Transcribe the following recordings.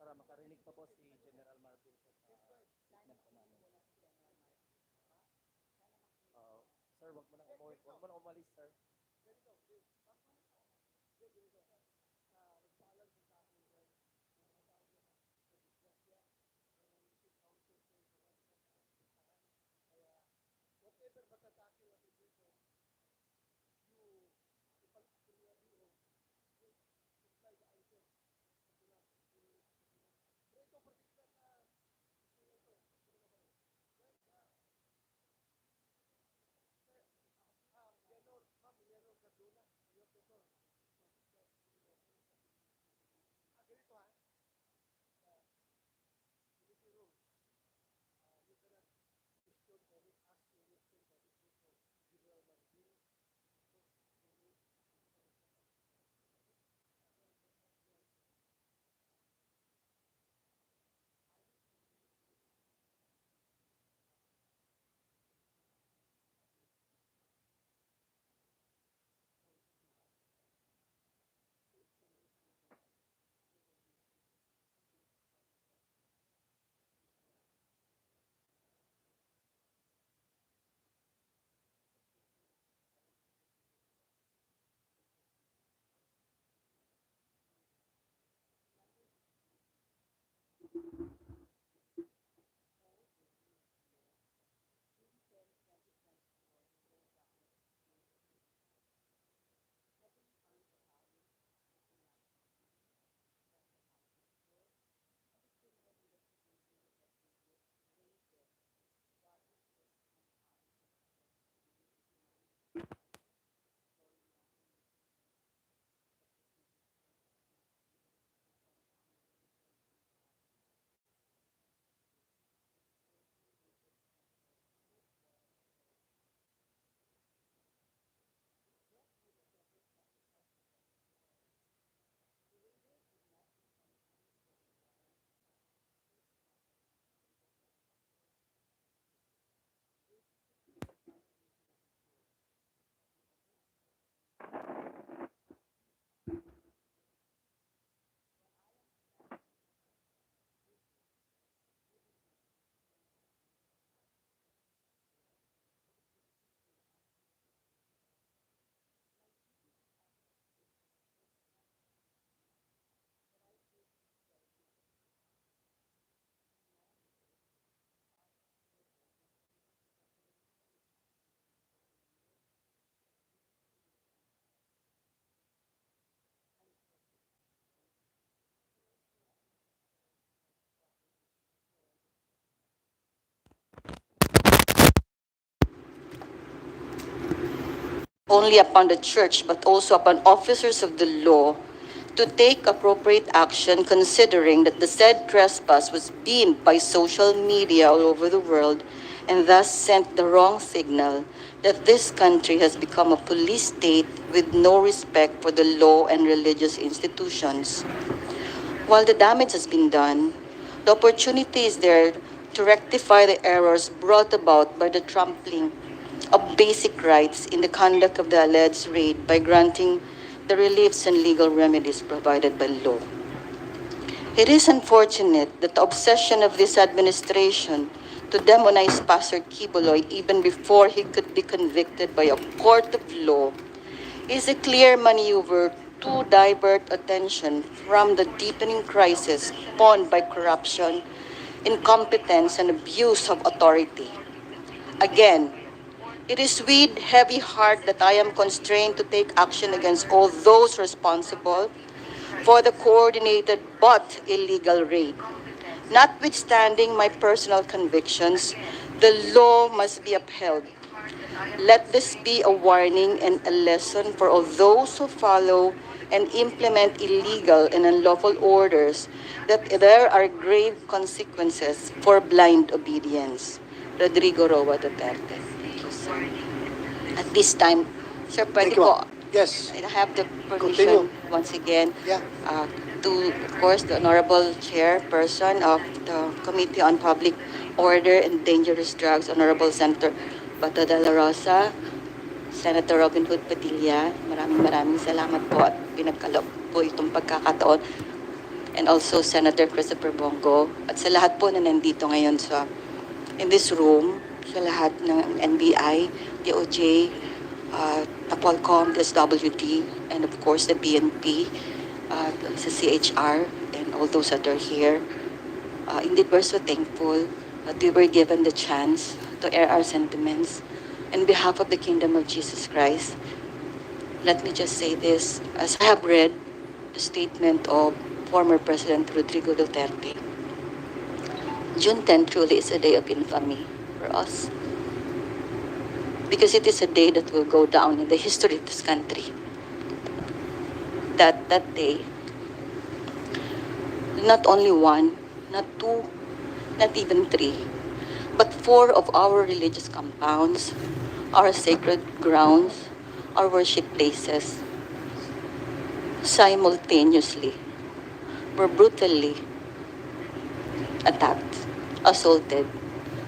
Para makarinig pa po si General Marvin po sa statement po namin. Uh, Sir, wag mo nang umalis, sir. Only upon the church but also upon officers of the law to take appropriate action, considering that the said trespass was beamed by social media all over the world and thus sent the wrong signal that this country has become a police state with no respect for the law and religious institutions. While the damage has been done, the opportunity is there to rectify the errors brought about by the trampling of basic rights in the conduct of the alleged raid by granting the reliefs and legal remedies provided by law. It is unfortunate that the obsession of this administration to demonize Pastor Kibuloy even before he could be convicted by a court of law is a clear maneuver to divert attention from the deepening crisis spawned by corruption, incompetence, and abuse of authority. Again, it is with heavy heart that I am constrained to take action against all those responsible for the coordinated but illegal raid. Notwithstanding my personal convictions, the law must be upheld. Let this be a warning and a lesson for all those who follow and implement illegal and unlawful orders, that there are grave consequences for blind obedience. Rodrigo Roa Duterte. Thank you, sir. At this time, sir, pwede Thank you, po, ma'am. Yes. I have the permission Continue. once again Yeah. to, of course, the Honorable Chairperson of the Committee on Public Order and Dangerous Drugs, Honorable Senator Bato de la Rosa, Senator Robin Hood Padilla, maraming salamat po at pinagkaloob po itong pagkakataon. And also Senator Christopher Bongo at sa lahat po na nandito ngayon in this room, sa lahat ng NBI, DOJ, Napolcom, SWD, and of course the PNP, sa CHR, and all those that are here. Indeed, we're so thankful that we were given the chance to air our sentiments. On behalf of the Kingdom of Jesus Christ, let me just say this. As I have read the statement of former President Rodrigo Duterte, June 10 truly is a day of infamy for us, because it is a day that will go down in the history of this country. That day, not only one, not two, not even three, but four of our religious compounds, our sacred grounds, our worship places, simultaneously were brutally attacked, assaulted,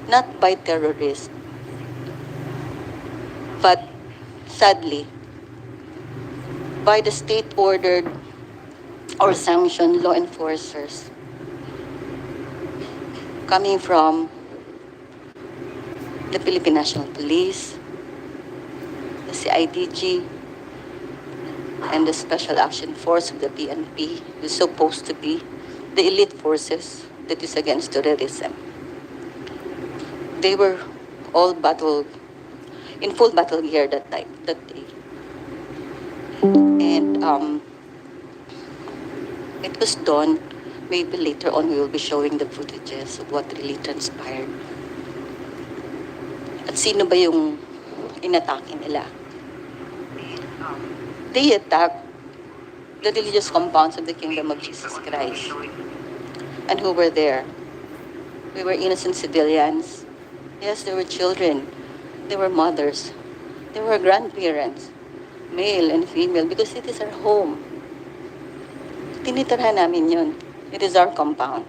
not by terrorists, but sadly, by the state-ordered or sanctioned law enforcers coming from the Philippine National Police, the CIDG, and the Special Action Force of the PNP, is supposed to be the elite forces that is against terrorism. They were all in full battle gear that day. And it was done. Maybe later on we will be showing the footages of what really transpired. At sino ba yung inatake nila? They attacked the religious compounds of the Kingdom of Jesus Christ. And who were there? We were innocent civilians. Yes, there were children. There were mothers. There were grandparents, male and female, because it is our home. Tinitirhan namin yun. It is our compound.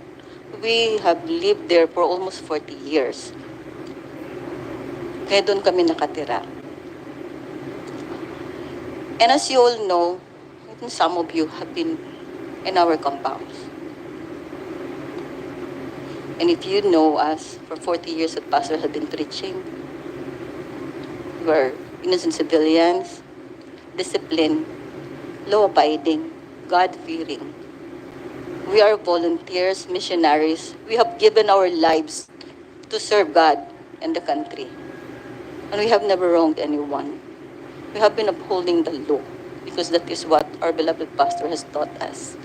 We have lived there for almost 40 years. Kaya doon kami nakatira. And as you all know, some of you have been in our compounds. And if you know us, for 40 years that Pastor has been preaching, we're innocent civilians, disciplined, law-abiding, God-fearing. We are volunteers, missionaries. We have given our lives to serve God and the country. And we have never wronged anyone. We have been upholding the law because that is what our beloved pastor has taught us.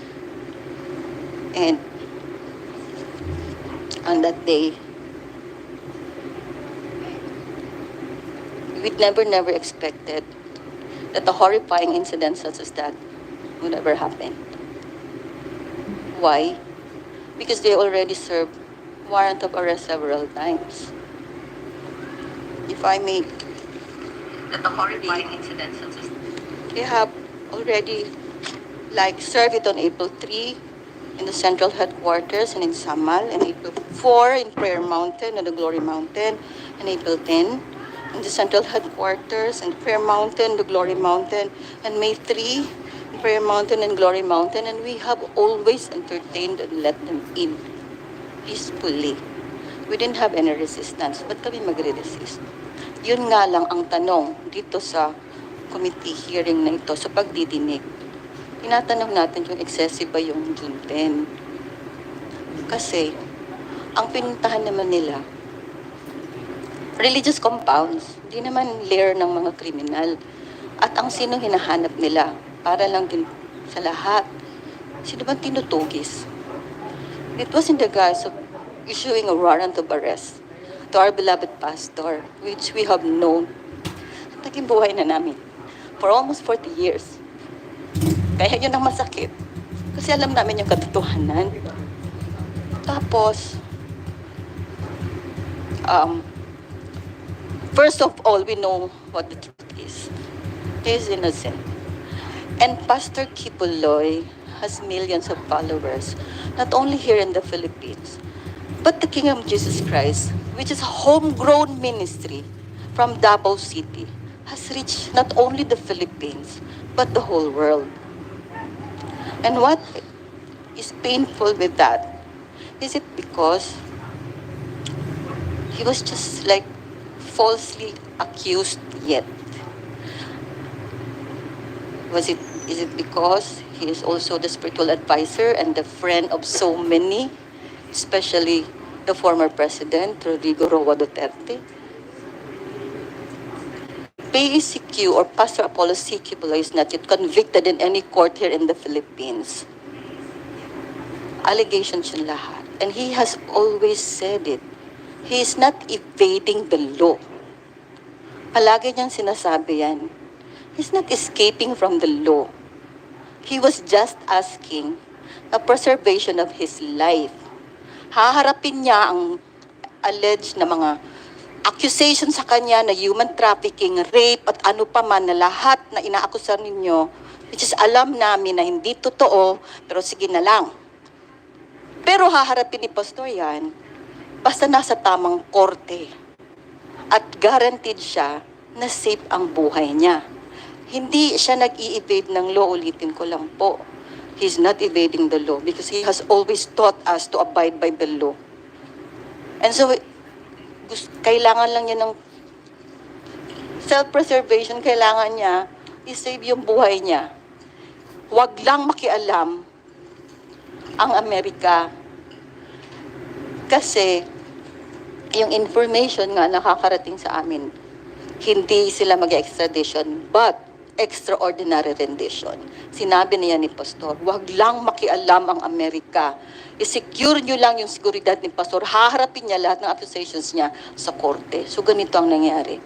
And on that day, we never expected that a horrifying incident such as that would ever happen. Why? Because they already served warrant of arrest several times. If I may, That the horrifying incident such as they have already served it on April 3 in the central headquarters and in Samal, and April 4 in Prayer Mountain and the Glory Mountain, and April 10 in the central headquarters and Prayer Mountain, the Glory Mountain, and May 3 in Prayer Mountain and Glory Mountain, and we have always entertained and let them in peacefully. We didn't have any resistance. Ba't kami magre-resist? Yun nga lang ang tanong dito sa committee hearing na ito sa pagdidinig, tinatanong natin yung excessive ba yung June 10. Kasi, ang pinuntahan naman nila, religious compounds, hindi naman lair ng mga kriminal. At ang sino hinahanap nila, para lang din sa lahat, sino bang tinutugis? It was in the guise of issuing a warrant of arrest to our beloved pastor, which we have known. Naging buhay na namin for almost 40 years. Kaya yun ang masakit. Kasi alam namin yung katotohanan. Tapos, first of all, we know what the truth is. He is innocent. And Pastor Kibuloy has millions of followers, not only here in the Philippines, but the Kingdom of Jesus Christ, which is a homegrown ministry from Davao City, has reached not only the Philippines, but the whole world. And what is painful with that, is it because he was just like falsely accused yet? Is it because he is also the spiritual advisor and the friend of so many, especially the former president, Rodrigo Roa Duterte? PACQ or Pastor Apollo C. Kibuloy is not yet convicted in any court here in the Philippines. Allegations yung lahat. And he has always said it. He is not evading the law. Palagi niyang sinasabi yan. He's not escaping from the law. He was just asking the preservation of his life. Haharapin niya ang alleged na mga accusation sa kanya na human trafficking, rape, at ano pa man na lahat na inaakusan ninyo, which is alam namin na hindi totoo, pero sige na lang. Pero haharapin ni Pastor yan, basta nasa tamang korte. At guaranteed siya na safe ang buhay niya. Hindi siya nag-i-evade ng law, ulitin ko lang po. He's not evading the law because he has always taught us to abide by the law. And so, kailangan lang niya ng self-preservation, kailangan niya i-save yung buhay niya. Huwag lang makialam ang Amerika. Kasi, yung information nga nakakarating sa amin, hindi sila mag-extradition, but extraordinary rendition. Sinabi niya ni Pastor, huwag lang makialam ang Amerika. I-secure nyo lang yung seguridad ni Pastor. Haharapin niya lahat ng accusations niya sa korte. So ganito ang nangyari.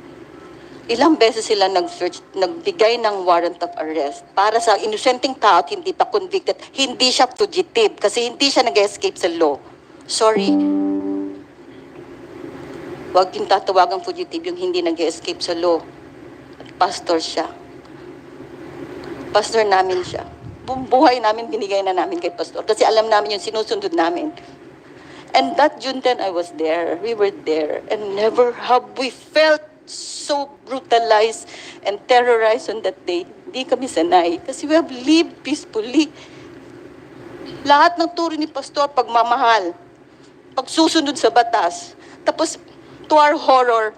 Ilang beses sila nagbigay ng warrant of arrest para sa inosenteng tao at hindi pa convicted. Hindi siya fugitive kasi hindi siya nag-escape sa law. Sorry. Huwag yung tatawagang fugitive yung hindi nag-escape sa law. At pastor siya. Pastor namin siya. Buong buhay namin binigay na namin kay pastor kasi alam namin yung sinusundod namin. And that June 10, I was there. We were there. And never have we felt so brutalized and terrorized on that day. Hindi kami sanay kasi we have lived peacefully. Lahat ng turo ni pastor, pagmamahal, pagsusunod sa batas. Tapos, to our horror,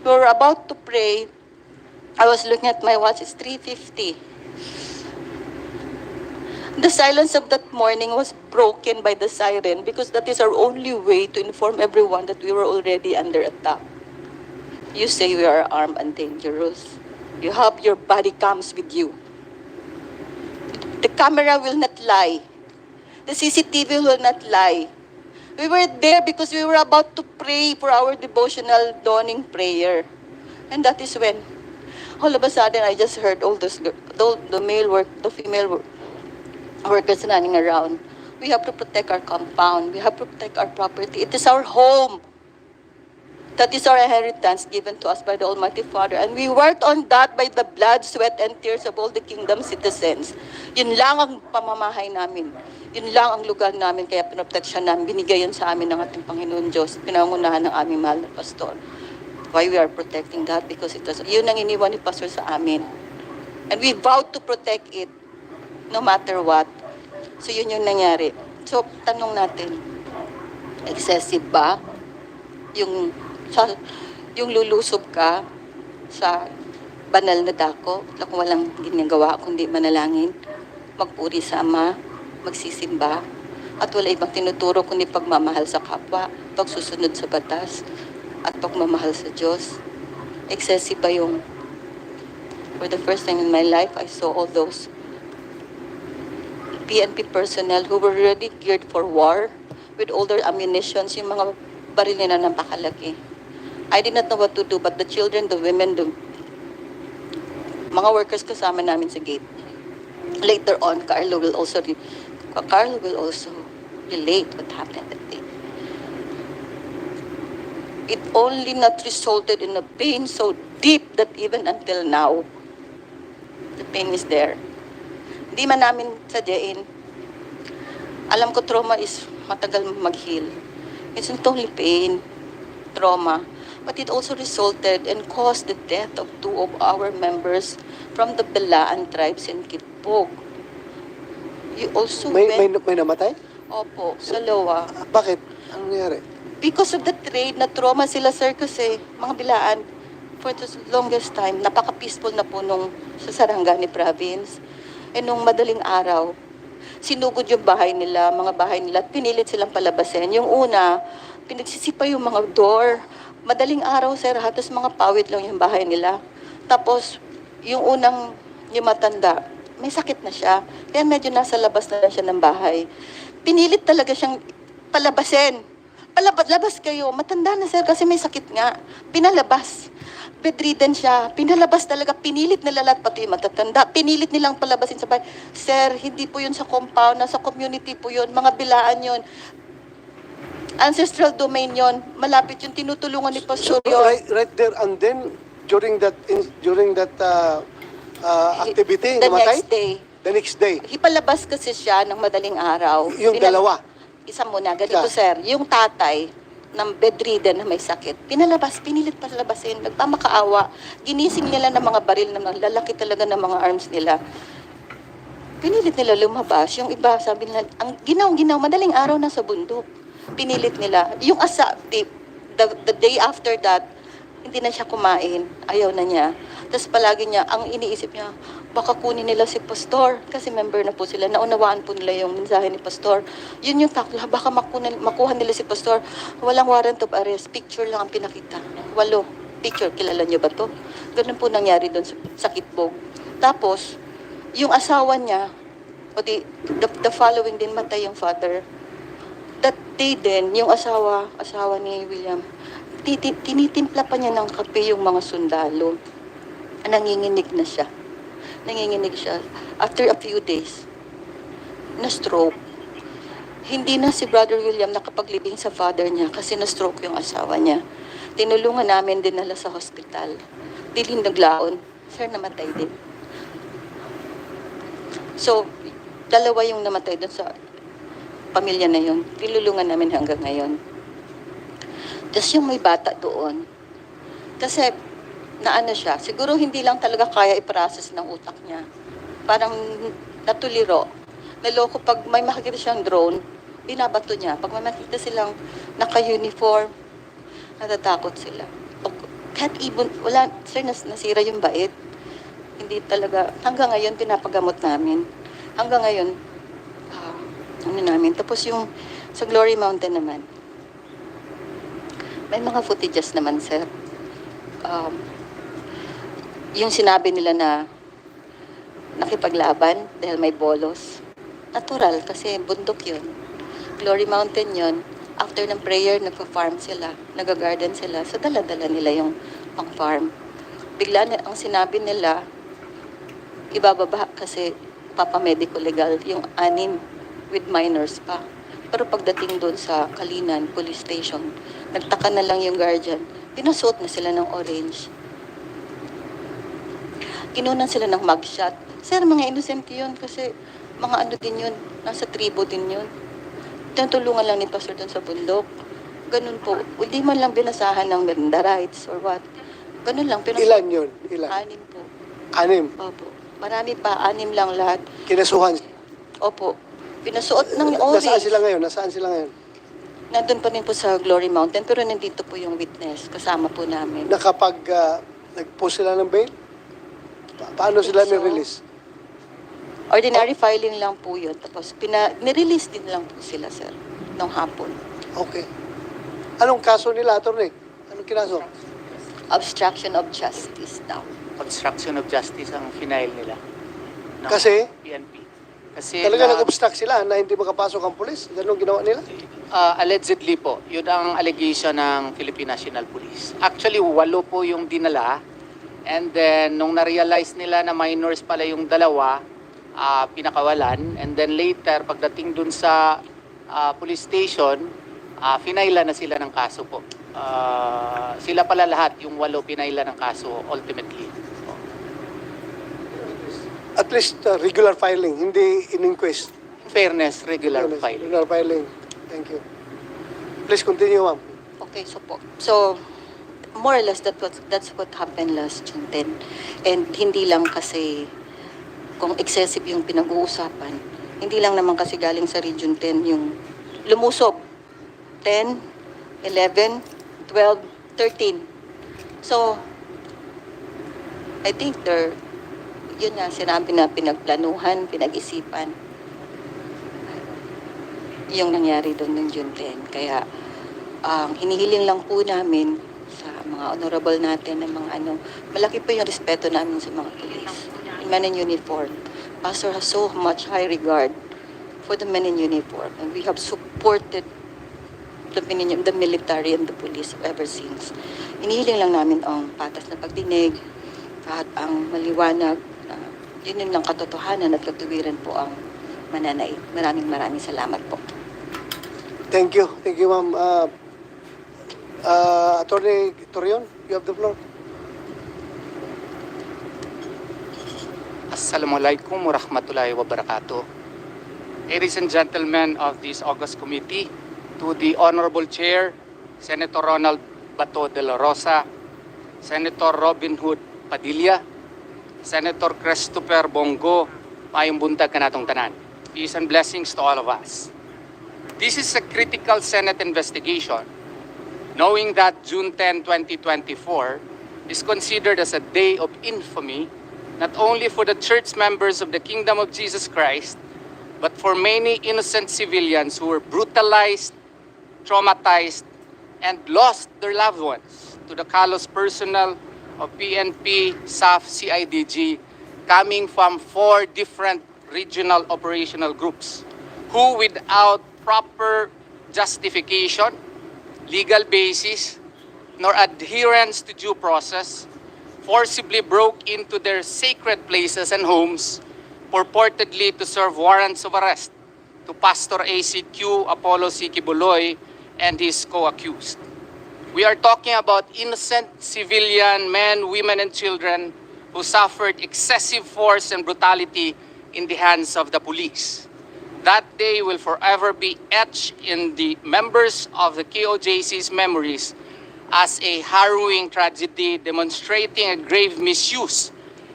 we were about to pray. I was looking at my watch, it's 3:50. The silence of that morning was broken by the siren because that is our only way to inform everyone that we were already under attack. You say we are armed and dangerous. You have your body cams with you. The camera will not lie. The CCTV will not lie. We were there because we were about to pray for our devotional dawning prayer. And that is when, all of a sudden, I just heard all those, the female workers running around. We have to protect our compound. We have to protect our property. It is our home. That is our inheritance given to us by the Almighty Father. And we worked on that by the blood, sweat, and tears of all the kingdom citizens. Yun lang ang pamamahay namin. Yun lang ang lugar namin, kaya pinoproteksyon namin. Binigay yun sa amin ng ating Panginoon Diyos. Pinangunahan ng aming mahal na pastor. Why we are protecting that? Because it was, yun ang iniwan ni pastor sa amin. And we vowed to protect it no matter what. So yun yung nangyari. So tanong natin, excessive ba yung lulusob ka sa banal na dako na kung walang ginagawa kundi manalangin, magpuri sa Ama, magsisimba, at wala ibang tinuturo kundi pagmamahal sa kapwa, pagsusunod sa batas, at pagmamahal sa Diyos. Excessive ba yung... For the first time in my life, I saw all those PNP personnel who were ready geared for war with all their ammunitions, yung mga baril nila napakalaki. I did not know what to do, but the children, the women, the mga workers kasama namin sa gate. Later on, Carlo will also relate what happened that day. It only not resulted in a pain so deep that even until now, the pain is there. Hindi man namin sadyain. Alam ko trauma is matagal mag-heal. It's not only pain, trauma, but it also resulted and caused the death of 2 of our members from the Belaan tribes in Kitpog. You also May namatay? Opo, dalawa. Bakit? Anong nangyari? Because of the trade, na trauma sila, sir, kasi mga Bilaan, for the longest time, napaka-peaceful na po nung sa Sarangani province. E nung madaling araw, sinugod yung bahay nila, mga bahay nila, at pinilit silang palabasin. Yung una, pinagsisipa yung mga door. Madaling araw, sir, halos mga pawid lang yung bahay nila. Tapos, yung unang, yung matanda, may sakit na siya. Kaya medyo nasa labas na lang siya ng bahay. Pinilit talaga siyang palabasin. Labas kayo. Matanda na, sir, kasi may sakit nga. Pinalabas. Bedridden siya. Pinalabas talaga. Pinilit nila lahat, pati yung matatanda. Pinilit nilang palabasin sa bahay. Sir, hindi po yun sa compound. Nasa community po yun. Mga Bilaan yun. Ancestral domain yon, malapit yung tinutulungan ni Pastor So, yun. right there and then, during that activity, The namatay? next day, The next day. ipalabas kasi siya ng madaling araw. Yung dalawa. Isa muna, ganito Isa. sir, yung tatay ng bedridden na may sakit, pinilit palabasin, nagpamakaawa, ginising nila ng mga baril na lalaki talaga ng mga arms nila. Pinilit nila lumabas. Yung iba, sabi nila, ang ginaw, madaling araw na sa bundok. Pinilit nila. Yung the day after that, hindi na siya kumain. Ayaw na niya. Tapos palagi niya, ang iniisip niya, baka kunin nila si Pastor. Kasi member na po sila. Naunawaan po nila yung mensahe ni Pastor. Yun yung takla. Baka makuha nila si Pastor. Walang warrant of arrest. Picture lang ang pinakita. 8. Picture. Kilala niyo ba to? Ganun po nangyari doon sa Kitbog. Tapos, yung asawa niya, the following din, matay yung father. That day din, yung asawa ni William, tinitimpla pa niya ng kape yung mga sundalo. Nanginginig na siya. After a few days, na-stroke. Hindi na si Brother William nakapaglibing sa father niya kasi na-stroke yung asawa niya. Tinulungan namin din nila sa hospital. Dilim naglaon. Sir, namatay din. So, dalawa yung namatay doon sa pamilya na yun. Tinulungan namin hanggang ngayon. Tapos yung may bata doon, kasi naano siya, siguro hindi lang talaga kaya i-process ng utak niya. Parang natuliro. Naloko pag may makikita siyang drone, binabato niya. Pag may makikita silang naka-uniform, natatakot sila. Kahit ibon, wala, sir, nasira yung bait. Hindi talaga, hanggang ngayon pinapagamot namin. Hanggang ngayon, namin. Tapos yung sa Glory Mountain naman, may mga footages naman, sir. Yung sinabi nila na nakipaglaban dahil may bolos. Natural, kasi bundok yun. Glory Mountain yun. After ng prayer, nagpa-farm sila. Nag-garden sila. So, dala-dala nila yung pang-farm. Bigla na, ang sinabi nila, ibababa kasi papamedico legal yung 6 with minors pa. Pero pagdating doon sa Kalinan Police Station, nagtaka na lang yung guardian. Pinasuot na sila ng orange. Kinunan sila ng mugshot. Sir, mga innocent yun kasi mga ano din yun, nasa tribo din yun. Tinutulungan lang ni Pastor doon sa bundok. Ganun po. Hindi man lang binasahan ng Miranda rights or what. Ganun lang. Ilan yun? Ilan? 6 po. 6. Opo. Marami pa, 6 lang lahat. Kinasuhan. Opo. Pinasuot ng orange. Nasaan sila ngayon? Nandun pa rin po sa Glory Mountain, pero nandito po yung witness. Kasama po namin. Nagpost sila ng bail? Paano sila So, ni-release? Ordinary filing lang po yun. Tapos nirelease din lang po sila, sir, nung hapon. Okay. Anong kaso nila, attorney? Anong kinaso? Obstruction of justice daw. Obstruction of justice ang final nila. ng Kasi? PNP. Kasi Talaga nag-obstruct sila na hindi makapasok ang pulis? Ganun ginawa nila? allegedly po, yun ang allegation ng Philippine National Police. Actually, 8 po yung dinala. And then, nung na-realize nila na minors pala yung dalawa, pinakawalan. And then later, pagdating dun sa police station, pinaila na sila ng kaso po. Sila pala lahat, yung 8 pinaila ng kaso ultimately. At least regular filing, hindi in-inquest. In fairness, regular filing. Regular filing. Thank you. Please continue, ma'am. Okay, so more or less that's what happened last June 10. And hindi lang kasi kung excessive yung pinag-uusapan, hindi lang naman kasi galing sa Region 10 yung lumusob. 10, 11, 12, 13. So, I think yun nga sinabi na pinagplanuhan, pinag-isipan yung nangyari doon ng June 10. Kaya, hinihiling lang po namin sa mga honorable natin ng mga malaki po yung respeto namin sa mga police. Men in uniform. Pastor has so much high regard for the men in uniform. And we have supported the military and the police ever since. Hinihiling lang namin ang patas na pagdinig at ang maliwanag. Yun lang katotohanan at katuwiran po ang mananay. Maraming salamat po. Thank you. Thank you, ma'am. Attorney Torion, you have the floor. Assalamualaikum warahmatullahi wabarakatuh. Ladies and gentlemen of this August Committee, to the Honorable Chair, Senator Ronald Bato de la Rosa, Senator Robin Hood Padilla, Senator Christopher Bongo, mayong buntag kanatong tanan. Peace and blessings to all of us. This is a critical Senate investigation, knowing that June 10, 2024 is considered as a day of infamy, not only for the church members of the Kingdom of Jesus Christ, but for many innocent civilians who were brutalized, traumatized, and lost their loved ones to the callous personnel of PNP, SAF, CIDG, coming from 4 different regional operational groups, who without proper justification, legal basis, nor adherence to due process, forcibly broke into their sacred places and homes, purportedly to serve warrants of arrest to Pastor ACQ Apollo Sikibuloy and his co-accused. We are talking about innocent civilian men, women, and children who suffered excessive force and brutality in the hands of the police. That day will forever be etched in the members of the KOJC's memories as a harrowing tragedy demonstrating a grave misuse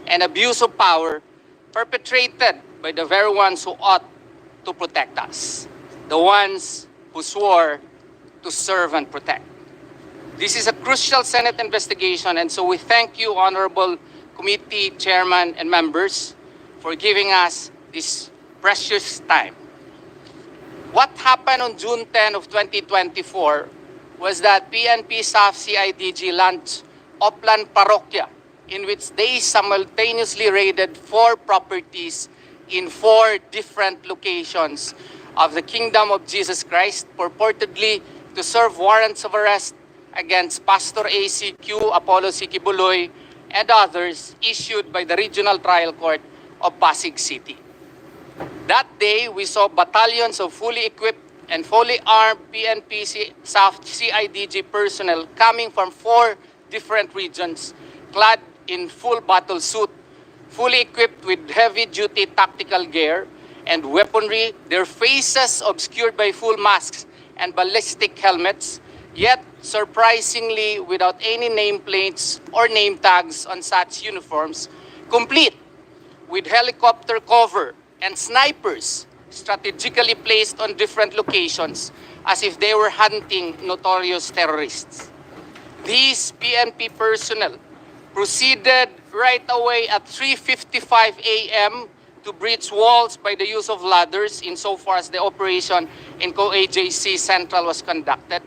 and abuse of power perpetrated by the very ones who ought to protect us, the ones who swore to serve and protect. This is a crucial Senate investigation, and so we thank you, Honorable Committee Chairman and members, for giving us this precious time. What happened on June 10 of 2024 was that PNP, SAF, CIDG launched Oplan Parokya, in which they simultaneously raided 4 properties in 4 different locations of the Kingdom of Jesus Christ, purportedly to serve warrants of arrest against Pastor ACQ Apollo Sikibuloy and others issued by the Regional Trial Court of Pasig City. That day, we saw battalions of fully equipped and fully armed PNP, SAF, CIDG personnel coming from 4 different regions, clad in full battle suit, fully equipped with heavy-duty tactical gear and weaponry, their faces obscured by full masks and ballistic helmets, yet surprisingly without any nameplates or name tags on such uniforms, complete with helicopter cover and snipers strategically placed on different locations as if they were hunting notorious terrorists. These PNP personnel proceeded right away at 3:55 a.m. to breach walls by the use of ladders insofar as the operation in COAJC Central was conducted.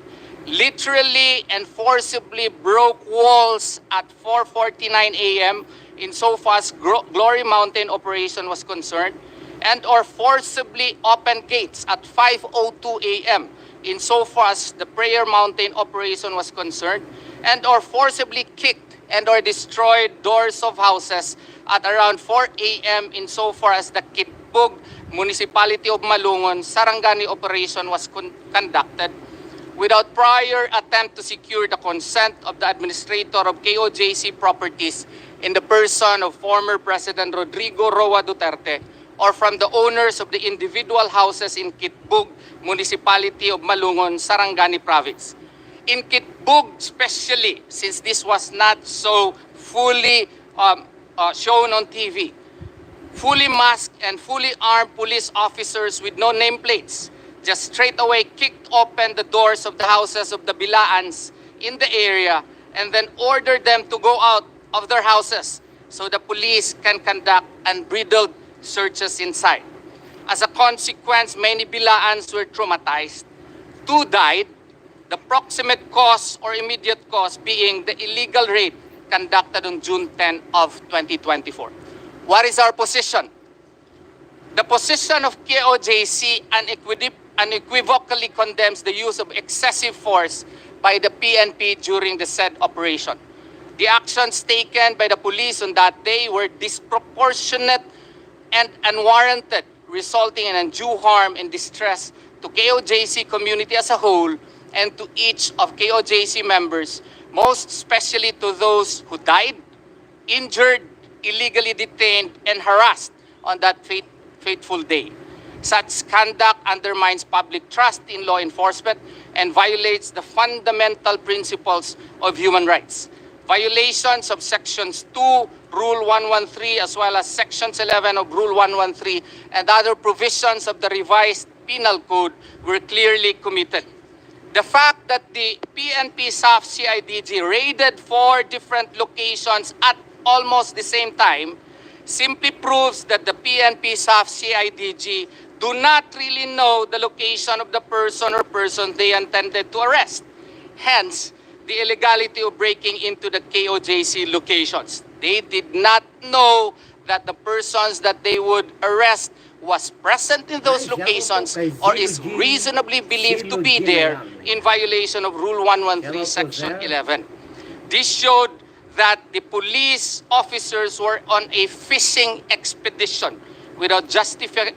Literally and forcibly broke walls at 4:49 a.m. insofar as Glory Mountain operation was concerned, and or forcibly opened gates at 5:02 a.m. insofar as the Prayer Mountain operation was concerned, and or forcibly kicked and or destroyed doors of houses at around 4 a.m. insofar as the Kitbug Municipality of Malungon Sarangani operation was conducted without prior attempt to secure the consent of the administrator of KOJC properties in the person of former President Rodrigo Roa Duterte, or from the owners of the individual houses in Kitbug Municipality of Malungon, Sarangani Province. In Kitbug especially, since this was not so fully shown on TV, fully masked and fully armed police officers with no nameplates just straight away kicked open the doors of the houses of the Bilaans in the area and then ordered them to go out of their houses so the police can conduct unbridled searches inside. As a consequence, many Bilaans were traumatized. 2 died, the proximate cause or immediate cause being the illegal raid conducted on June 10 of 2024. What is our position? The position of KOJC unequivocally condemns the use of excessive force by the PNP during the said operation. The actions taken by the police on that day were disproportionate and unwarranted, resulting in undue harm and distress to KOJC community as a whole and to each of KOJC members, most especially to those who died, injured, illegally detained, and harassed on that fateful day. Such conduct undermines public trust in law enforcement and violates the fundamental principles of human rights. Violations of Sections 2, Rule 113, as well as Sections 11 of Rule 113 and other provisions of the revised Penal Code were clearly committed. The fact that the PNP SAF CIDG raided 4 different locations at almost the same time simply proves that the PNP SAF CIDG do not really know the location of the person or persons they intended to arrest. Hence, the illegality of breaking into the KOJC locations. They did not know that the persons that they would arrest was present in those locations or is reasonably believed to be there in violation of Rule 113, Section 11. This showed that the police officers were on a fishing expedition without justification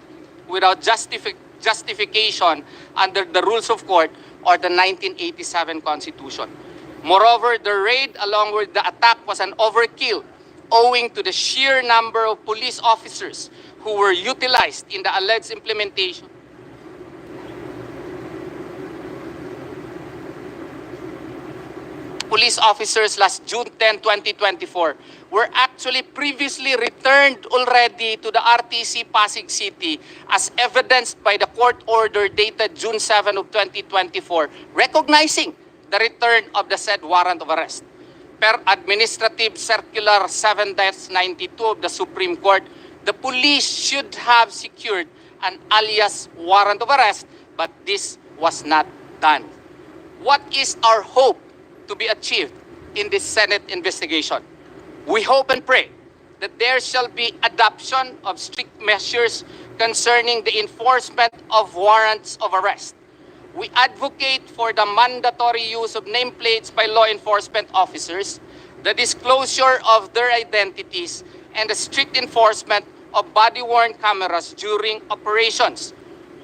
under the rules of court or the 1987 Constitution. Moreover, the raid along with the attack was an overkill owing to the sheer number of police officers who were utilized in the alleged implementation police officers last June 10, 2024 were actually previously returned already to the RTC Pasig City as evidenced by the court order dated June 7 of 2024 recognizing the return of the said warrant of arrest. Per Administrative Circular 7-92 of the Supreme Court, the police should have secured an alias warrant of arrest, but this was not done. What is our hope to be achieved in this Senate investigation? We hope and pray that there shall be adoption of strict measures concerning the enforcement of warrants of arrest. We advocate for the mandatory use of nameplates by law enforcement officers, the disclosure of their identities, and the strict enforcement of body-worn cameras during operations.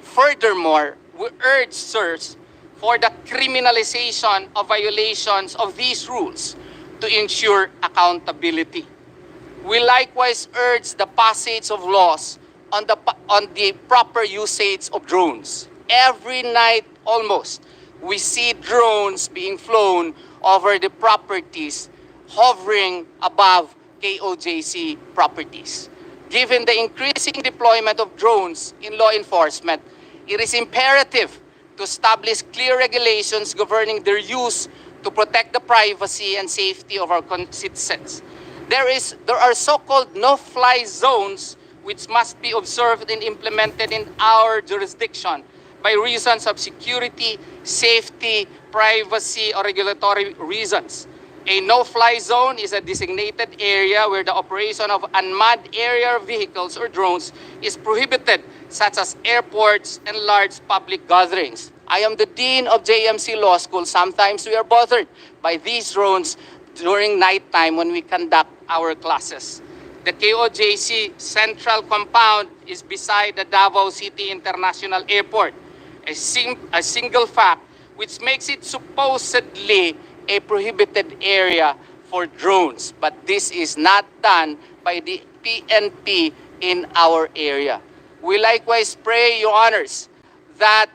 Furthermore, we urge SIRS for the criminalization of violations of these rules to ensure accountability. We likewise urge the passage of laws on the proper usage of drones. Every night almost, we see drones being flown over the properties hovering above KOJC properties. Given the increasing deployment of drones in law enforcement, it is imperative to establish clear regulations governing their use to protect the privacy and safety of our citizens. There are so-called no-fly zones which must be observed and implemented in our jurisdiction by reasons of security, safety, privacy, or regulatory reasons. A no-fly zone is a designated area where the operation of unmanned aerial vehicles or drones is prohibited, such as airports and large public gatherings. I am the dean of JMC Law School. Sometimes we are bothered by these drones during nighttime when we conduct our classes. The KOJC Central Compound is beside the Davao City International Airport, a single fact which makes it supposedly a prohibited area for drones. But this is not done by the PNP in our area. We likewise pray, Your Honors, that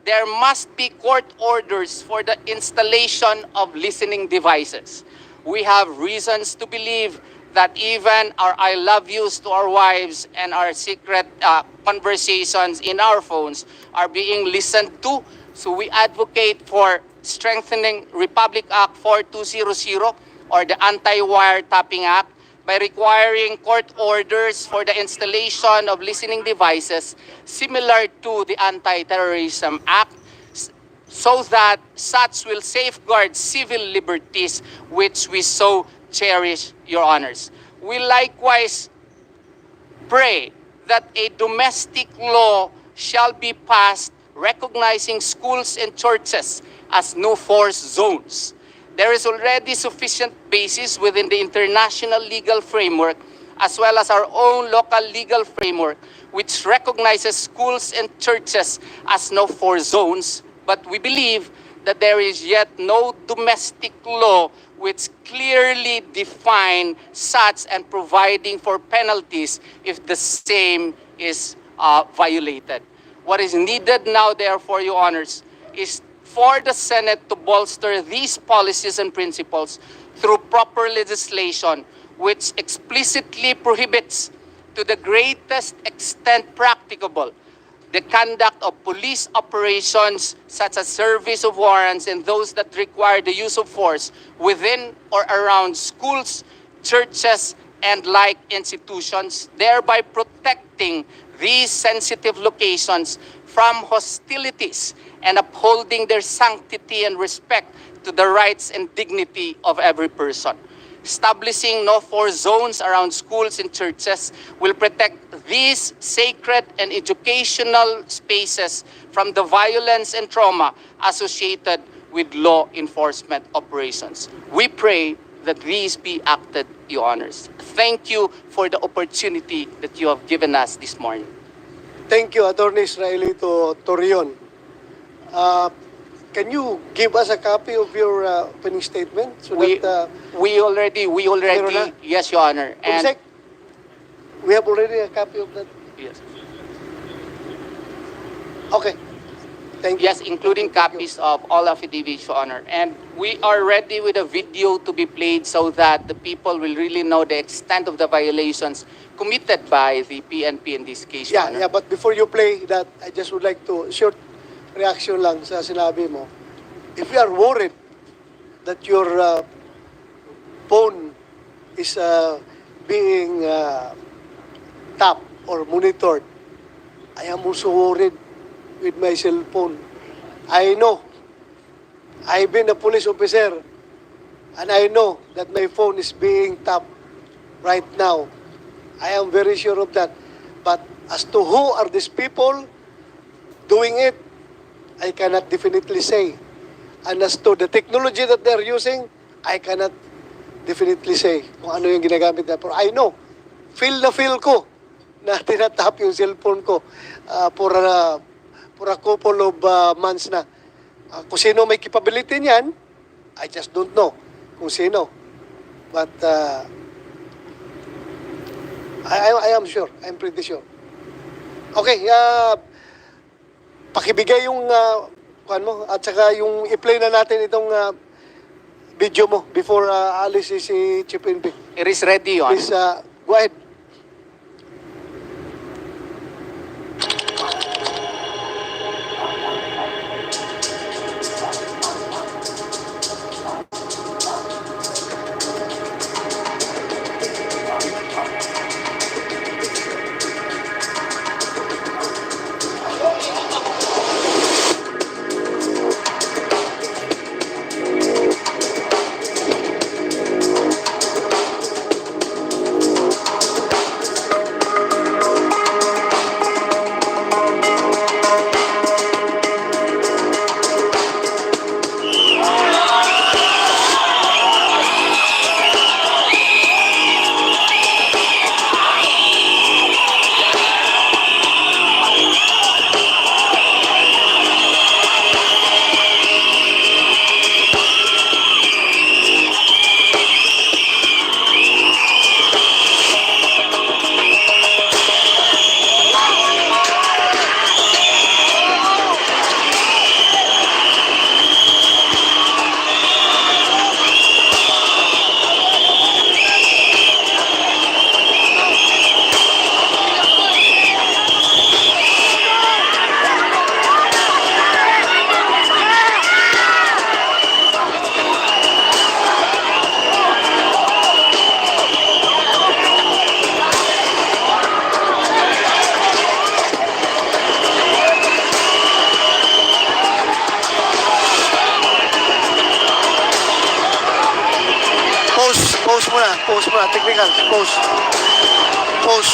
there must be court orders for the installation of listening devices. We have reasons to believe that even our I love yous to our wives and our secret conversations in our phones are being listened to. So we advocate for strengthening Republic Act 4200 or the Anti-Wiretapping Act by requiring court orders for the installation of listening devices similar to the Anti-Terrorism Act, so that such will safeguard civil liberties which we so cherish, Your Honors. We likewise pray that a domestic law shall be passed recognizing schools and churches as no-force zones. There is already sufficient basis within the international legal framework as well as our own local legal framework which recognizes schools and churches as no-force zones, but we believe that there is yet no domestic law which clearly define such and providing for penalties if the same is violated. What is needed now, therefore, Your Honors, is for the Senate to bolster these policies and principles through proper legislation which explicitly prohibits to the greatest extent practicable the conduct of police operations such as service of warrants and those that require the use of force within or around schools, churches, and like institutions, thereby protecting these sensitive locations from hostilities and upholding their sanctity and respect to the rights and dignity of every person. Establishing no-force zones around schools and churches will protect these sacred and educational spaces from the violence and trauma associated with law enforcement operations. We pray that these be acted, Your Honors. Thank you for the opportunity that you have given us this morning. Thank you, Attorney Israelito Torion. Can you give us a copy of your opening statement so We that already, Meron na? yes, Your Honor. Kumsek, we have already a copy of that? Yes. Okay. Thank you. Yes, including Thank you. copies of all affidavits, Your Honor. And we are ready with a video to be played so that the people will really know the extent of the violations committed by the PNP in this case, Your Honor. Yeah, but before you play that, I just would like to short reaction lang sa sinabi mo. If you are worried that your phone is being tapped or monitored, I am also worried with my cell phone. I know. I've been a police officer and I know that my phone is being tapped right now. I am very sure of that. But as to who are these people doing it, I cannot definitely say. And as to the technology that they're using, I cannot definitely say kung ano yung ginagamit na. Pero I know, feel na feel ko na tinatap yung cellphone ko for a couple of months na. Kung sino may capability niyan, I just don't know kung sino. But I am sure, I'm pretty sure. Okay, pakibigay yung kuan mo at saka yung i-play na natin itong video mo before alis si Chief Invic. It is ready, Your Honor. Please go ahead. Technicals muna, technicals. Pause. Pause.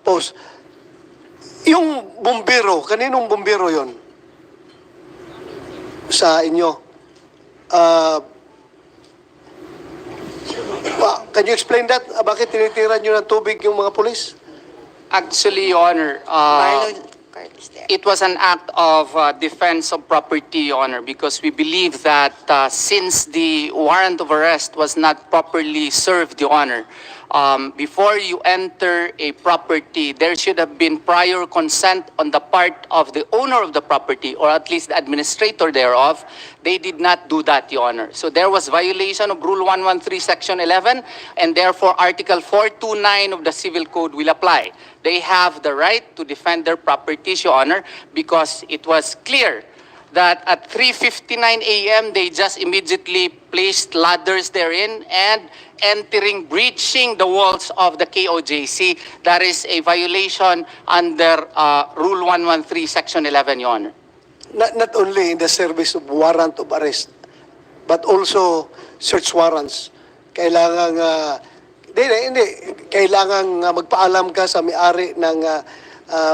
Pause. Yung bumbero, kaninong bumbero yon sa inyo? Can you explain that? Bakit tinitira nyo ng tubig yung mga pulis? Actually, Your Honor, Carlos there. it was an act of defense of property, Your Honor, because we believe that since the warrant of arrest was not properly served, Your Honor, before you enter a property, there should have been prior consent on the part of the owner of the property, or at least the administrator thereof. They did not do that, Your Honor. So there was violation of Rule 113, Section 11, and therefore Article 429 of the Civil Code will apply. They have the right to defend their properties, Your Honor, because it was clear that at 3:59 a.m. they just immediately placed ladders therein and breaching the walls of the KOJC. That is a violation under Rule 113, Section 11, Your Honor. Not only in the service of warrant of arrest, but also search warrants. Kailangan, kailangan magpaalam ka sa may-ari ng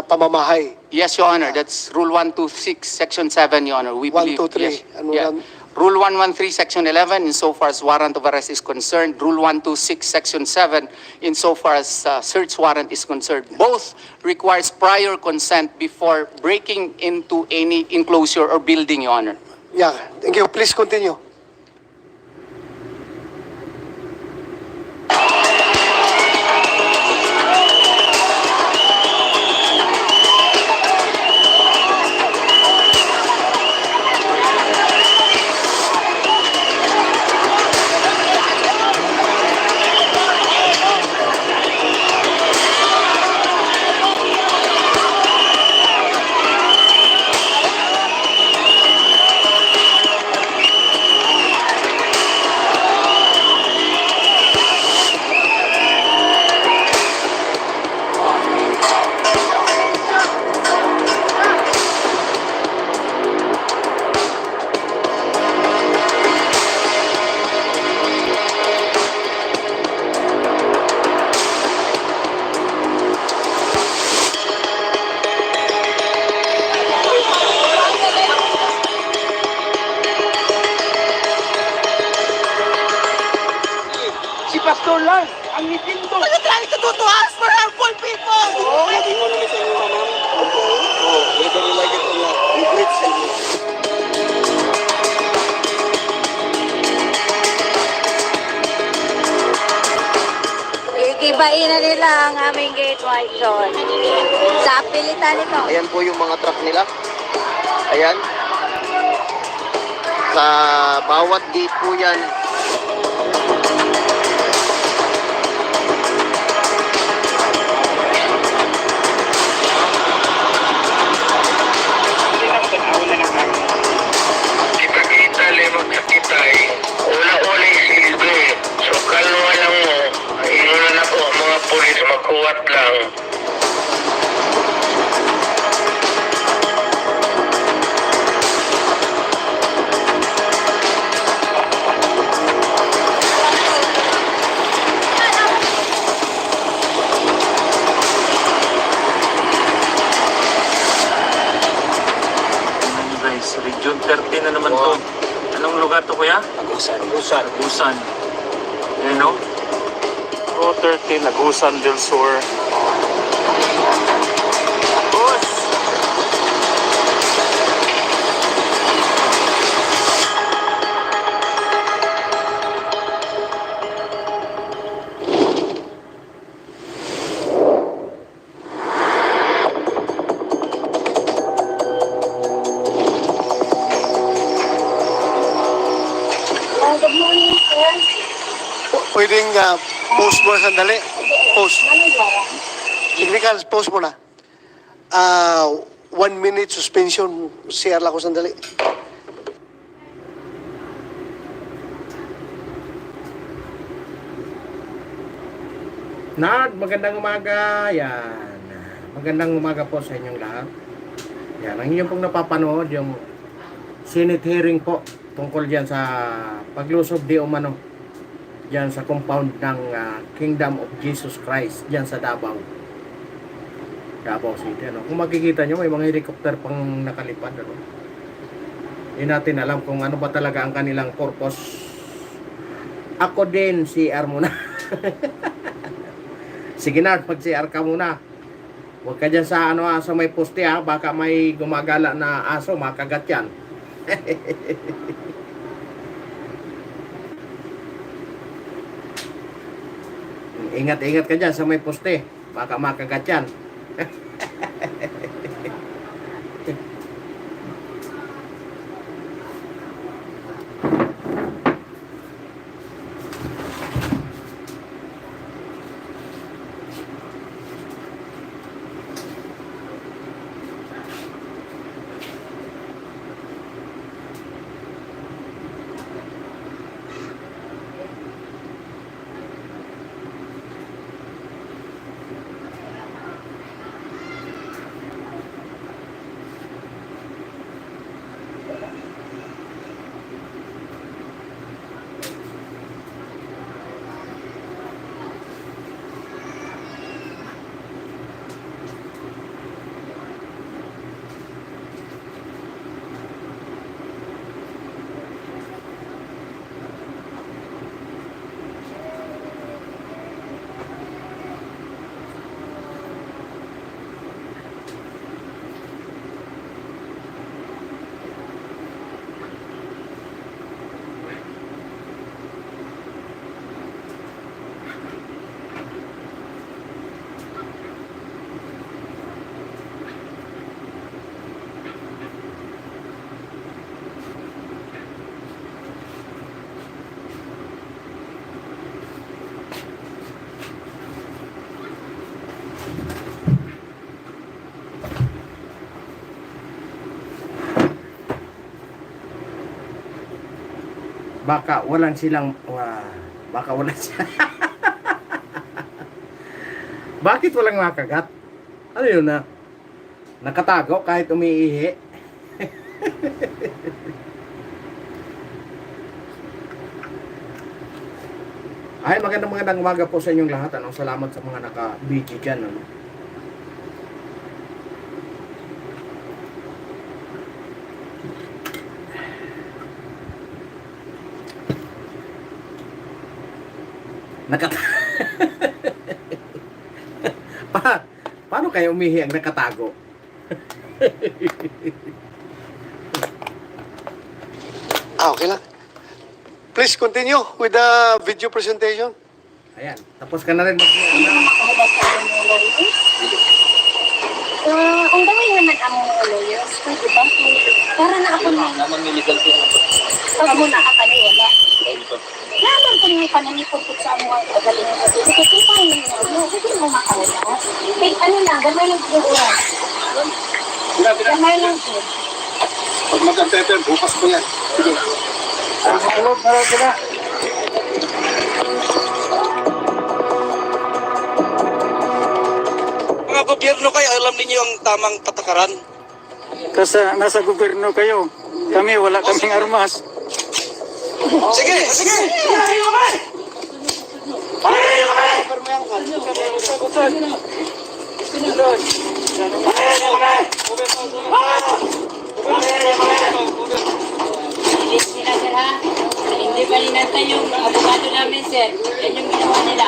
pamamahay. Yes, Your Honor. That's Rule 126, Section 7, Your Honor. We 1, believe, 2, 3. yes. Ano Yeah. yan? Rule 113, Section 11, insofar as warrant of arrest is concerned. Rule 126, Section 7, insofar as search warrant is concerned. Both requires prior consent before breaking into any enclosure or building, Your Honor. Yeah, thank you. Please continue. Si Pastor lang, ang nitindo. Are you trying to do to us for harmful people? Sabi mo naman sa inyo, ma'am. Oo, whether you like it or not, we greet sa inyo. Ikibain na nila ang aming gate white zone. Sa pilitan nito. Ayan po yung mga truck nila. Ayan. Sa bawat gate po yan. Kita-kita lemot sa kitay, ula-ula silbi. So kalwa lang mo, inuna na po mga pulis magkuwat lang. Guys, Region 30 na naman to. Anong lugar to, kuya? Agusan. Agusan. Yan, no? Pro 13, Agusan del Sur. Boss! Good morning, sir. Pwedeng post mo sandali? Post. Technicals, post mo na. 1 minute suspension. Share lang ko sandali. Nad, magandang umaga. Yan. Magandang umaga po sa inyong lahat. Yan, ang inyong pong napapanood, yung Senate hearing po tungkol dyan sa paglusob di umano Diyan sa compound ng Kingdom of Jesus Christ, diyan sa Davao. Davao City, ano. Kung makikita nyo, may mga helicopter pang nakalipad, ano. Hindi natin alam kung ano ba talaga ang kanilang purpose. Ako din, CR muna. Sige na, mag-CR ka muna. Huwag ka dyan sa, ano, sa may poste, ha. Baka may gumagala na aso, makagat yan. Ingat-ingat ka dyan sa may poste. Baka makagat yan. Baka walang silang baka walang Bakit walang makagat? Ano yun na? Nakatago kahit umiihi. Ay, magandang umaga po sa inyong lahat. Ano? Salamat sa mga naka-BG dyan. Ano? Paano kayo umihi ang nakatago? Okay lang. Please continue with the video presentation. Ayan, tapos ka na rin Ang gawin naman ang lawyers, pwede ba? Para na ako na. Naman may legal team. Pag mo nakakaniwala. Naman kung may pananipot sa mga kagaling ng kasi. Kasi paano nyo? Kasi mo makawala. Wait, ano lang, gamay lang siguro. Gamay lang siguro. Pag mag-antete, bukas ko yan. Sige. Mga gobyerno kayo, alam niyo ang tamang patakaran. Kasi nasa gobyerno kayo. Kami, wala kaming armas. Sige! Sige! Sila sir ha? Hindi pa ninantay yung abogado namin sir. Yan yung ginawa nila.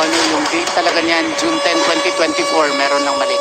Yung date talaga niyan, June 10, 2024, meron lang mali.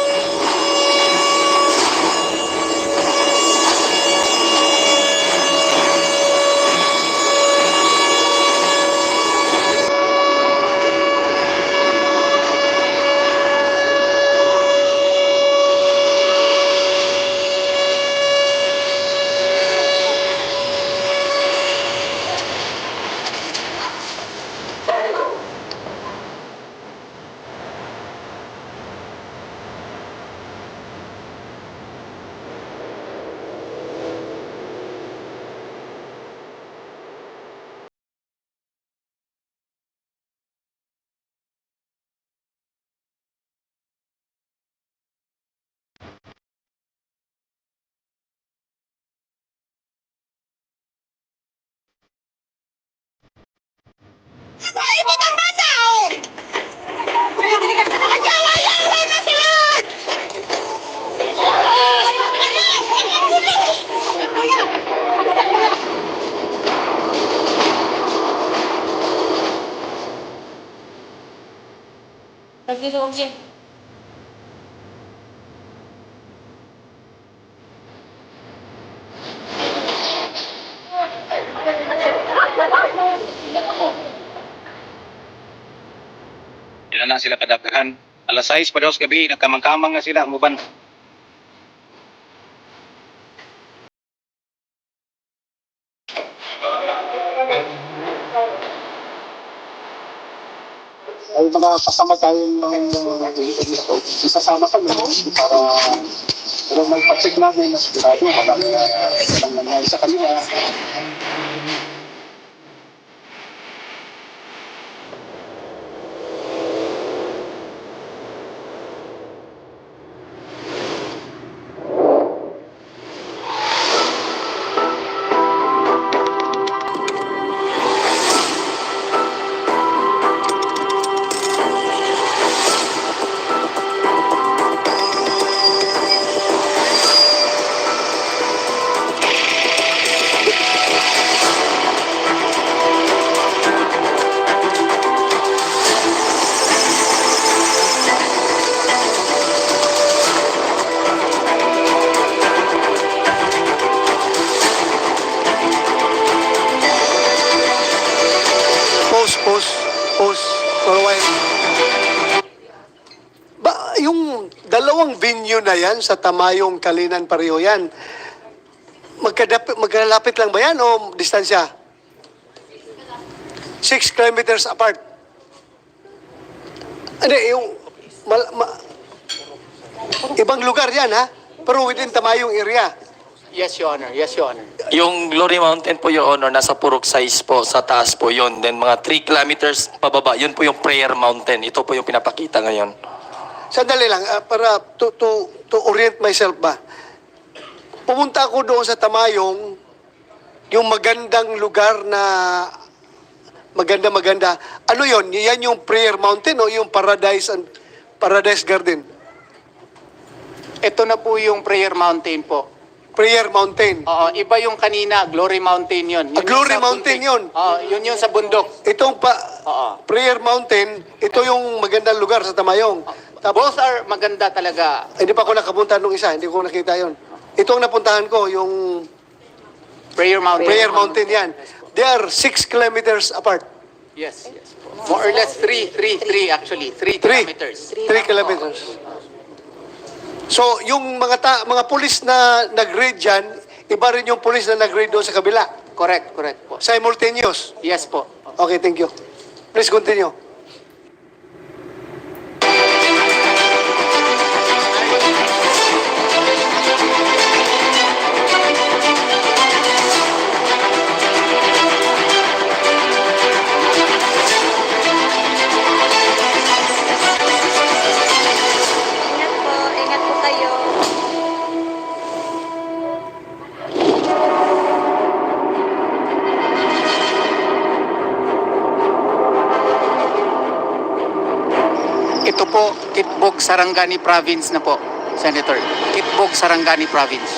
Yan na sila kadaghan. Alas 6 pa daw sa gabi, nagkamang-kamang na sila, muban. Ay mga kasama tayong isasama kami para may pacheck namin na sigurado walang nangyari sa kanila. Pause for a while. Yung dalawang venue na yan sa Tamayong, Kalinan, pareho yan. Magkalapit lang ba yan o distansya? 6 kilometers apart. Hindi, yung ibang lugar yan ha, pero within Tamayong area. Yes, Your Honor. Yes, Your Honor. Yung Glory Mountain po, Your Honor, nasa Purok size po, sa taas po yun. Then mga 3 kilometers pababa, yun po yung Prayer Mountain. Ito po yung pinapakita ngayon. Sandali lang, para to orient myself ba. Pumunta ako doon sa Tamayong, yung magandang lugar na maganda. Ano yon? Yan yung Prayer Mountain o yung Paradise Garden? Ito na po yung Prayer Mountain po. Prayer Mountain. Oo, iba yung kanina, Glory Mountain yun. Glory Mountain yun. Oo, yun yung sa bundok. Itong Oo. Prayer Mountain, ito yung magandang lugar sa Tamayong. Both are maganda talaga. Hindi pa ako nakapunta nung isa, hindi ko nakita yon. Ito ang napuntahan ko, yung Prayer Mountain. Prayer Mountain yan. They are 6 kilometers apart. Yes. More or less 3 actually. 3 kilometers. 3 kilometers. So, yung mga pulis na nag-raid dyan, iba rin yung pulis na nag-raid doon sa kabila. Correct po. Simultaneous. Yes po. Okay, thank you. Please continue. Ingat po kayo. Ito po, Kitbog, Sarangani Province na po, Senator. Kitbog, Sarangani Province.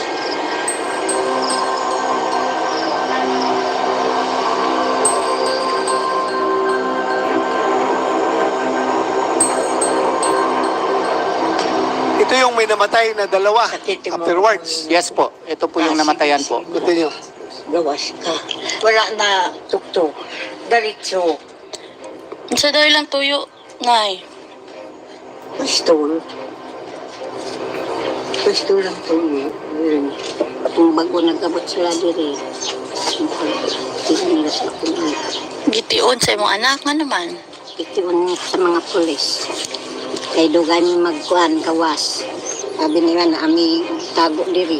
Ito yung may namatay na dalawa afterwards. Yes po, ito po yung namatayan po. Continue. Gawas ka. Wala na tuktok. Diretso. Sa dahil lang tuyo, Nay. Pistol. Pistol lang to. Kung bago nag-abot sila diri. Hindi nila sa kulit. Gitiun sa imong anak nga naman. Itiwan sa mga pulis. Kay dugay mi magkuan gawas. Sabi nila na ami tago diri.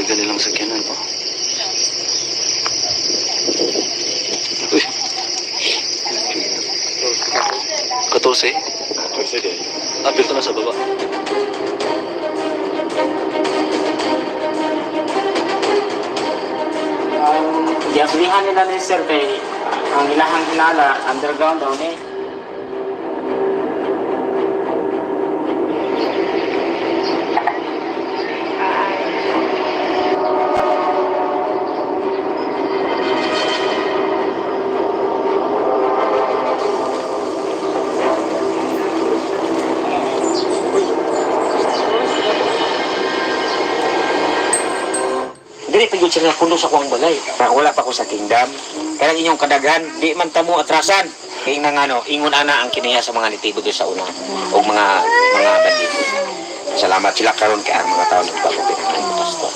Dagdagan nilang sakyanan po. Uy. 14? 14 din. Apil ka na sa baba. Diaslihan nila ni Sir kay ang ilahang hinala underground daw ni. Dili pagod sila kundo sa kuwang balay. Wala pa ko sa kingdom. Kaya inyong kadaghan, di man tamo atrasan. Kaya nga ano, ingon ana ang kiniya sa mga nitibo doon sa una. O mga bandito. Salamat sila karon kay ang mga tao nagpapapit ng pastor.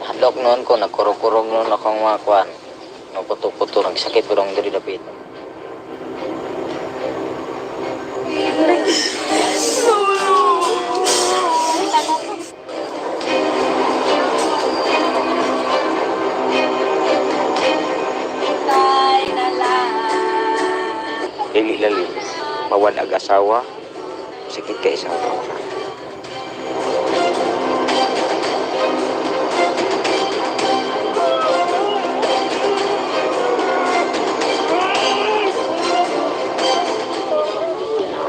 Hadlok noon ko, nagkurog-kurog noon akong mga kuwan. Nagputo-puto, nagsakit ko nung diri dapit. Dili lalim, mawad ag asawa, sakit kay isang taon.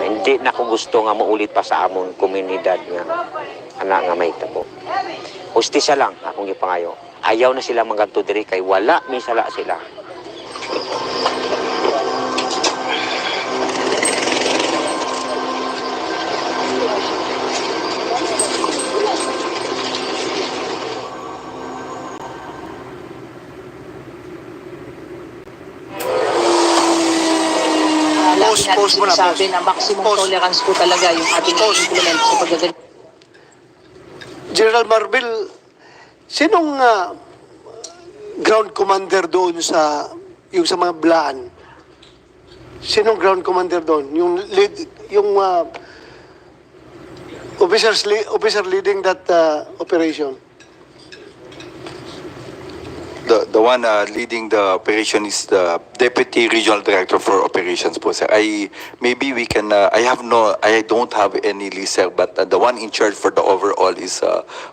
Hindi na ko gusto nga maulit pa sa amon komunidad nga anak nga may tabo. Hustisya lang akong gipangayo. Ayaw na sila manggadto diri kay wala misala sila. Post mo na, Sabi post. na maximum Post. tolerance po talaga yung ating implement sa pagdagang. General Marvel, sinong ground commander doon sa yung sa mga Blaan? Sinong ground commander doon? Yung lead, yung officer leading that operation? The one leading the operation is the Deputy Regional Director for Operations po, sir. Maybe we can, I don't have any list, sir, but the one in charge for the overall is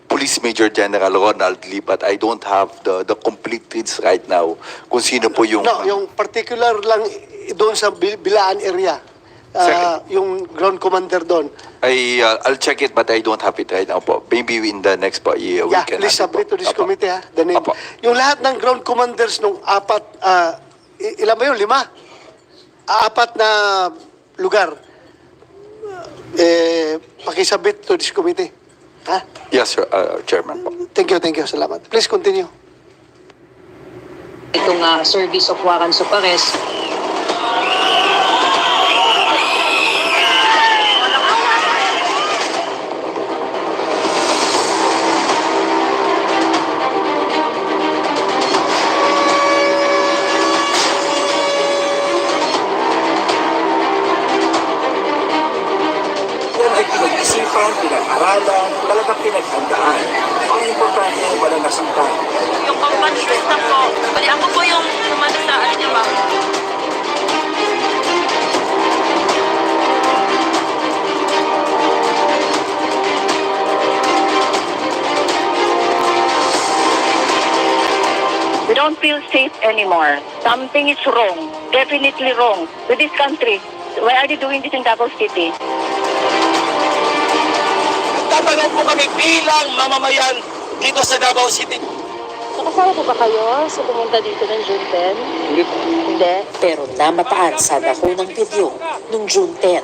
Police Major General Ronald Lee, but I don't have the complete leads right now kung sino po yung... No, yung particular lang doon sa Bilaan area. Yung ground commander doon. I'll check it, but I don't have it right now po. Maybe in the next po, we can... Please submit to this Apo. committee, ha? The name. Apo. Yung lahat ng ground commanders nung apat, ilan ba yun? 5? Apat na lugar. Pakisubmit to this committee. Ha? Yes, sir, Chairman po. Thank you. Salamat. Please continue. Itong service of warrants of arrest. Pinag-isipan, pinag-aralan, talagang pinaghandaan. Ang importante ay wala nasangkal. Yung combat system po, bali ako po yung kumanda sa ano niya ba? We don't feel safe anymore. Something is wrong, definitely wrong with this country. Why are they doing this in Davao City? Tatanong po kami bilang mamamayan dito sa Davao City. Nakasama po ba kayo sa pumunta dito ng June 10? Hindi. Pero namataan sa dako ng video noong June 10.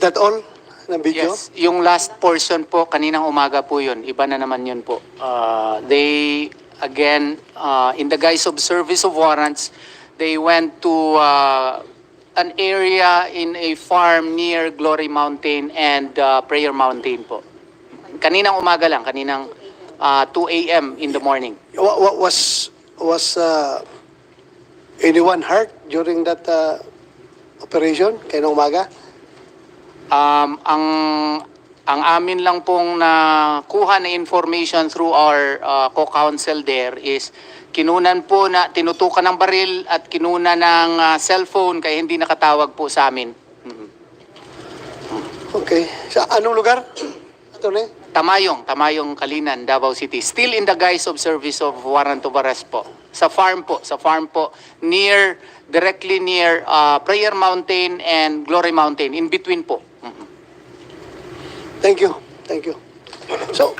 that all ng video? Yes, yung last portion po, kaninang umaga po yun. Iba na naman yun po. They, again, in the guise of service of warrants, they went to an area in a farm near Glory Mountain and Prayer Mountain po. Kaninang umaga lang, kaninang 2 a.m. in the morning. Was anyone hurt during that operation kaninang umaga? Ang amin lang pong nakuha na information through our co-counsel there is kinunan po na tinutukan ng baril at kinunan ng cellphone kaya hindi nakatawag po sa amin. Okay. Sa anong lugar? Attorney? Tamayong Kalinan, Davao City. Still in the guise of service of warrant of arrest po. Sa farm po, directly near Prayer Mountain and Glory Mountain, in between po. Thank you. So,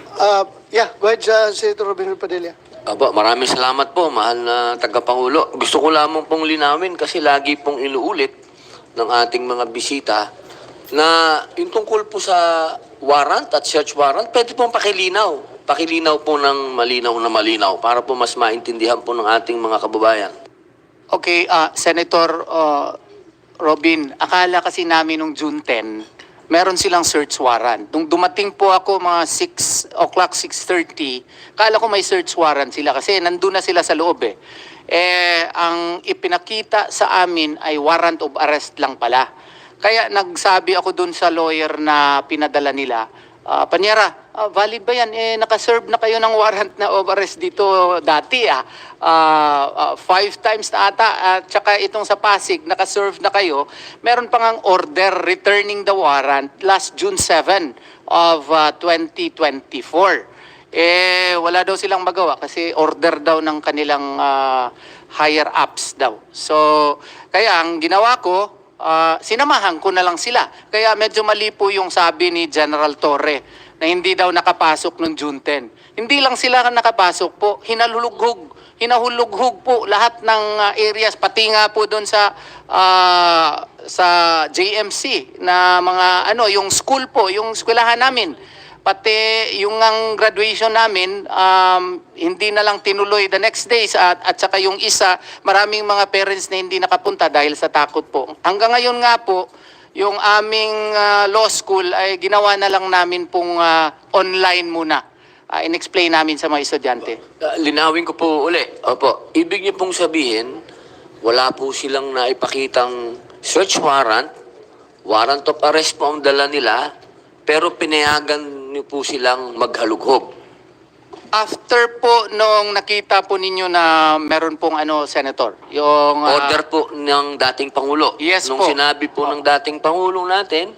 yeah, go ahead, Senator Robin Padilla. Aba, maraming salamat po, mahal na tagapangulo. Gusto ko lamang pong linawin kasi lagi pong inuulit ng ating mga bisita na yung tungkol po sa warrant at search warrant, pwede pong pakilinaw. Pakilinaw po ng malinaw para po mas maintindihan po ng ating mga kababayan. Okay, Senator Robin, akala kasi namin nung June 10, meron silang search warrant. Nung dumating po ako mga 6 o'clock, 6:30, akala ko may search warrant sila kasi nandun na sila sa loob eh. Ang ipinakita sa amin ay warrant of arrest lang pala. Kaya nagsabi ako dun sa lawyer na pinadala nila, Panyera, valid ba yan? Nakaserve na kayo ng warrant na of arrest dito dati 5 times na ata. At saka itong sa Pasig, nakaserve na kayo. Meron pang ang order returning the warrant last June 7 of 2024. Wala daw silang magawa kasi order daw ng kanilang higher ups daw. So, kaya ang ginawa ko, sinamahan ko na lang sila. Kaya medyo mali po yung sabi ni General Torre na hindi daw nakapasok noong June 10. Hindi lang sila nakapasok po, hinahulughog po lahat ng areas, pati nga po doon sa JMC na mga yung school po, yung eskwelahan namin. Pati yung ang graduation namin, hindi na lang tinuloy the next days at saka yung isa, maraming mga parents na hindi nakapunta dahil sa takot po. Hanggang ngayon nga po, yung aming law school ay ginawa na lang namin pong online muna. In-explain namin sa mga estudyante. Linawin ko po uli. Opo, ibig niyo pong sabihin, wala po silang naipakitang search warrant, warrant of arrest po ang dala nila, pero pinayagan niyo po silang maghalughog. After po nung nakita po ninyo na meron pong Senator, yung Order po ng dating Pangulo. Yes Nung po. sinabi po ng dating Pangulo natin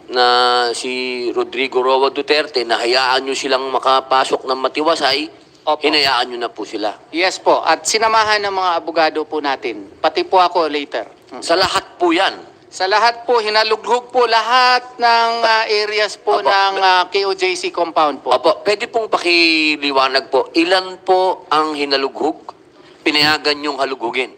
na si Rodrigo Roa Duterte na hayaan nyo silang makapasok ng matiwasay, hinayaan nyo na po sila. Yes po, at sinamahan ng mga abogado po natin. Pati po ako later. Sa lahat po yan. Sa lahat po, hinalughog po lahat ng areas po ng KOJC compound po. Opo, pwede pong pakiliwanag po, ilan po ang hinalughog? Pinayagan yung halughugin?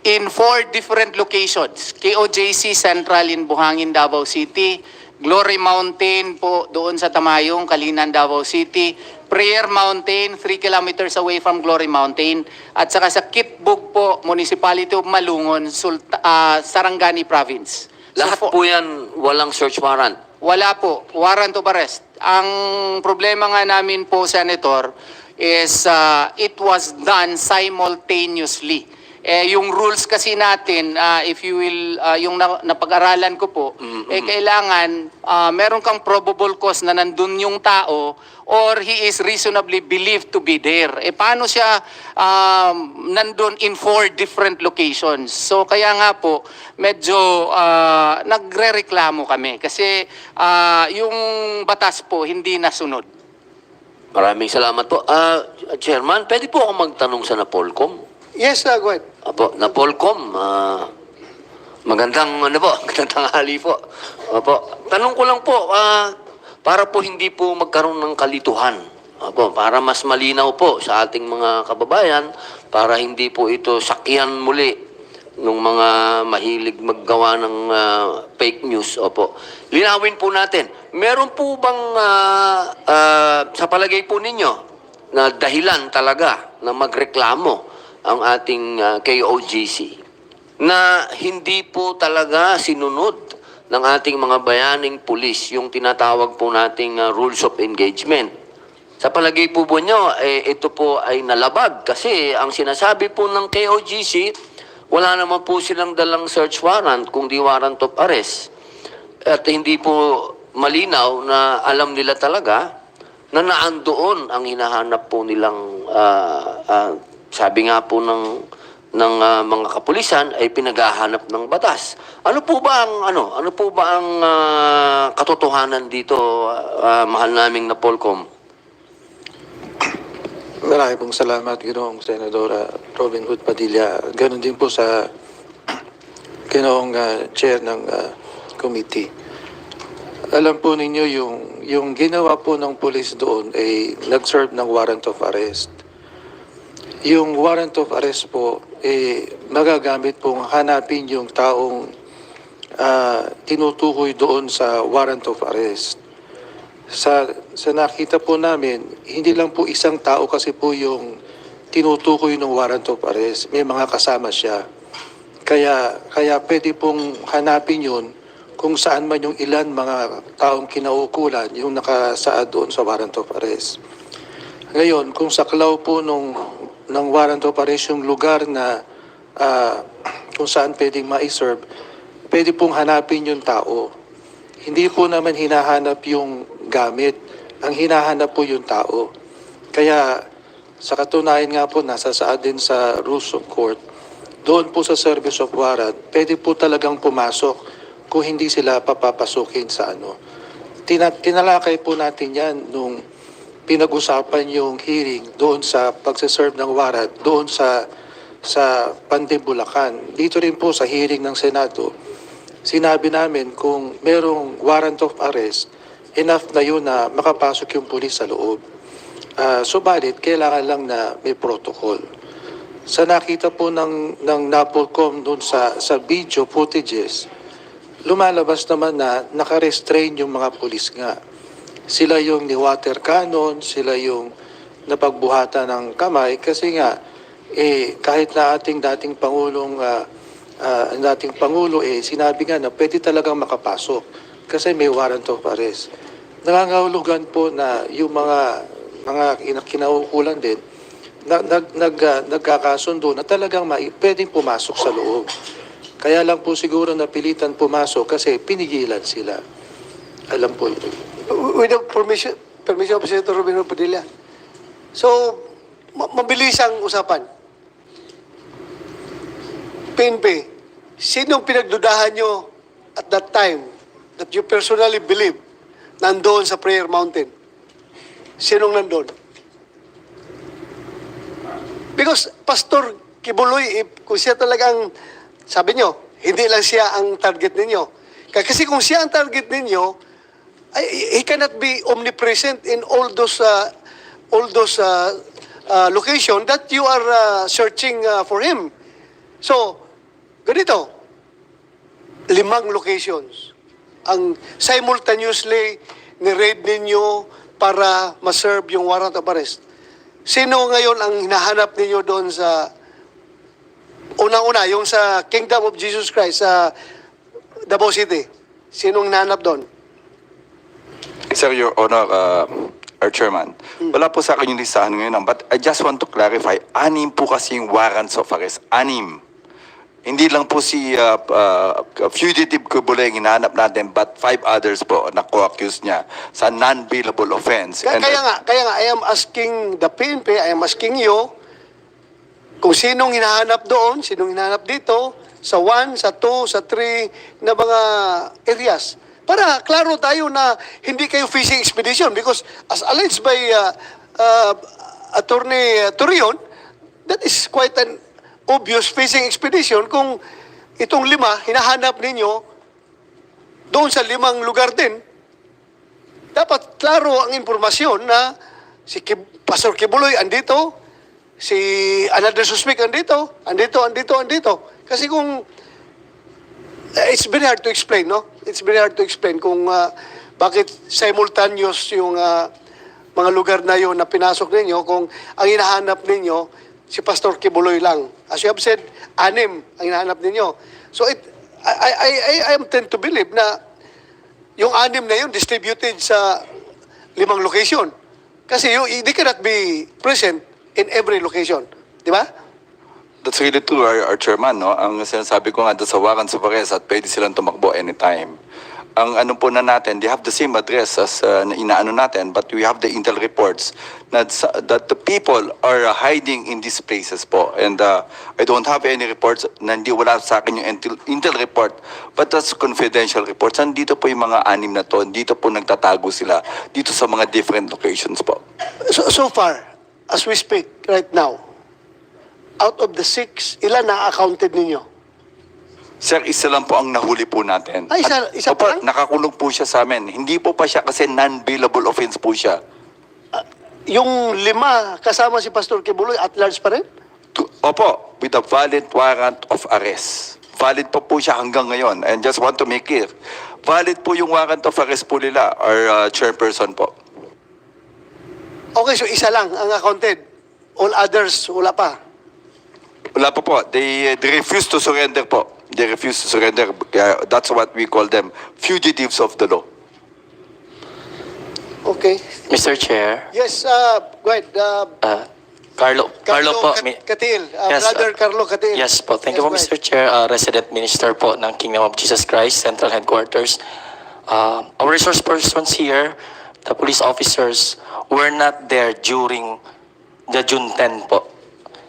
In 4 different locations. KOJC Central in Buhangin, Davao City. Glory Mountain po doon sa Tamayong, Kalinan, Davao City. Prayer Mountain, 3 kilometers away from Glory Mountain. At saka sa Kitbug po, Municipality of Malungon, Sarangani Province. Lahat po yan walang search warrant? Wala po. Warrant of arrest. Ang problema nga namin po, Senator, is it was done simultaneously. Yung rules kasi natin, if you will, yung napag-aralan ko po, kailangan meron kang probable cause na nandun yung tao or he is reasonably believed to be there. Paano siya nandun in 4 different locations? So kaya nga po, medyo nagre-reklamo kami kasi yung batas po hindi nasunod. Maraming salamat po. Chairman, pwede po ako magtanong sa Napolcom? Yes, go ahead. Apo, Napolcom, magandang magandang hali po. Apo, tanong ko lang po, para po hindi po magkaroon ng kalituhan. Apo, para mas malinaw po sa ating mga kababayan, para hindi po ito sakyan muli nung mga mahilig maggawa ng fake news. Opo. Linawin po natin. Meron po bang sa palagay po ninyo na dahilan talaga na magreklamo ang ating KOGC na hindi po talaga sinunod ng ating mga bayaning pulis yung tinatawag po nating rules of engagement? Sa palagay po nyo, ito po ay nalabag kasi ang sinasabi po ng KOGC, wala naman po silang dalang search warrant kundi warrant of arrest. At hindi po malinaw na alam nila talaga na naandoon ang hinahanap po nilang sabi nga po ng mga kapulisan ay pinaghahanap ng batas. Ano po ba ang katotohanan dito, mahal naming na Polcom? Marami pong salamat, Ginoong Senadora Robin Hood Padilla. Ganon din po sa Ginoong Chair ng committee. Alam po ninyo yung ginawa po ng police doon ay nag-serve ng warrant of arrest. Yung warrant of arrest po magagamit pong hanapin yung taong tinutukoy doon sa warrant of arrest. Sa nakita po namin, hindi lang po isang tao kasi po yung tinutukoy ng warrant of arrest. May mga kasama siya. Kaya pwede pong hanapin yun kung saan man yung ilan mga taong kinaukulan yung nakasaad doon sa warrant of arrest. Ngayon, kung saklaw po ng warrant of arrest yung lugar na kung saan pwedeng ma-serve, pwede pong hanapin yung tao. Hindi po naman hinahanap yung gamit. Ang hinahanap po yung tao. Kaya sa katunayan nga po, nasasaad din sa rules of court, doon po sa service of warrant, pwede po talagang pumasok kung hindi sila papapasukin sa ano. Tinalakay po natin yan nung pinag-usapan yung hearing doon sa pagsiserve ng warrant, doon sa Pandem, Bulacan. Dito rin po sa hearing ng Senado, sinabi namin kung merong warrant of arrest, enough na yun na makapasok yung pulis sa loob. Subalit, kailangan lang na may protocol. Sa nakita po ng NAPOLCOM doon sa video footages, lumalabas naman na nakarestrain yung mga pulis nga. Sila yung ni-water cannon, sila yung napagbuhatan ng kamay kasi nga kahit na ating dating Pangulong sinabi nga na pwede talagang makapasok kasi may warrant of arrest. Nangangahulugan po na yung mga kinaukulan din nagkakasundo na talagang pwedeng pumasok sa loob. Kaya lang po siguro napilitan pumasok kasi pinigilan sila. Alam po yun. With the permission of Senator Robin Hood Padilla. So, mabilis ang usapan. PNP, sinong pinagdudahan nyo at that time that you personally believe nandoon sa Prayer Mountain? Sinong nandoon? Because Pastor Kibuloy, kung siya talagang, sabi nyo, hindi lang siya ang target ninyo. Kasi kung siya ang target ninyo, he cannot be omnipresent in all those locations that you are searching for him. So, ganito, 5 locations ang simultaneously ni-raid ninyo para ma-serve yung warrant of arrest. Sino ngayon ang hinahanap ninyo doon sa unang-una, yung sa Kingdom of Jesus Christ sa Davao City? Sinong hinahanap doon? Sir, Your Honor, our Chairman, wala po sa akin yung listahan ngayon. But I just want to clarify, 6 po kasi yung warrants of arrest. 6. Hindi lang po si fugitive Kibuloy ang hinahanap natin, but 5 others po na co-accused niya sa non-bailable offense. Kaya nga, I am asking the PNP, I am asking you, kung sinong hinahanap doon, sinong hinahanap dito, sa 1, sa 2, sa 3 na mga areas. Para klaro tayo na hindi kayo fishing expedition because as alleged by Attorney Torion, that is quite an obvious fishing expedition kung itong 5 hinahanap ninyo doon sa 5 lugar din. Dapat klaro ang impormasyon na si Pastor Kibuloy andito, si another suspect andito. Kasi kung it's very hard to explain, no? It's very hard to explain kung bakit simultaneous yung mga lugar na yon na pinasok ninyo kung ang hinahanap ninyo si Pastor Kibuloy lang. As you have said, 6 ang hinahanap ninyo. So I am tend to believe na yung 6 na yun distributed sa 5 location. Kasi they cannot be present in every location. Di ba? That's really true, our chairman, no? Ang sinasabi ko nga doon sa warrant sa Pares at pwede silang tumakbo anytime. Ang ano po na natin, they have the same address as inaano natin, but we have the intel reports that the people are hiding in these places po. And I don't have any reports na hindi wala sa akin yung intel report, but that's confidential reports. Nandito po yung mga 6 na to, dito po nagtatago sila, dito sa mga different locations po. So far, as we speak right now, out of the 6, ilan na accounted ninyo? Sir, isa lang po ang nahuli po natin. Ay, isa Opo, pa lang? nakakulong po siya sa amin. Hindi po pa siya kasi non-bailable offense po siya. Yung 5 kasama si Pastor Kibuloy at large pa rin? Opo, with a valid warrant of arrest. Valid pa po siya hanggang ngayon. And just want to make clear, valid po yung warrant of arrest po nila, our chairperson po. Okay, so isa lang ang accounted. All others, wala pa. Wala po po. They refuse to surrender po. They refuse to surrender. That's what we call them, fugitives of the law. Okay. Mr. Chair, Yes, go ahead. Carlo po. Katil. Yes, Brother Carlo Katil. Yes po. Thank you Yes, po, go Mr. Chair. Resident Minister po ng Kingdom of Jesus Christ, Central Headquarters. Our resource persons here, the police officers, were not there during the June 10 po.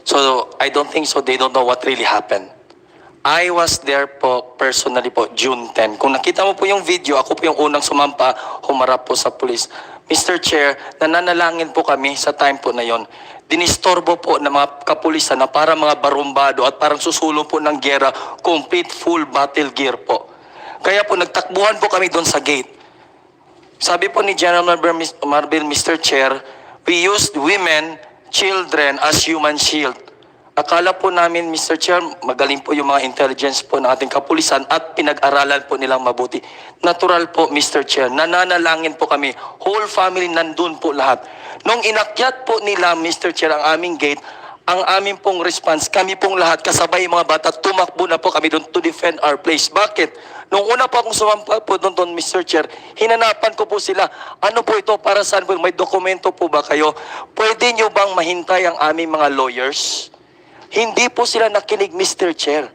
So, I don't think so. They don't know what really happened. I was there po, personally po, June 10. Kung nakita mo po yung video, ako po yung unang sumampa, humarap po sa police. Mr. Chair, nananalangin po kami sa time po na yon. Dinistorbo po ng mga kapulisan na parang mga barumbado at parang susulong po ng gera, complete full battle gear po. Kaya po nagtakbuhan po kami doon sa gate. Sabi po ni General Marbil, Mr. Chair, we used women, children as human shield. Akala po namin, Mr. Chair, magaling po yung mga intelligence po ng ating kapulisan at pinag-aralan po nilang mabuti. Natural po, Mr. Chair, nananalangin po kami. Whole family nandun po lahat. Nung inakyat po nila, Mr. Chair, ang aming gate, ang aming pong response, kami pong lahat, kasabay mga bata, tumakbo na po kami doon to defend our place. Bakit? Nung una po akong sumampa po doon, Mr. Chair, hinanapan ko po sila, ano po ito, para saan po, may dokumento po ba kayo? Pwede nyo bang mahintay ang aming mga lawyers? Hindi po sila nakinig, Mr. Chair.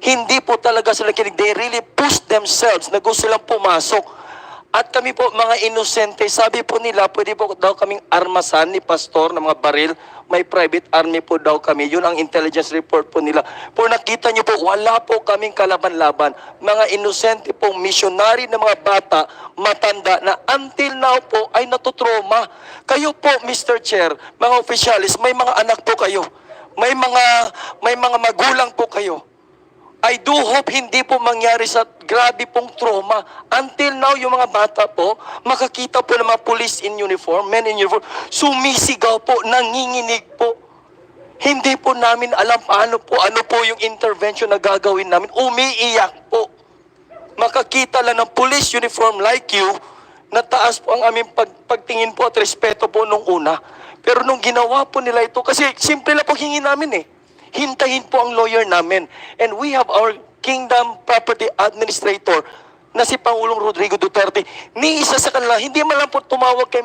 Hindi po talaga sila nakinig. They really pushed themselves na gusto silang pumasok. At kami po, mga inosente, sabi po nila, pwede po daw kaming armasan ni Pastor ng mga baril. May private army po daw kami. Yun ang intelligence report po nila. Po nakita nyo po, wala po kaming kalaban-laban. Mga inosente pong missionary na mga bata, matanda, na until now po ay natutroma. Kayo po, Mr. Chair, mga officialis, may mga anak po kayo. May mga magulang po kayo. I do hope hindi po mangyari sa grabe pong trauma. Until now, yung mga bata po, makakita po ng mga police in uniform, men in uniform, sumisigaw po, nanginginig po. Hindi po namin alam ano po yung intervention na gagawin namin. Umiiyak po. Makakita lang ng police uniform like you, na taas po ang aming pagtingin po at respeto po nung una. Pero nung ginawa po nila ito, kasi simple lang po hingin namin eh. Hintayin po ang lawyer namin. And we have our Kingdom Property Administrator na si Pangulong Rodrigo Duterte. Ni isa sa kanila, hindi man lang po tumawag kay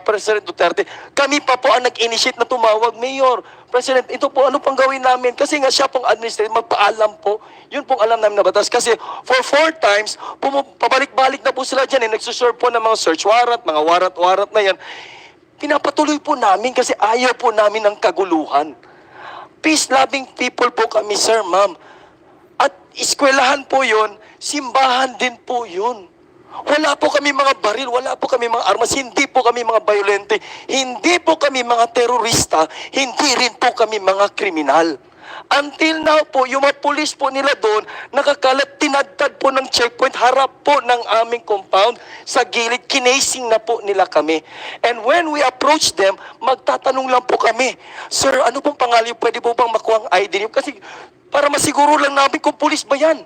President Duterte. Kami pa po ang nag-initiate na tumawag, Mayor, President, ito po ano pang gawin namin? Kasi nga siya pong administrator, magpaalam po. Yun pong alam namin na batas. Kasi for 4 times, pabalik-balik na po sila dyan. Nagsuserve po ng mga search warrant, mga warrant na yan. Pinapatuloy po namin kasi ayaw po namin ng kaguluhan. Peace-loving people po kami, sir, ma'am. At eskwelahan po yun, simbahan din po yun. Wala po kami mga baril, wala po kami mga armas, hindi po kami mga violente, hindi po kami mga terorista, hindi rin po kami mga kriminal. Until now po, yung mga police po nila doon, nakakalat, tinadtad po ng checkpoint, harap po ng aming compound, sa gilid, kinasing na po nila kami. And when we approach them, magtatanong lang po kami, Sir, ano pong pangalan, pwede po bang makuha ang ID niyo? Kasi Para masiguro lang namin kung pulis ba yan.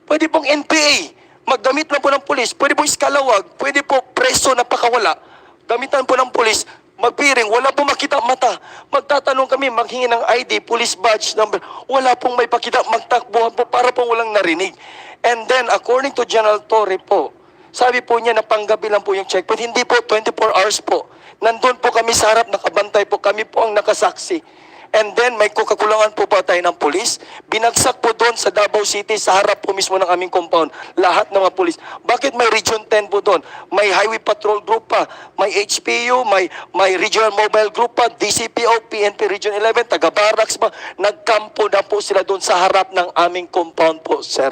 Pwede pong NPA, magdamit lang po ng pulis. Pwede po iskalawag, pwede po preso na pakawala. Gamitan po ng pulis, magpiring, wala pong makita mata. Magtatanong kami, maghingi ng ID, police badge number. Wala pong may pakita, magtakbuhan po para pong walang narinig. And then, according to General Torre po, sabi po niya na panggabi lang po yung checkpoint. Hindi po, 24 hours po. Nandun po kami sa harap, nakabantay po. Kami po ang nakasaksi. And then, may kakulangan po pa tayo ng pulis. Binagsak po doon sa Davao City, sa harap po mismo ng aming compound. Lahat ng mga pulis. Bakit may Region 10 po doon? May Highway Patrol Group pa, may HPU, may Regional Mobile Group pa, DCPO, PNP Region 11, taga-barracks pa. Nagkampo na po sila doon sa harap ng aming compound po, sir.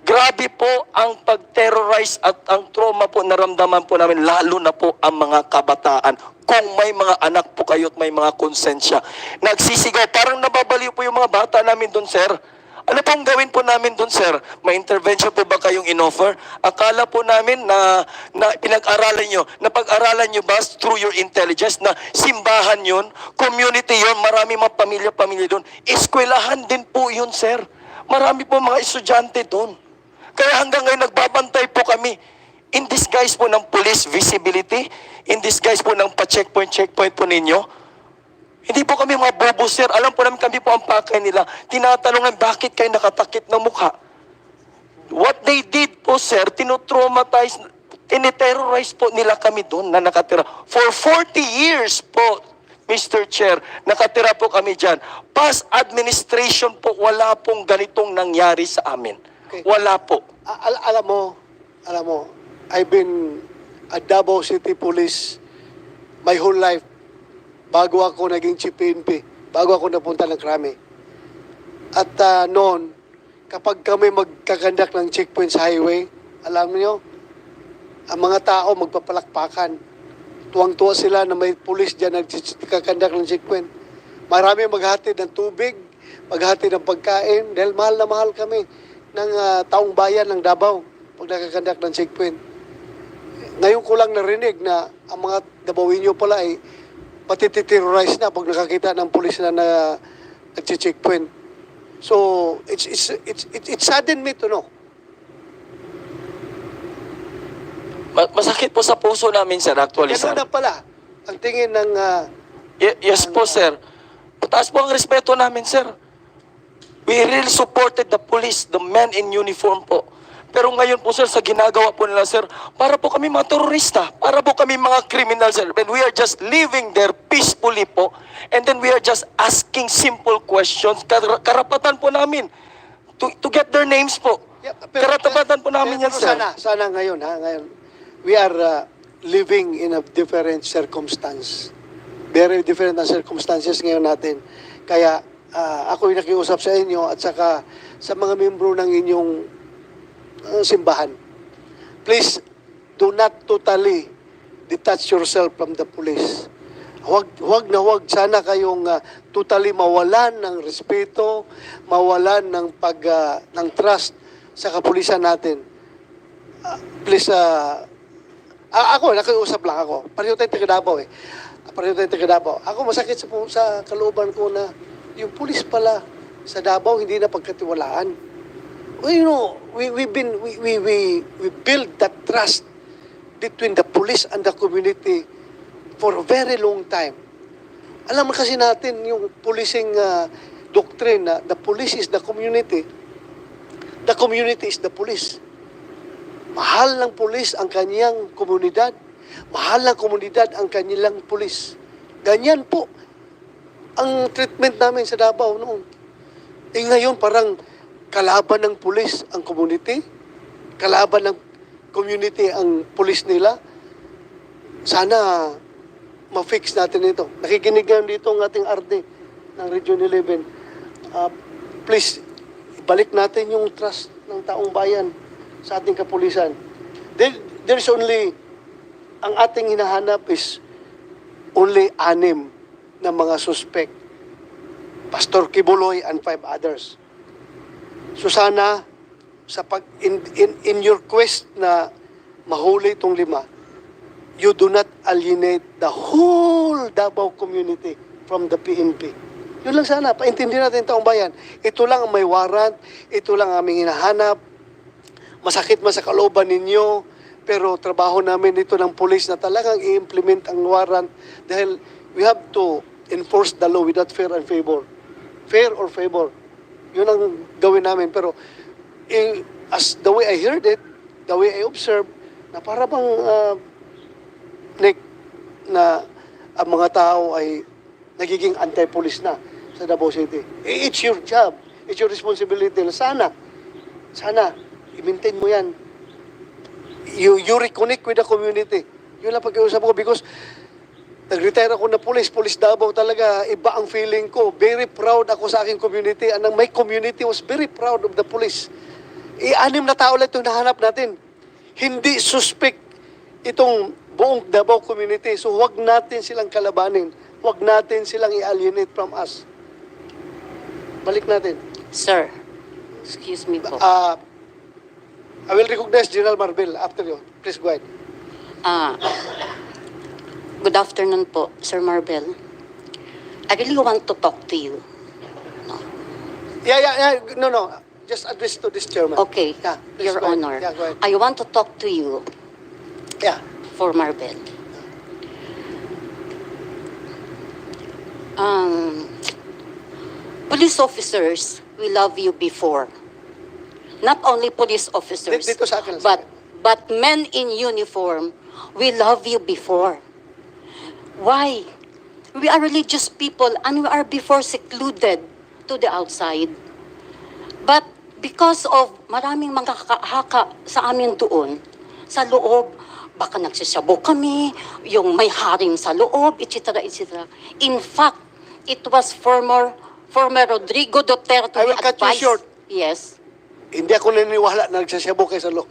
Grabe po ang pag-terrorize at ang trauma po naramdaman po namin, lalo na po ang mga kabataan. Kung may mga anak po kayo at may mga konsensya, nagsisigaw, parang nababaliw po yung mga bata namin doon, sir. Ano pong gawin po namin doon, sir? May intervention po ba kayong in-offer? Akala po namin na pinag-aralan nyo, napag-aralan nyo ba through your intelligence na simbahan yun, community yun, marami mga pamilya-pamilya doon. Eskwelahan din po yun, sir. Marami po mga estudyante doon. Kaya hanggang ngayon nagbabantay po kami. In disguise po ng police visibility, in disguise po ng pa-checkpoint po ninyo. Hindi po kami mga bobo, sir. Alam po namin kami po ang pakay nila. Tinatanungan, bakit kayo nakatakip ng mukha? What they did po, sir, tinotraumatize, tiniterrorize po nila kami doon na nakatira. For 40 years po, Mr. Chair, nakatira po kami dyan. Past administration po, wala pong ganitong nangyari sa amin. Okay. Wala po. Alam mo, I've been a Davao City Police my whole life bago ako naging Chief PNP, bago ako napunta ng Krami. At noon, kapag kami magkakandak ng checkpoint sa highway, alam niyo, ang mga tao magpapalakpakan. Tuwang-tuwa sila na may pulis dyan nagkakandak ng checkpoint. Marami maghatid ng tubig, maghatid ng pagkain, dahil mahal na mahal kami ng taong bayan ng Davao pag nakakandak ng checkpoint. Ngayon ko lang narinig na ang mga Davaoenyo pala ay patititerrorize na pag nakakita ng pulis na nag-checkpoint. So, it saddened me to know. Masakit po sa puso namin, sir, actually, sir. Ganun na pala ang tingin ng... Yes po, sir. Mataas po ang respeto namin, sir. We really supported the police, the men in uniform po. Pero ngayon po, sir, sa ginagawa po nila, sir, para po kami mga terorista, para po kami mga criminal, sir. And we are just living there peacefully po. And then we are just asking simple questions. Karapatan po namin to get their names po. Karapatan po namin yan, sir. Sana ngayon, ngayon, we are living in a different circumstance. Very different na circumstances ngayon natin. Kaya, ako'y nakiusap sa inyo at saka sa mga membro ng inyong simbahan. Please, do not totally detach yourself from the police. Huwag sana kayong totally mawalan ng respeto, mawalan ng ng trust sa kapulisan natin. Please, ako, nakiusap lang ako. Pareho tayong taga Davao eh. Pareho tayong taga Davao. Ako masakit sa kalooban ko na yung pulis pala sa Davao hindi na pagkatiwalaan. Well, you know, we build that trust between the police and the community for a very long time. Alam mo kasi natin yung policing doctrine na the police is the community is the police. Mahal ng pulis ang kanyang komunidad. Mahal ng komunidad ang kanilang pulis. Ganyan po ang treatment namin sa Davao noon. Ngayon parang kalaban ng pulis ang community, kalaban ng community ang pulis nila. Sana ma-fix natin ito. Nakikinig nga dito ang ating RD ng Region 11. Please, ibalik natin yung trust ng taong bayan sa ating kapulisan. There's only, ang ating hinahanap is only 6 na mga suspect. Pastor Kibuloy and 5 others. So sana, in your quest na mahuli itong 5, you do not alienate the whole Davao community from the PNP. Yun lang sana, paintindihan natin taong bayan. Ito lang ang may warrant, ito lang ang aming hinahanap. Masakit man sa kalooban ninyo, pero trabaho namin dito ng police na talagang i-implement ang warrant dahil we have to enforce the law without fear and favor. Fair or favor. Yun ang gawin namin. Pero as the way I heard it, the way I observed, na para bang Nick, na ang mga tao ay nagiging anti-police na sa Davao City. It's your job. It's your responsibility. Sana, i-maintain mo yan. You reconnect with the community. Yun lang pag-iusap ko because nag-retire ako na police Davao talaga, iba ang feeling ko. Very proud ako sa aking community and my community was very proud of the police. 6 na tao lang itong nahanap natin. Hindi suspect itong buong Davao community. So huwag natin silang kalabanin. Huwag natin silang i-alienate from us. Balik natin. Sir, excuse me po. I will recognize General Marbel after you. Please go ahead. Good afternoon po, Sir Marbel. I really want to talk to you. Yeah. No. Just address to this chairman. Okay, Yeah, please Your go ahead. Honor. Yeah, go ahead. I want to talk to you Yeah. for Marbel. Police officers, we love you before. Not only police officers, Dito sa akin. but men in uniform, we love you before. Why? We are religious people and we are before secluded to the outside. But because of maraming mga haka sa amin doon, sa loob, baka nagsisabo kami, yung may haring sa loob, etc. etc. In fact, it was former Rodrigo Duterte I will cut you advised. short. Yes. Hindi ako naniniwala na nagsasayaw kayo sa lo.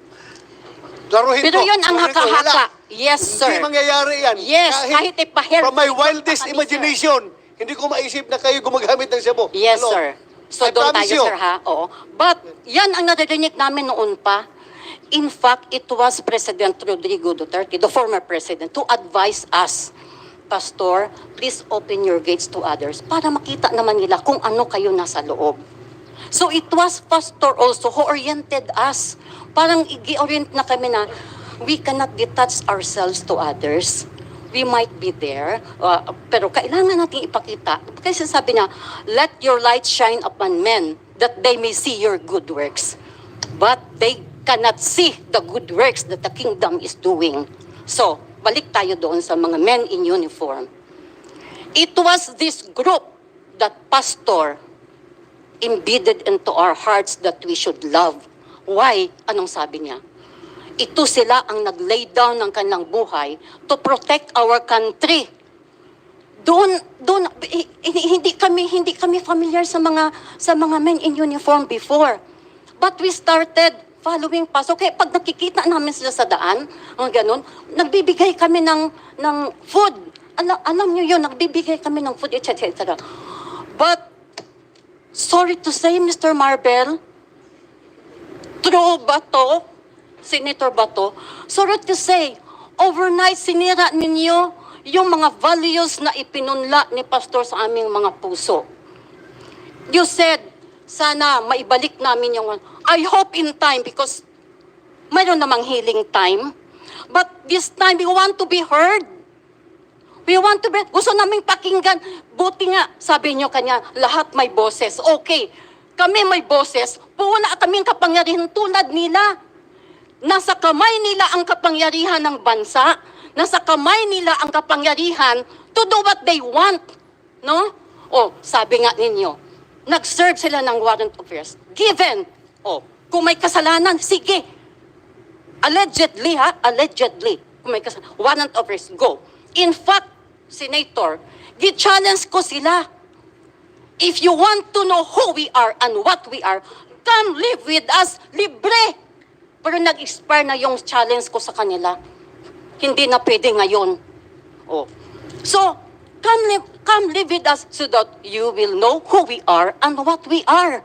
Laruhin Pero ko. yun ang Laruhin ko, haka-haka. wala. Yes, sir. Hindi mangyayari yan. Yes, kahit ipahelp. From my wildest imagination, hindi ko maisip na kayo gumagamit ng sabo. Yes, Hello? sir. So I doon promise tayo, you. sir, ha? Oo. But yan ang naririnig namin noon pa. In fact, it was President Rodrigo Duterte, the former president, to advise us, Pastor, please open your gates to others para makita naman nila kung ano kayo nasa loob. So it was Pastor also who oriented us. Parang i-orient na kami na we cannot detach ourselves to others. We might be there, pero kailangan natin ipakita. Kasi sabi niya, let your light shine upon men that they may see your good works. But they cannot see the good works that the kingdom is doing. So, balik tayo doon sa mga men in uniform. It was this group that Pastor embedded into our hearts that we should love. Why? Anong sabi niya? Ito sila ang nag-lay down ng kanilang buhay to protect our country. Doon hindi kami familiar sa mga men in uniform before. But we started following Pastor. Kaya pag nakikita namin sila sa daan, ganun, nagbibigay kami ng food. Alam niyo yun, nagbibigay kami ng food, etc. But, sorry to say, Mr. Marbel, true ba to? Senator Bato, sorry to say, overnight sinira ninyo yung mga values na ipinunla ni Pastor sa aming mga puso. You said, sana maibalik namin yung, I hope in time because mayroon namang healing time. But this time, we want to be heard. We want to be, gusto naming pakinggan. Buti nga, sabi nyo kanya, lahat may boses. Okay, kami may boses, wala kaming kapangyarihan tulad nila. Nasa kamay nila ang kapangyarihan ng bansa. Nasa kamay nila ang kapangyarihan to do what they want. No? O, sabi nga ninyo, nag-serve sila ng warrant of arrest. Given. O, kung may kasalanan, sige. Allegedly, ha? Allegedly. Kung may kasalanan, warrant of arrest, go. In fact, Senator, gi-challenge ko sila. If you want to know who we are and what we are, come live with us, libre. Pero nag-expire na yung challenge ko sa kanila. Hindi na pwede ngayon. Oh. So, come live with us so that you will know who we are and what we are.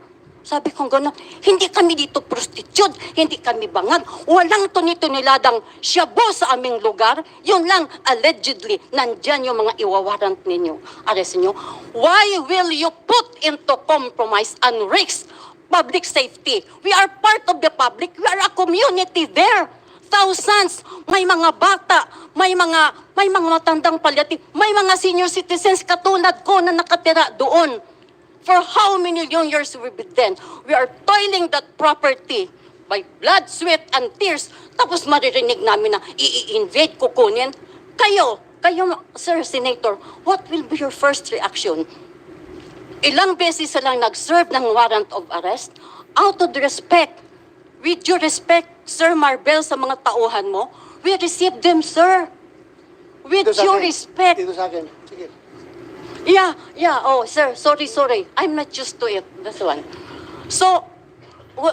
Sabi ko gano'n, hindi kami dito prostitute, hindi kami bangag, walang tuni-tuniladang shabu sa aming lugar. Yun lang, allegedly, nandyan yung mga iwawarant ninyo, arrest ninyo. Why will you put into compromise and risk public safety? We are part of the public, we are a community there. Thousands, may mga bata, may mga matandang palliative, may mga senior citizens katulad ko na nakatira doon. For how many long years we be then? We are toiling that property by blood, sweat, and tears. Tapos maririnig namin na i-invade, kukunin. Kayo, Sir Senator, what will be your first reaction? Ilang beses silang nag-serve ng warrant of arrest? Out of respect, with due respect, Sir Marbel, sa mga tauhan mo, we receive them, sir. With Dito sa due akin. respect. Dito sa akin. Sige. Yeah. Oh, sir, sorry. I'm not used to it. That's one. So,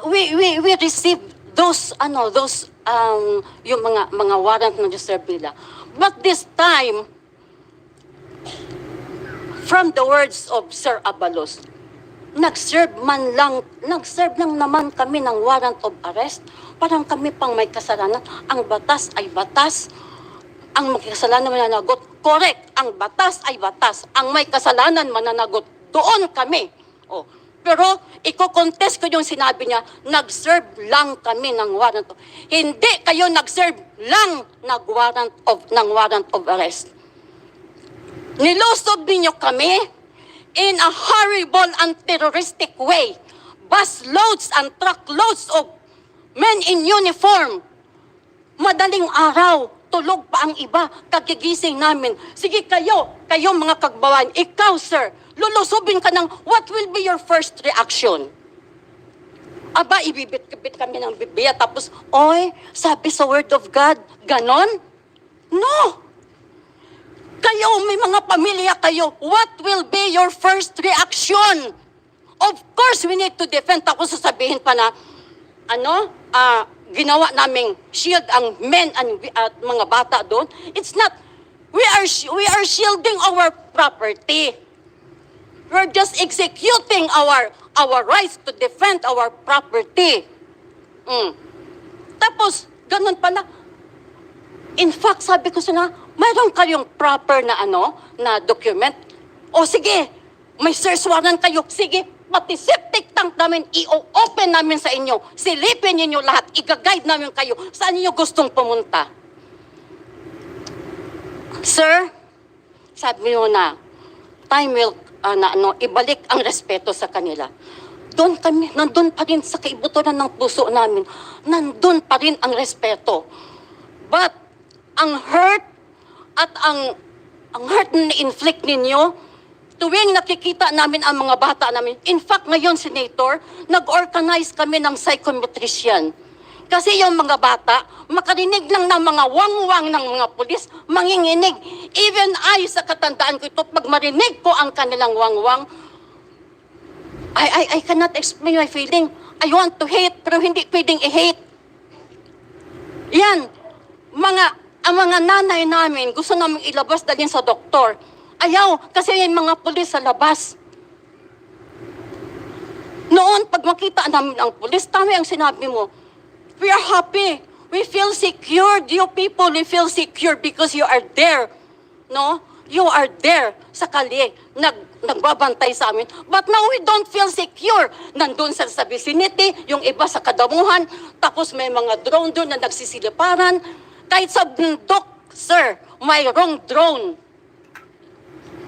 we receive those yung mga warrant ng Sir Bila. But this time, from the words of Sir Abalos, nag-serve lang naman kami ng warrant of arrest. Parang kami pang may kasalanan. Ang batas ay batas. Ang may kasalanan mananagot. Correct. Ang batas ay batas. Ang may kasalanan mananagot. Doon kami. Oh. Pero, iko-contest ko yung sinabi niya, nag-serve lang kami ng warrant of... Hindi kayo nag-serve lang ng warrant of arrest. Nilusob ninyo kami in a horrible and terroristic way. Busloads and truckloads of men in uniform. Madaling araw, tulog pa ang iba, kagigising namin. Sige kayo mga kagbawan, ikaw sir, lulusubin ka ng what will be your first reaction? Aba, ibibit-kibit kami ng Biblia, tapos, oy, sabi sa Word of God, ganon? No! Kayo, may mga pamilya kayo, what will be your first reaction? Of course, we need to defend. Tapos sasabihin pa na, ginawa naming shield ang men at mga bata doon. It's not, we are shielding our property. We're just executing our rights to defend our property. Tapos, ganun pala. In fact, sabi ko sana, mayroon kayong proper na na document. O sige, may search warrant kayo. Sige, pati septic tank namin, i-open namin sa inyo. Silipin ninyo lahat. I-guide namin kayo. Saan niyo gustong pumunta? Sir, sabi mo na, time will, ibalik ang respeto sa kanila. Doon kami, nandun pa rin sa kaibuturan ng puso namin. Nandun pa rin ang respeto. But, ang hurt at ang hurt na inflict ninyo, tuwing nakikita namin ang mga bata namin, in fact, ngayon, Senator, nag-organize kami ng psychometrician. Kasi yung mga bata, makarinig lang ng mga wang-wang ng mga pulis, manginginig. Even I, sa katandaan ko ito, pag marinig ko ang kanilang wang-wang, I cannot explain my feeling. I want to hate, pero hindi pwedeng i-hate. Yan, ang mga nanay namin, gusto namin ilabas dalhin sa doktor. Ayaw, kasi yung mga pulis sa labas. Noon, pag makita namin ang pulis, tama ang sinabi mo, we are happy. We feel secure. You people, we feel secure because you are there. No? You are there sa kalye, nagbabantay sa amin. But now we don't feel secure. Nandun sa vicinity, yung iba sa kadamuhan, tapos may mga drone doon na nagsisiliparan. Kahit sa bundok, sir, mayroong drone.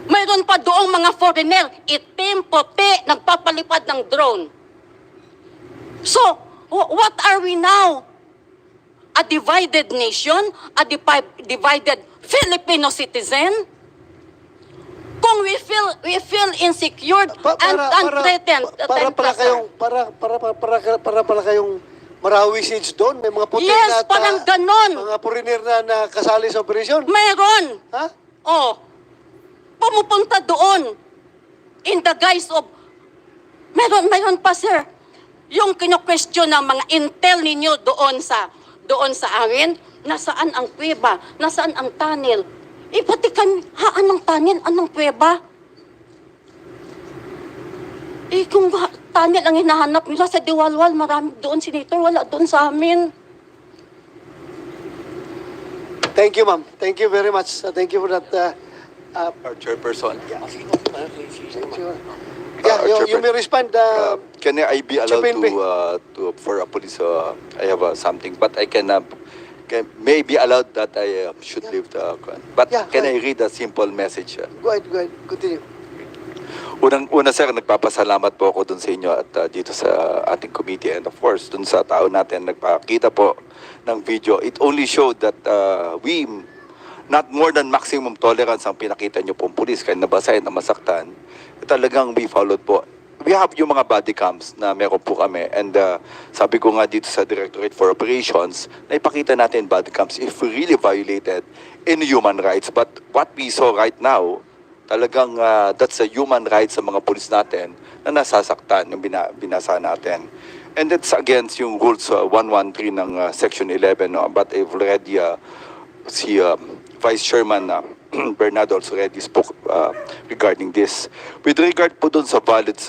Mayroon pa doong mga foreigner, itim, puti, nagpapalipad ng drone. So, what are we now? A divided nation? A divided Filipino citizen? Kung we feel insecure and threatened. Para pala kayong marawisage doon? May mga puti yes, parang ganon. Mga foreigner na kasali sa operasyon? Mayroon. Ha? Oh. Pumupunta doon in the guise of mayroon pa sir yung kino-question ng mga intel ninyo doon sa amin, nasaan ang kuweba, nasaan ang tunnel. Pati kami, anong tunnel, anong kuweba? Kung tunnel ang hinahanap nila sa Diwalwal. Marami doon, Senator. Wala doon sa amin. Thank you, ma'am. Thank you very much. Thank you for that. Our chairperson. Thank you. Yeah, you may respond. Can I be allowed Chief PNP. to for a police? I have something, but I may be allowed that I should leave the. But Yeah, can fine. I read a simple message? Go ahead. Continue. Una sir, nagpapasalamat po ako dun sa inyo at dito sa ating committee, and of course dun sa tao natin nagpakita po ng video. It only showed that we not more than maximum tolerance ang pinakita nyo pong pulis, kaya nabasahin na masaktan. Talagang we followed po. We have yung mga body cams na meron po kami, and sabi ko nga dito sa Directorate for Operations na ipakita natin body cams if we really violated any human rights. But what we saw right now, talagang that's a human rights sa mga pulis natin na nasasaktan yung binasa natin. And that's against yung rules 113 ng Section 11. No? But I've already si Vice Chairman Bernardo also already spoke regarding this. With regard po dun sa valid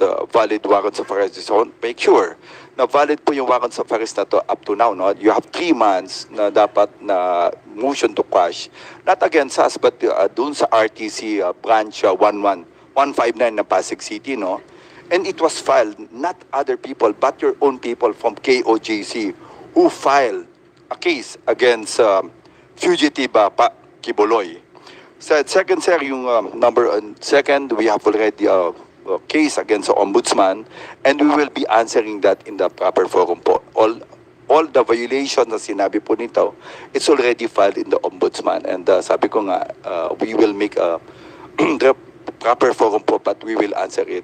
warrants of arrest, so make sure na valid po yung warrants of arrest na to up to now. No? You have 3 months na dapat na motion to quash. Not against us, but dun sa RTC branch 159 na Pasig City. No? And it was filed, not other people, but your own people from KOJC who filed a case against fugitive Kibuloy. Second, sir, yung second, we have already a case against the ombudsman, and we will be answering that in the proper forum po. All the violations na sinabi po nito, it's already filed in the ombudsman, and sabi ko nga, we will make a the proper forum po, but we will answer it.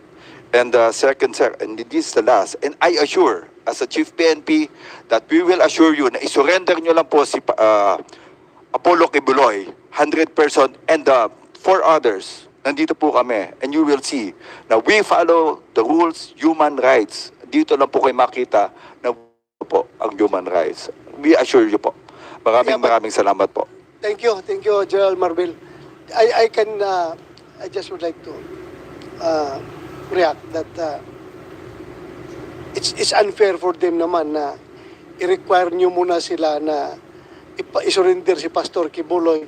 And second, sir, and this is the last, and I assure, as a Chief PNP, that we will assure you na isurrender nyo lang po si Apollo Kibuloy, 100%, and 4 others, nandito po kami, and you will see na we follow the rules, human rights. Dito lang po kayo makita na po ang human rights. We assure you po. Maraming salamat po. Thank you, General Marbil. I just would like to react that it's unfair for them naman na i-require nyo muna sila na isurrender si Pastor Kibuloy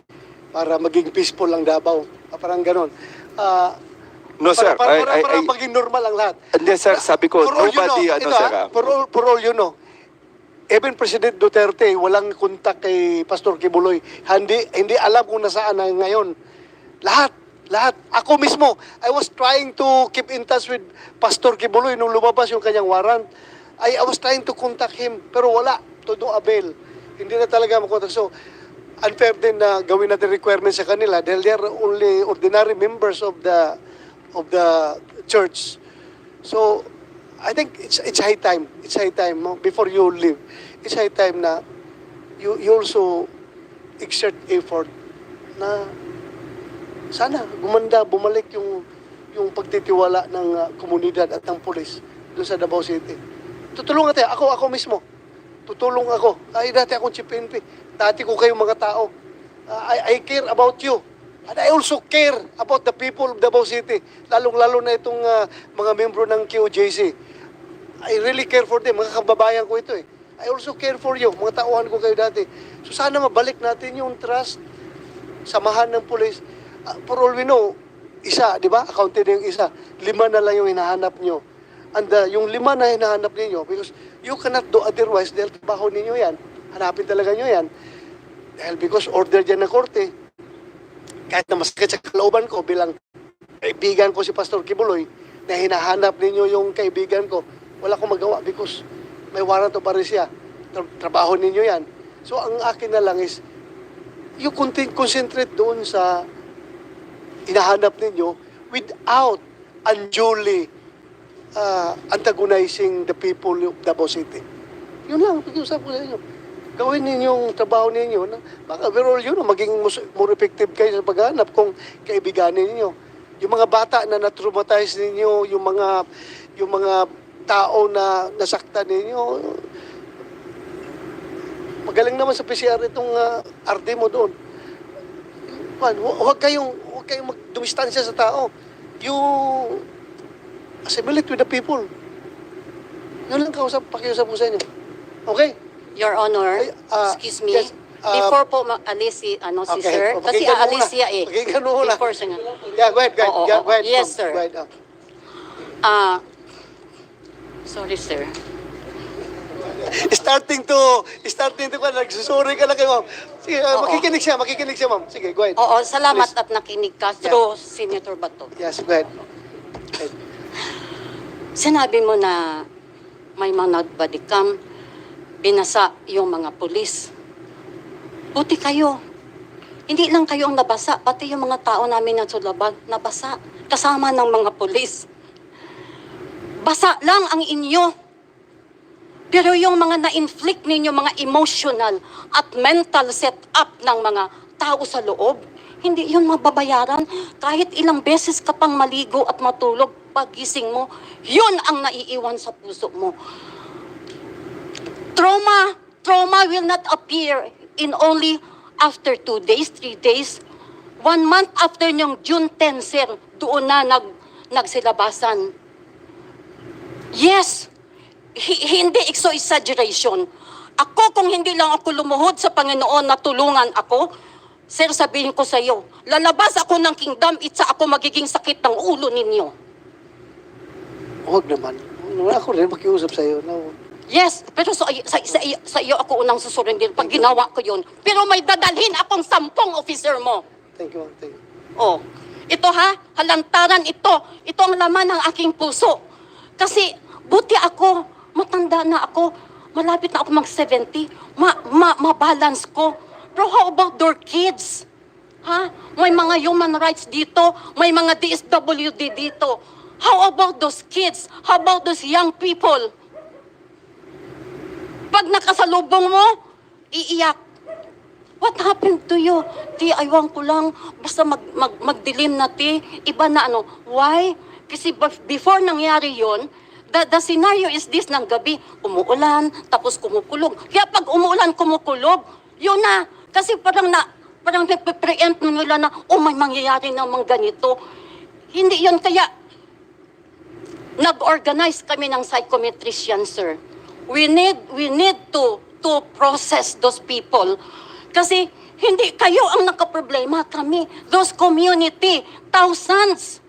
para maging peaceful ang Davao. Parang ganon. No, sir. Para maging normal ang lahat. Hindi, sir. Sabi ko, nobody, for all you know, even President Duterte, walang kontak kay Pastor Kibuloy. Hindi alam kung nasaan na ngayon. Lahat. Ako mismo, I was trying to keep in touch with Pastor Kibuloy nung lumabas yung kanyang warrant. I was trying to contact him, pero wala. To no avail. Hindi na talaga makontak. So, unfair din na gawin natin requirements sa kanila dahil they are only ordinary members of the church. So, I think it's high time. It's high time, no? Before you leave. It's high time na you also exert effort na sana bumalik yung pagtitiwala ng komunidad at ng pulis doon sa Davao City. Tutulungan tayo. Ako mismo. Tutulong ako. Dati akong Chief PNP. Dati ko kayong mga tao. I care about you. And I also care about the people of Davao City. Lalong-lalo na itong mga membro ng QJC. I really care for them. Mga kababayan ko ito eh. I also care for you. Mga tauhan ko kayo dati. So sana mabalik natin yung trust. Samahan ng pulis. For all we know, isa, di ba? Accounted yung isa. 5 na lang yung hinahanap nyo. And yung 5 na hinahanap ninyo, because you cannot do otherwise dahil trabaho ninyo yan. Hanapin talaga nyo yan. Dahil because order dyan ng korte, kahit na masakit sa kalooban ko bilang kaibigan ko si Pastor Kibuloy, na hinahanap ninyo yung kaibigan ko, wala akong magawa because may warrant of arrest siya. Trabaho ninyo yan. So ang akin na lang is, you concentrate doon sa hinahanap ninyo without unduly antagonizing the people of Davao City. Yun lang, pag-iusap ko sa inyo. Gawin ninyong trabaho ninyo. Baka pero yun, maging more effective kayo sa paghanap kung kaibiganin ninyo. Yung mga bata na na-traumatize ninyo, yung mga tao na nasaktan ninyo, magaling naman sa PCR itong RD mo doon. Huwag kayong magdumistansya sa tao. You assimilate with the people. Yun lang pakiusap ko sa inyo. Okay? Your Honor, Ay, excuse me. yes, Before po alis si, si okay. sir, kasi Pakinggan mo aalis muna. siya eh. Pakinggan mo muna. Before siya nga. Yeah, go ahead, go ahead. Oo, Yeah, oo. go ahead, Yes, ma'am. sir. Go ahead, Sorry, sir. Starting to nagsusuri ka na kay ma'am. Sige, makikinig siya, ma'am. Sige, go ahead. Oo, salamat Please. at nakinig ka through Senator Bato. Yes, go ahead. Sinabi mo na may mga nagbadikam, binasa yung mga pulis. Buti kayo. Hindi lang kayo ang nabasa, pati yung mga tao namin na sulaban, nabasa. Kasama ng mga pulis. Basa lang ang inyo. Pero yung mga na-inflict ninyo, mga emotional at mental setup ng mga tao sa loob, hindi yun mababayaran. Kahit ilang beses ka pang maligo at matulog, pagising mo, yun ang naiiwan sa puso mo. Trauma will not appear in only after 2 days, 3 days. 1 month after yung June 10, sir, doon na nagsilabasan. Yes, hindi exaggeration. Ako, kung hindi lang ako lumuhod sa Panginoon na tulungan ako, sir, sabihin ko sa iyo, lalabas ako ng kingdom, itsa ako magiging sakit ng ulo ninyo. Huwag naman. Ako rin makiusap sa iyo. No. Yes, pero sa iyo ako unang susurindin pag ginawa ko yun. Pero may dadalhin akong 10 officer mo. Thank you, ma'am. Thank you. Oh, ito halantaran ito. Ito ang laman ng aking puso. Kasi buti ako, matanda na ako, malapit na ako mag-70, ma-balance ko. Pero how about their kids? Ha? May mga human rights dito, may mga DSWD dito. How about those kids? How about those young people? Pag nakasalubong mo, iiyak. What happened to you? Ti, aywan ko lang. Basta magdilim na, ti. Iba na ano. Why? Kasi before nangyari yon, the scenario is this ng gabi. Umuulan, tapos kumukulog. Kaya pag umuulan, kumukulog, yun na. Kasi parang nagpe-preempt nila na, may mangyayari namang ganito. Hindi yon kaya nag-organize kami ng psychometrician, sir. We need to process those people. Kasi hindi kayo ang nakaproblema, kami. Those community, thousands.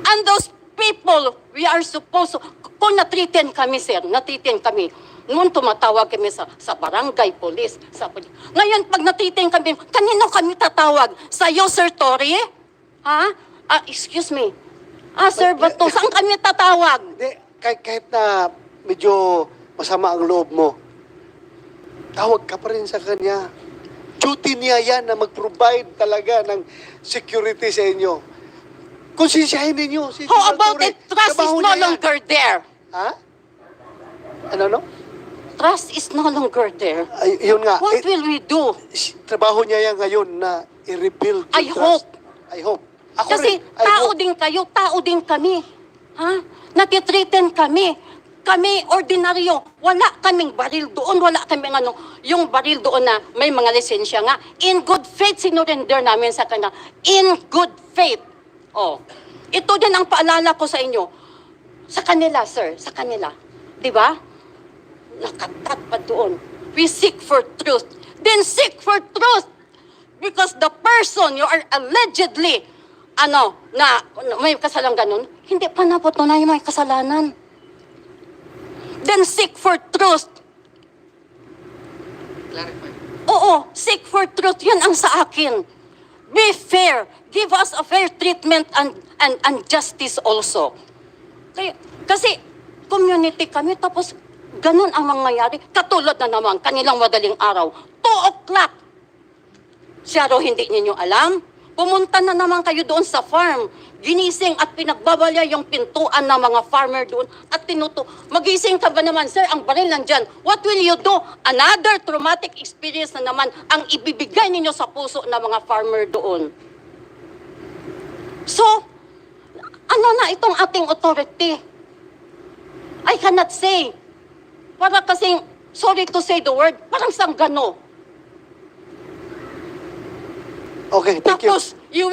And those people, we are supposed to, kung natriten kami, sir, natriten kami, noon tumatawag kami sa barangay, police, sa police. Ngayon, pag natriten kami, kanino kami tatawag? Sa'yo, Sir Torre? Ha? Excuse me. Sir Bato, saan kami tatawag? Kahit na medyo masama ang loob mo, tawag ka pa rin sa kanya. Duty niya yan na mag-provide talaga ng security sa inyo. Konsensyahin ninyo. Si How about it? Trust is no longer there. Ha? Ano? Trust is no longer there. Ay, yun nga. What will we do? Trabaho niya yan ngayon na i-rebuild yung I trust. hope. I hope. Ako Kasi rin, tao din kayo, tao din kami. Ha? Natitriten kami. Kami, ordinaryo, wala kaming baril doon, wala kaming yung baril doon na may mga lisensya nga. In good faith, sinurrender namin sa kanya. In good faith. Oh. Ito din ang paalala ko sa inyo. Sa kanila, sir, sa kanila. Di ba? Nakatat pa doon. We seek for truth. Then seek for truth. Because the person you are allegedly, na may kasalang ganun, hindi pa napatunay may kasalanan. Then seek for truth. Clarify. Oo, seek for truth. Yan ang sa akin. Be fair. Give us a fair treatment and justice also. Kasi community kami, tapos ganun ang mangyayari. Katulad na naman, kanilang madaling araw. 2 o'clock. Siya raw hindi ninyo alam. Pumunta na naman kayo doon sa farm. Ginising at pinagbabalya yung pintuan ng mga farmer doon at magising ka ba naman, sir, ang baril nandyan. What will you do? Another traumatic experience na naman ang ibibigay ninyo sa puso ng mga farmer doon. So, ano na itong ating authority? I cannot say. Para kasing, sorry to say the word, parang sanggano. Okay, thank you. Tapos, you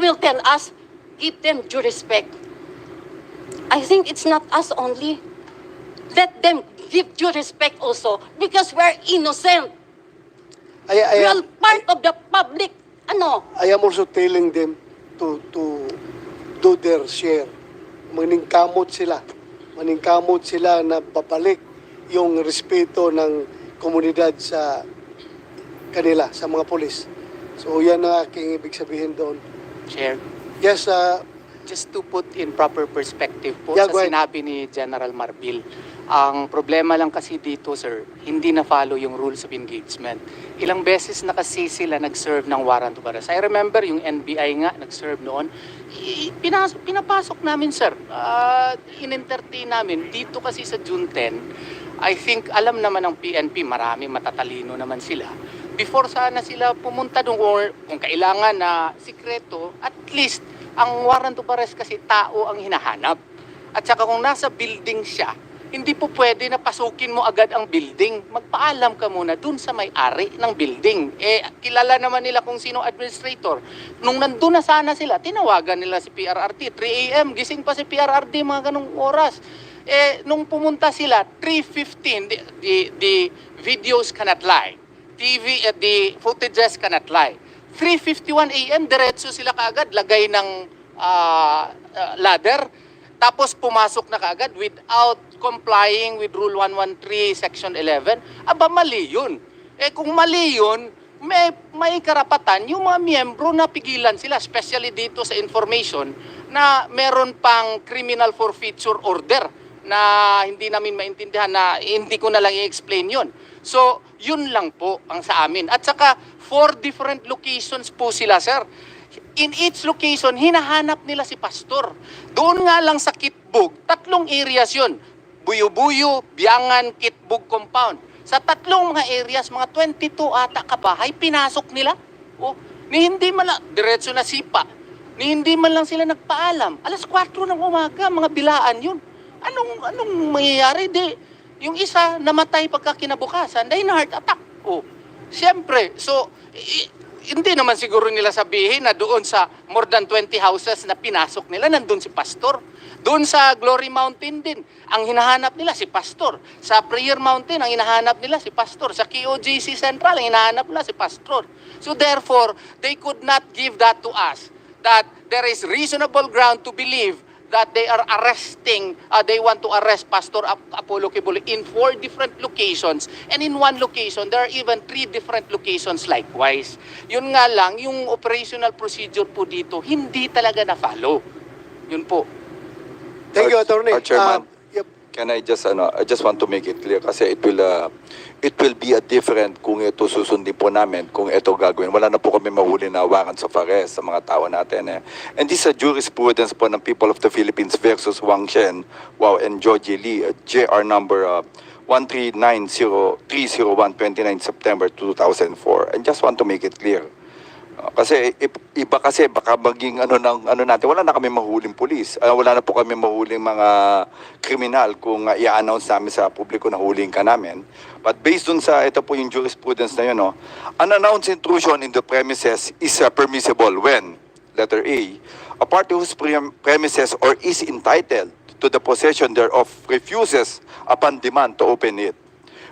will tell us, give them due respect. I think it's not us only. Let them give due respect also because we're innocent. I We're am, all part of the public. Ano? I am also telling them to do their share. Maningkamot sila na babalik yung respeto ng komunidad sa kanila, sa mga polis. So yan ang aking ibig sabihin doon. Chair, Yes, just to put in proper perspective po Yeah, sa go ahead. sinabi ni General Marbil, ang problema lang kasi dito, sir, hindi na follow yung rules of engagement. Ilang beses na kasi sila nag-serve ng warrant of arrest. I remember yung NBI nga nag-serve noon. Pinapasok namin, sir. In-entertain namin. Dito kasi sa June 10, I think alam naman ng PNP, marami matatalino naman sila. Before sana sila pumunta doon or kung kailangan na sikreto, at least ang warrant of arrest kasi tao ang hinahanap. At saka kung nasa building siya, hindi po pwede na pasukin mo agad ang building. Magpaalam ka muna dun sa may-ari ng building. Kilala naman nila kung sino administrator. Nung nandun na sana sila, tinawagan nila si PRRT. 3 a.m., gising pa si PRRT mga ganong oras. Nung pumunta sila, 3:15, the videos cannot lie. The footages cannot lie. 3:51 a.m., diretso sila kaagad, lagay ng ladder. Tapos pumasok na kaagad without complying with Rule 113, Section 11. Aba, mali yun. Kung mali yun, may karapatan yung mga miyembro na pigilan sila, especially dito sa information, na meron pang criminal forfeiture order na hindi namin maintindihan, na hindi ko na lang i-explain yun. So, yun lang po ang sa amin. At saka, 4 different locations po sila, sir. In each location, hinahanap nila si pastor. Doon nga lang sa Kitbug, 3 areas yun. Buyo-Buyo, Biangan, Kitbug compound. Sa 3 mga areas, mga 22 ata kabahay, pinasok nila. Ni hindi man lang, diretso na sipa. Ni hindi man lang sila nagpaalam. 4:00 ng umaga, mga bilaan yun. Anong mangyayari? Yung isa, namatay pagka kinabukasan dahil na heart attack. Siyempre, so, hindi naman siguro nila sabihin na doon sa more than 20 houses na pinasok nila, nandun si pastor. Doon sa Glory Mountain din, ang hinahanap nila si pastor. Sa Prayer Mountain, ang hinahanap nila si pastor. Sa KOJC Central, ang hinahanap nila si pastor. So therefore, they could not give that to us. That there is reasonable ground to believe that they are arresting, they want to arrest Pastor Apollo Kibuloy in 4 different locations, and in 1 location, there are even 3 different locations likewise. Yun nga lang, yung operational procedure po dito, hindi talaga na-follow. Yun po. Thank you, Attorney. Chairman, Yep. can I just want to make it clear kasi it will be a different kung ito susundin po namin, kung ito gagawin. Wala na po kami mahuli na warrants of arrest sa mga tao natin. And this is a jurisprudence po ng People of the Philippines versus Wang Shen, Wow, and Georgie Lee, JR number 1390301, 29 September 2004. And just want to make it clear. Kasi iba kasi baka maging natin, wala na kami mahuling pulis. Wala na po kami mahuling mga kriminal kung i-announce namin sa publiko na huling ka namin. But based on sa ito po yung jurisprudence na yun, unannounced intrusion in the premises is permissible when, letter A party whose premises or is entitled to the possession thereof refuses upon demand to open it.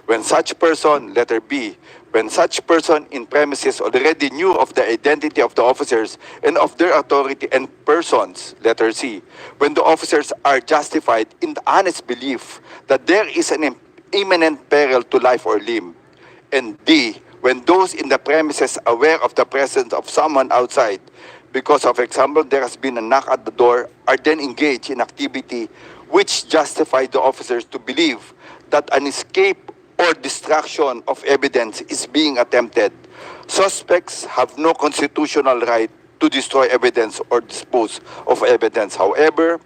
When such person, letter B, when such person in premises already knew of the identity of the officers and of their authority and persons, letter C, when the officers are justified in the honest belief that there is an imminent peril to life or limb, and D, when those in the premises aware of the presence of someone outside, because of example, there has been a knock at the door, are then engaged in activity which justify the officers to believe that an escape or destruction of evidence is being attempted. Suspects have no constitutional right to destroy evidence or dispose of evidence. However,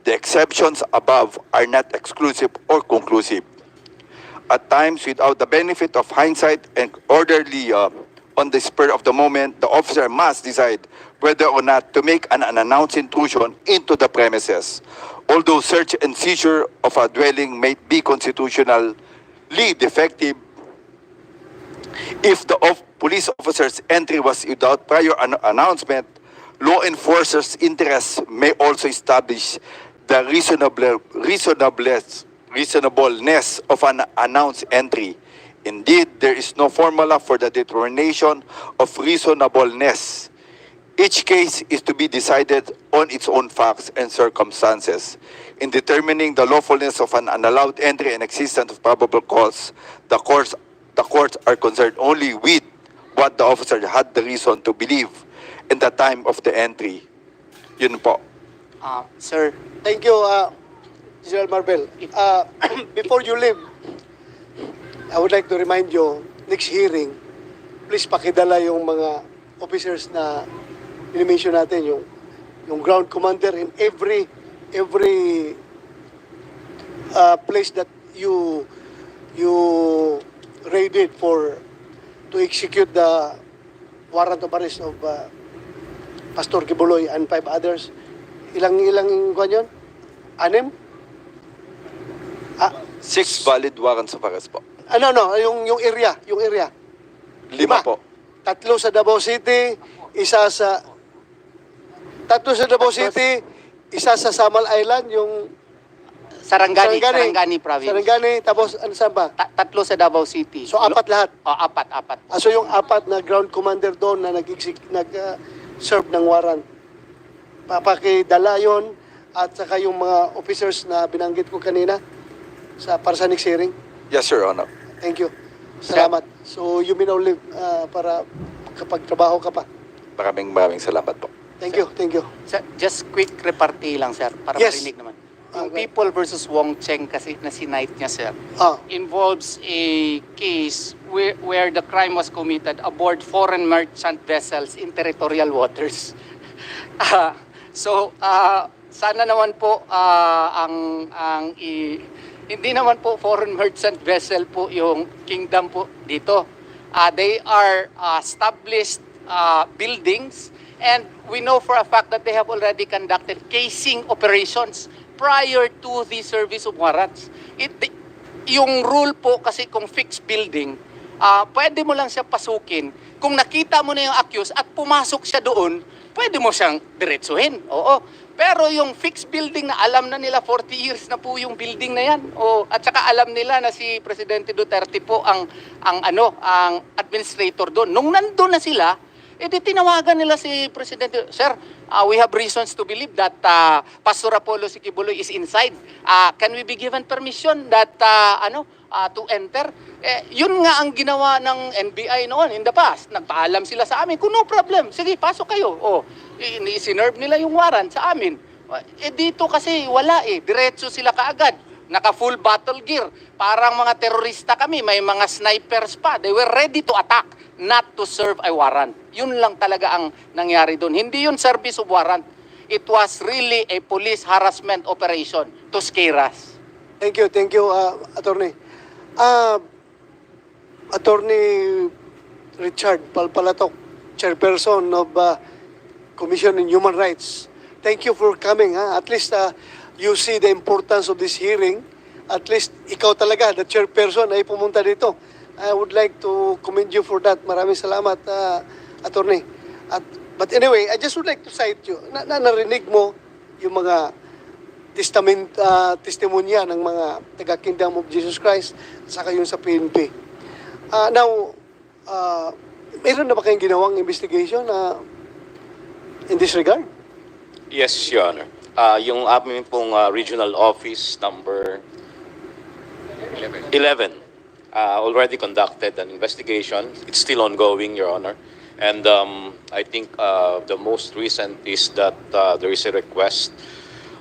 the exceptions above are not exclusive or conclusive. At times, without the benefit of hindsight and orderly on the spur of the moment, the officer must decide whether or not to make an unannounced intrusion into the premises. Although search and seizure of a dwelling may be constitutionally defective, if the police officer's entry was without prior announcement, law enforcers' interests may also establish the reasonableness of an announced entry. Indeed, there is no formula for the determination of reasonableness. Each case is to be decided on its own facts and circumstances. In determining the lawfulness of an unallowed entry and existence of probable cause, the courts are concerned only with what the officer had the reason to believe in the time of the entry. Yun po. Sir, Thank you, General Marbel. Before you leave, I would like to remind you, next hearing, please pakidala yung mga officers na mention natin, yung ground commander in every place that you raided to execute the warrant of arrest of Pastor Kibuloy and 5 others. Ilang kwan yun? 6? 6 valid warrants of arrest po. No, yung area. 5 po. 3 sa Davao City, tatlo sa Davao City, isa sa Samal Island, yung Sarangani province. Sarangani, tapos ano saan ba? 3 sa Davao City. So 4 lahat. Apat. So yung 4 na ground commander doon na nag-serve ng warrant. Papakidala yun at saka yung mga officers na binanggit ko kanina para sa next hearing. Yes, Your Honor. Thank you. Salamat. So you may now leave para kapag trabaho ka pa. Maraming salamat po. Thank you. Sir, just quick repartee lang, sir, para Yes. marinig naman. Yung People versus Wong Cheng kasi na sinight niya, sir, Ah. involves a case where the crime was committed aboard foreign merchant vessels in territorial waters. Sana naman po hindi naman po foreign merchant vessel po yung kingdom po dito. They are established buildings, and we know for a fact that they have already conducted casing operations prior to the service of warrants. Yung rule po kasi kung fixed building, pwede mo lang siya pasukin. Kung nakita mo na yung accused at pumasok siya doon, pwede mo siyang diretsuhin. Oo. Pero yung fixed building na alam na nila 40 years na po yung building na yan. At saka alam nila na si Presidente Duterte po ang administrator doon. Nung nandun na sila, di tinawagan nila si Presidente, Sir, we have reasons to believe that Pastor Apollo Kibuloy is inside. Can we be given permission that to enter? Yun nga ang ginawa ng NBI noon in the past. Nagpaalam sila sa amin, no problem, sige, pasok kayo. Isinerve nila yung warrant sa amin. Dito kasi wala diretso sila kaagad. Naka full battle gear. Parang mga terorista kami, may mga snipers pa. They were ready to attack, not to serve a warrant. Yun lang talaga ang nangyari doon. Hindi yun service of warrant. It was really a police harassment operation to scare us. Thank you, Attorney. Attorney Richard Palpalatok, Chairperson of Commission on Human Rights. Thank you for coming. At least you see the importance of this hearing. At least ikaw talaga, the chairperson, ay pumunta dito. I would like to commend you for that. Maraming salamat, Attorney. But anyway, I just would like to cite you. Narinig mo yung mga testimonya ng mga taga-Kingdom of Jesus Christ, saka yung sa PNP. Mayroon na ba kayong ginawang investigation in this regard? Yes, Your Honor. Yung aming pong regional office number 11 already conducted an investigation. It's still ongoing, Your Honor. And I think the most recent is that there is a request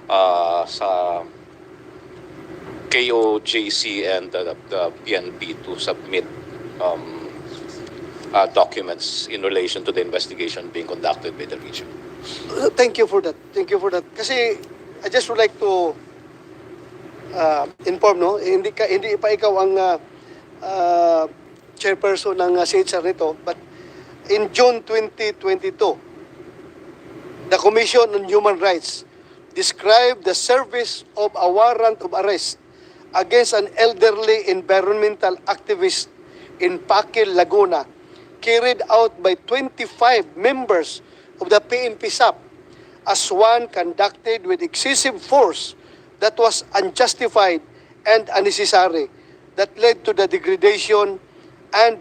sa KOJC and the PNP to submit documents in relation to the investigation being conducted by the region. Thank you for that. Kasi I just would like to inform, hindi pa ikaw ang chairperson ng CHR nito, but in June 2022, the Commission on Human Rights described the service of a warrant of arrest against an elderly environmental activist in Paquil, Laguna, carried out by 25 members of the PNP SAP as one conducted with excessive force that was unjustified and unnecessary, that led to the degradation and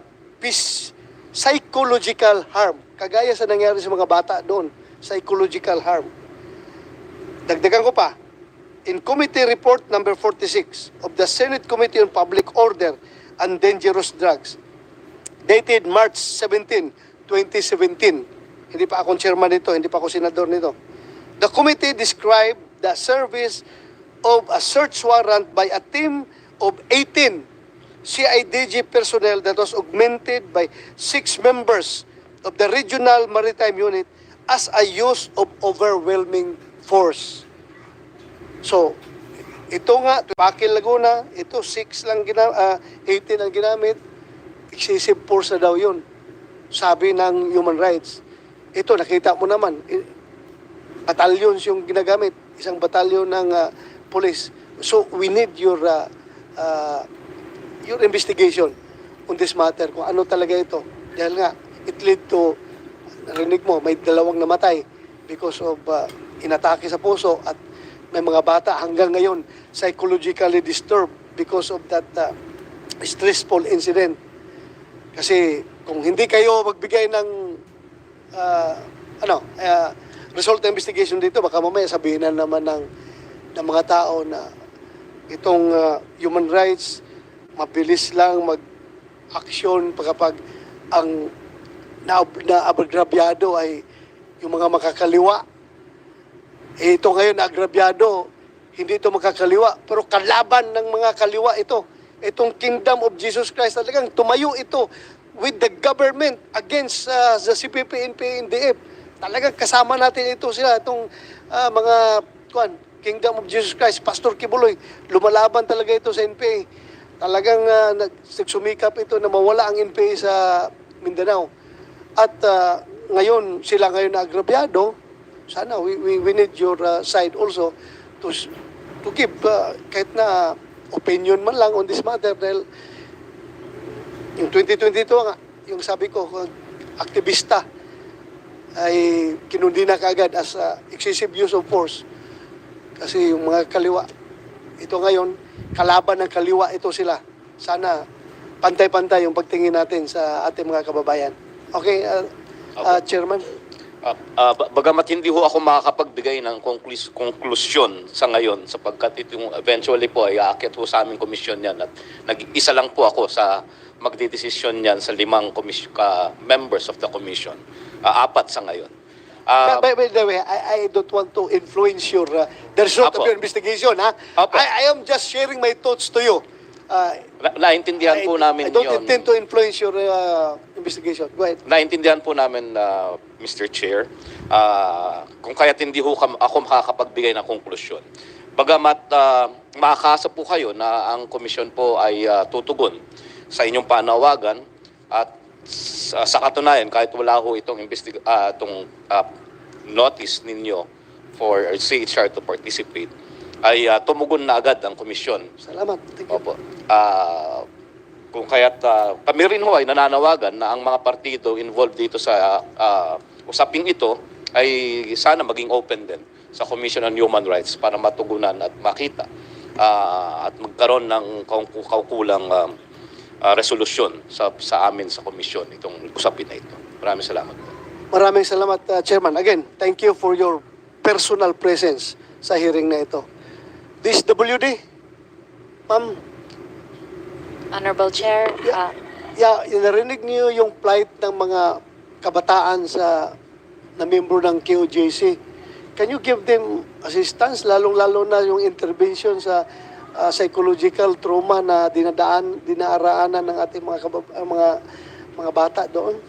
psychological harm. Kagaya sa nangyari sa mga bata doon, psychological harm. Dagdagan ko pa, in Committee Report number 46 of the Senate Committee on Public Order and Dangerous Drugs, dated March 17, 2017. Hindi pa akong chairman nito, hindi pa ako senador nito. The committee described the service of a search warrant by a team of 18 CIDG personnel that was augmented by 6 members of the Regional Maritime Unit as a use of overwhelming force. So, ito nga, Pakil Laguna, ito 18 ang ginamit, excessive force na daw yun. Sabi ng human rights. Ito, nakita mo naman, batalyon yung ginagamit, isang batalyon ng police. So, we need your investigation on this matter, kung ano talaga ito. Dahil nga, it led to, narinig mo, may 2 namatay because of inatake sa puso at may mga bata hanggang ngayon psychologically disturbed because of that stressful incident. Kasi kung hindi kayo magbigay ng result ng investigation dito, baka mamaya sabihin na naman ng mga tao na itong human rights, mabilis lang mag-action kapag ang naagrabyado ay yung mga makakaliwa. Ito ngayon naagrabyado, hindi ito makakaliwa, pero kalaban ng mga kaliwa ito. Itong Kingdom of Jesus Christ, talagang tumayo ito with the government against the CPP, NPA, NDF. Talagang kasama natin ito sila, itong mga Kingdom of Jesus Christ, Pastor Kibuloy, lumalaban talaga ito sa NPA. Talagang nagsumikap ito na mawala ang NPA sa Mindanao. At ngayon, sila ngayon na agrabyado, sana we need your side also to give kahit na opinion man lang on this matter, dahil yung 2022 nga, yung sabi ko, aktivista ay kinundi na kaagad as excessive use of force. Kasi yung mga kaliwa, ito ngayon, kalaban ng kaliwa ito sila. Sana pantay-pantay yung pagtingin natin sa ating mga kababayan. Okay, Chairman? Bagamat hindi ho ako makakapagbigay ng konklusyon sa ngayon sapagkat itong eventually po ay aakyat ho sa aming komisyon yan at nag-isa lang po ako sa magdidesisyon yan sa 5 members of the commission. 4 sa ngayon. By the way, I don't want to influence your the result of your investigation. I am just sharing my thoughts to you. Naintindihan po namin I don't yun. intend to influence your investigation. Go ahead. Naintindihan po namin, Mr. Chair, kung kaya't hindi ho ako makakapagbigay ng konklusyon. Bagamat makakasa po kayo na ang komisyon po ay tutugon sa inyong panawagan at sa katunayan, kahit wala ho itong notice ninyo for CHR to participate, ay tumugon na agad ang komisyon. Salamat. Opo. Kung kaya't kami rin ho ay nananawagan na ang mga partido involved dito sa usaping ito ay sana maging open din sa Commission on Human Rights para matugunan at makita at magkaroon ng kaukulang resolusyon sa amin sa komisyon itong usapin na ito. Maraming salamat. Maraming salamat, Chairman. Again, thank you for your personal presence sa hearing na ito. This WD, ma'am. Honorable Chair. Narinig niyo yung plight ng mga kabataan na membro ng KOJC. Can you give them assistance, lalong-lalo na yung intervention sa psychological trauma na dinaaraanan ng ating mga bata doon?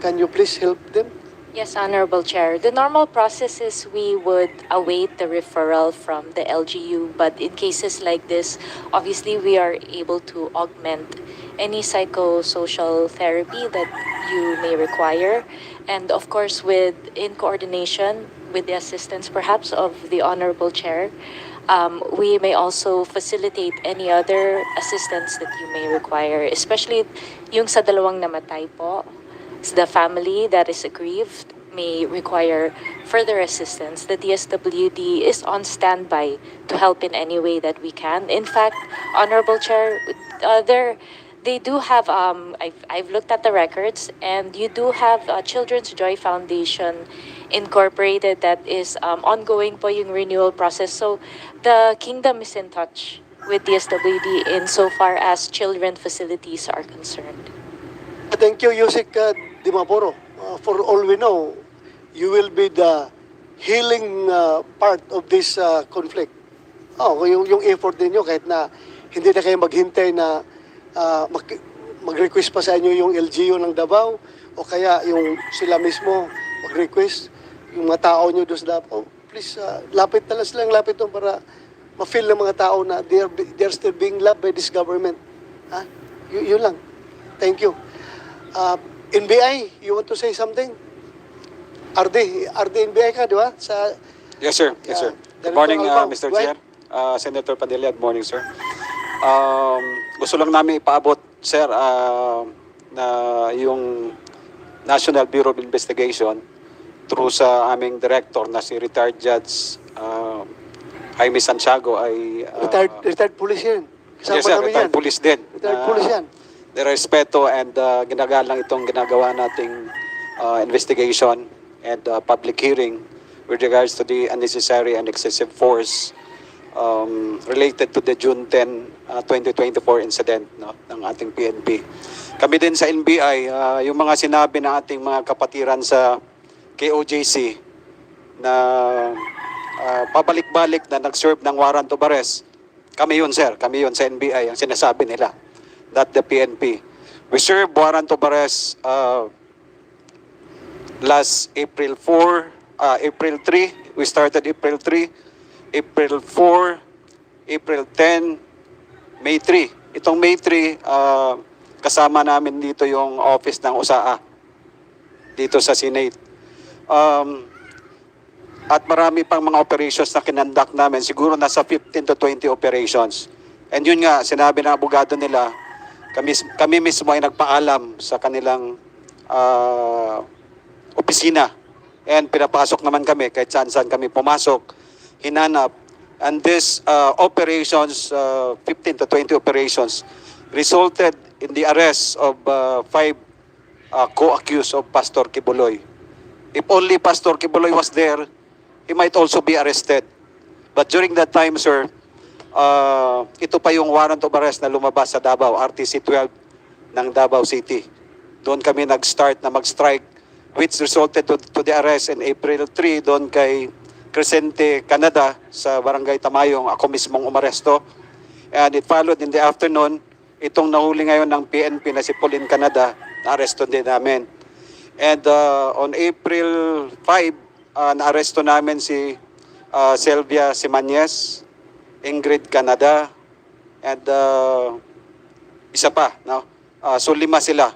Can you please help them? Yes, Honorable Chair. The normal process is we would await the referral from the LGU, but in cases like this, obviously we are able to augment any psychosocial therapy that you may require. And of course, in coordination with the assistance perhaps of the Honorable Chair, we may also facilitate any other assistance that you may require, especially yung sa 2 namatay po, the family that is aggrieved. may require further assistance, the DSWD is on standby to help in any way that we can. In fact, Honorable Chair, they do have, I've looked at the records, and you do have Children's Joy Foundation Incorporated that is ongoing po yung renewal process. So the Kingdom is in touch with DSWD insofar as children facilities are concerned. Thank you, Yusek Dimaporo. For all we know, you will be the healing part of this conflict. Yung effort ninyo, kahit na hindi na kayo maghintay na mag-request pa sa inyo yung LGU ng Davao, o kaya yung sila mismo mag-request, yung mga tao nyo doon sa Davao, please, lapit na lang silang lapit doon para ma-feel ng mga tao na they're still being loved by this government. Yun lang. Thank you. NBI, you want to say something? RD NBI ka, di ba? Yes, sir. Yes, sir. Good morning, Mr. Chair. Senator Padilla, good morning, sir. Gusto lang namin ipaabot, sir, na yung National Bureau of Investigation through sa aming director na si retired Judge Jaime Santiago ay... retired police yan. Kasama yes, sir. namin Retired yan. police din. Retired police yan. Nirespeto and ginagalang itong ginagawa nating investigation and public hearing with regards to the unnecessary and excessive force related to the June 10, 2024 incident ng ating PNP. Kami din sa NBI, yung mga sinabi ng ating mga kapatiran sa KOJC na pabalik-balik na nag-serve ng warrant of arrest, kami yun, sir. Kami yun sa NBI, ang sinasabi nila. Not the PNP. We served warrant of arrest last April 4, April 3. We started April 3, April 4, April 10, May 3. Itong May 3, kasama namin dito yung office ng USAA dito sa Senate. At marami pang mga operations na kinandak namin. Siguro nasa 15 to 20 operations. And yun nga, sinabi ng abogado nila, kami mismo ay nagpaalam sa kanilang opisina. And pinapasok naman kami kahit saan-saan kami pumasok, hinanap. And this operations, 15 to 20 operations, resulted in the arrest of 5 co-accused of Pastor Kibuloy. If only Pastor Kibuloy was there, he might also be arrested. But during that time, sir, ito pa yung warrant of arrest na lumabas sa Davao, RTC 12 ng Davao City. Doon kami nag-start na mag-strike, which resulted to the arrest in April 3 doon kay Crescente, Canada, sa Barangay Tamayong. Ako mismong umaresto. And it followed in the afternoon, itong nahuli ngayon ng PNP na si Pauline Canada, na-aresto din namin. And on April 5, na-aresto namin si Sylvia Simanes, Ingrid Canada, and isa pa. No? So 5 sila.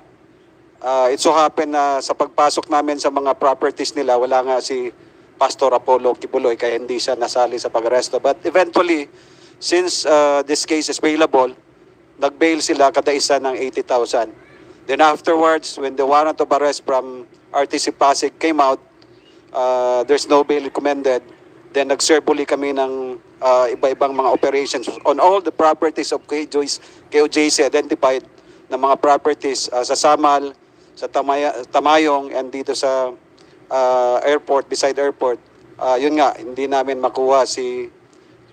It so happened na sa pagpasok namin sa mga properties nila, wala nga si Pastor Apollo Kibuloy, kaya hindi siya nasali sa pag-aresto. But eventually, since this case is bailable, nag-bail sila kada isa ng 80,000. Then afterwards, when the warrant of arrest from RTC Pasig came out, there's no bail recommended. Then nag-serve uli kami ng iba-ibang mga operations on all the properties of KOJC identified na mga properties sa Samal, sa Tamayong, and dito sa airport, beside airport. Yun nga, hindi namin makuha si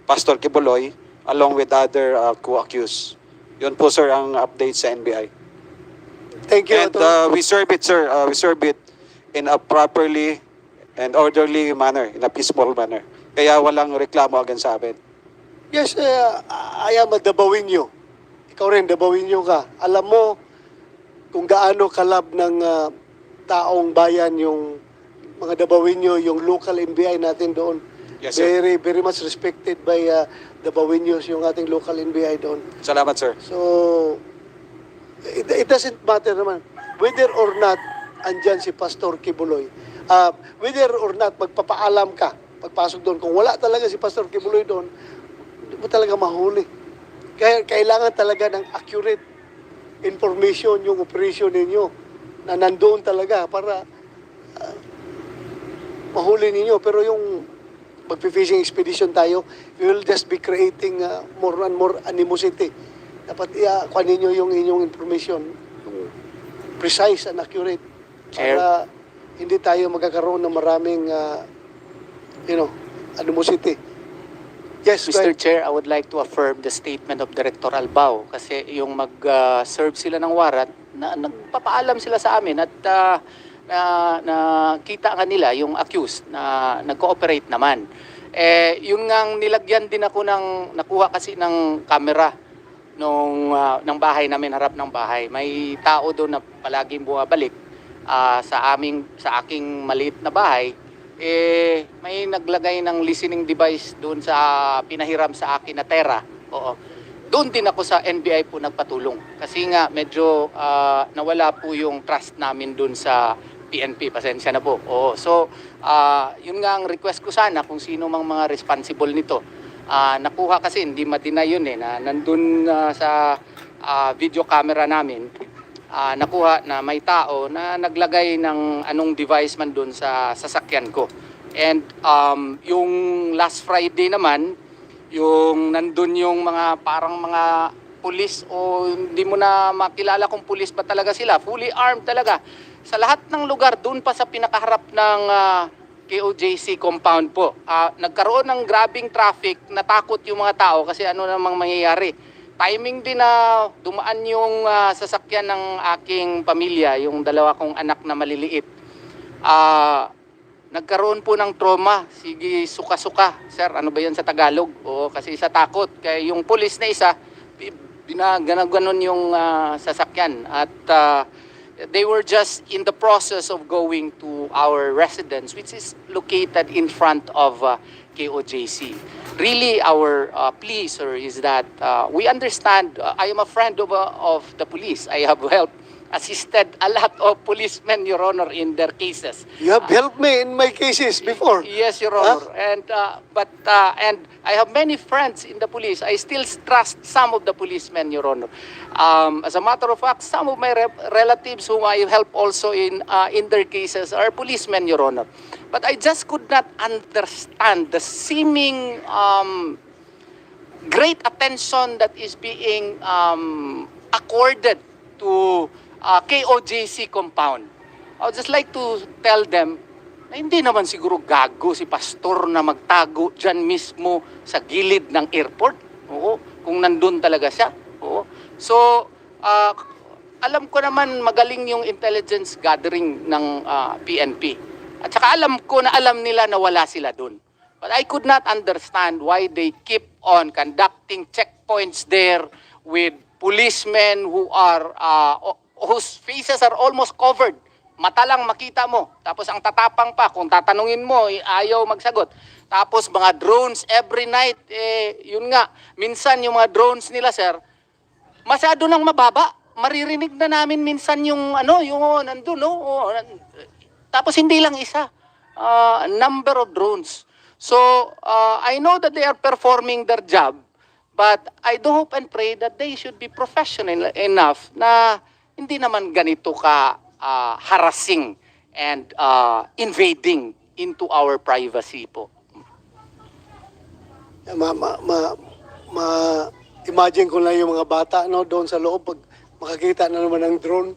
Pastor Kibuloy along with other co-accused. Yun po, sir, ang update sa NBI. Thank you. And we serve it, sir. We serve it in a properly and orderly manner, in a peaceful manner. Kaya walang reklamo agad sa amin. Yes, I am a Davao-inyo. Ikaw rin, Davao-inyo ka. Alam mo kung gaano kalab ng taong bayan yung mga Davao-inyo, yung local NBI natin doon. Yes, sir. Very, very much respected by Davao-inyos, yung ating local NBI doon. Salamat, sir. So, it doesn't matter naman whether or not andyan si Pastor Kibuloy. Whether or not magpapaalam ka pagpasok doon. Kung wala talaga si Pastor Kibuloy doon, hindi mo talaga mahuli. Kaya kailangan talaga ng accurate information yung operation ninyo na nandoon talaga para mahuli ninyo. Pero yung magpi-fishing expedition tayo, we will just be creating more and more animosity. Dapat kuha ninyo yung inyong information, yung precise and accurate. Para hindi tayo magkakaroon ng maraming, animosity. Yes, go Mr. ahead. Chair, I would like to affirm the statement of Director Albao kasi yung mag-serve sila ng warrant, nagpapaalam sila sa amin at kita nga nila yung accused na nag-cooperate naman. Yun ngang nilagyan din ako nakuha kasi ng camera ng bahay namin, harap ng bahay. May tao doon na palaging bumabalik sa aking maliit na bahay. May naglagay ng listening device doon sa pinahiram sa akin na Tera. Oo. Doon din ako sa NBI po nagpatulong. Kasi nga medyo nawala po yung trust namin doon sa PNP. Pasensya na po. Oo. So, yun nga ang request ko sana kung sino mang mga responsible nito. Nakuha kasi, hindi ma-deny yun na nandun sa video camera namin. Nakuha na may tao na naglagay ng anong device man doon sa sasakyan ko. And yung last Friday naman, yung nandun yung parang mga pulis o hindi mo na makilala kung pulis ba talaga sila, fully armed talaga. Sa lahat ng lugar, doon pa sa pinakaharap ng KOJC compound po. Nagkaroon ng grabing traffic, natakot yung mga tao kasi ano namang mangyayari. Timing din na dumaan yung sasakyan ng aking pamilya, yung dalawa kong anak na maliliit. Nagkaroon po ng trauma. Sige, suka-suka. Sir, ano ba yan sa Tagalog? Oo, kasi sa takot. Kaya yung pulis na isa, ginaganon yung sasakyan. At they were just in the process of going to our residence, which is located in front of KOJC. Really, our plea, sir, is that we understand. I am a friend of the police. I have assisted a lot of policemen, Your Honor, in their cases. You have helped me in my cases before. Yes, Your Honor. And I have many friends in the police. I still trust some of the policemen, Your Honor. As a matter of fact, some of my relatives whom I help also in their cases are policemen, Your Honor. But I just could not understand the seeming great attention that is being accorded to KOJC compound. I would just like to tell them na hindi naman siguro gago si pastor na magtago dyan mismo sa gilid ng airport. Oo, kung nandun talaga siya. Oo. So, alam ko naman magaling yung intelligence gathering ng PNP. At saka alam ko na alam nila na wala sila dun. But I could not understand why they keep on conducting checkpoints there with policemen whose faces are almost covered. Mata lang makita mo. Tapos ang tatapang pa, kung tatanungin mo, ayaw magsagot. Tapos mga drones every night, yun nga, minsan yung mga drones nila, sir, masyado nang mababa. Maririnig na namin minsan yung nandun, no? Tapos hindi lang isa. Number of drones. So, I know that they are performing their job, but I do hope and pray that they should be professional enough na hindi naman ganito ka harassing and invading into our privacy po. Imagine ko lang yung mga bata doon sa loob pag makakita na naman ng drone,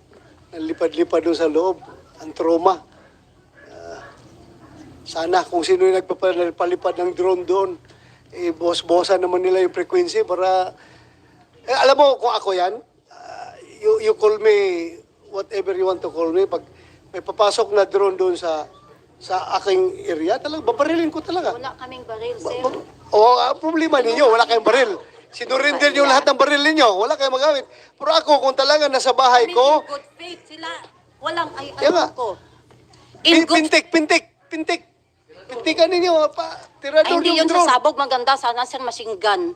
nalipad-lipad doon sa loob, ang trauma. Sana kung sino yung nagpapalipad ng drone doon, boss-bossan naman nila yung frequency para, alam mo kung ako yan, you call me whatever you want to call me. Pag may papasok na drone doon sa aking area, talagang babarilin ko talaga. Wala kaming baril, sir. Problema ninyo, wala kayong baril. Sinurinder nyo lahat ng baril ninyo, wala kayong magamit. Pero ako, kung talaga nasa bahay ko, In good faith sila. Walang Kaya ko. pintik. Pintikan ninyo, tirador Hindi yung yun drone. sasabog, maganda sana sir machine gun.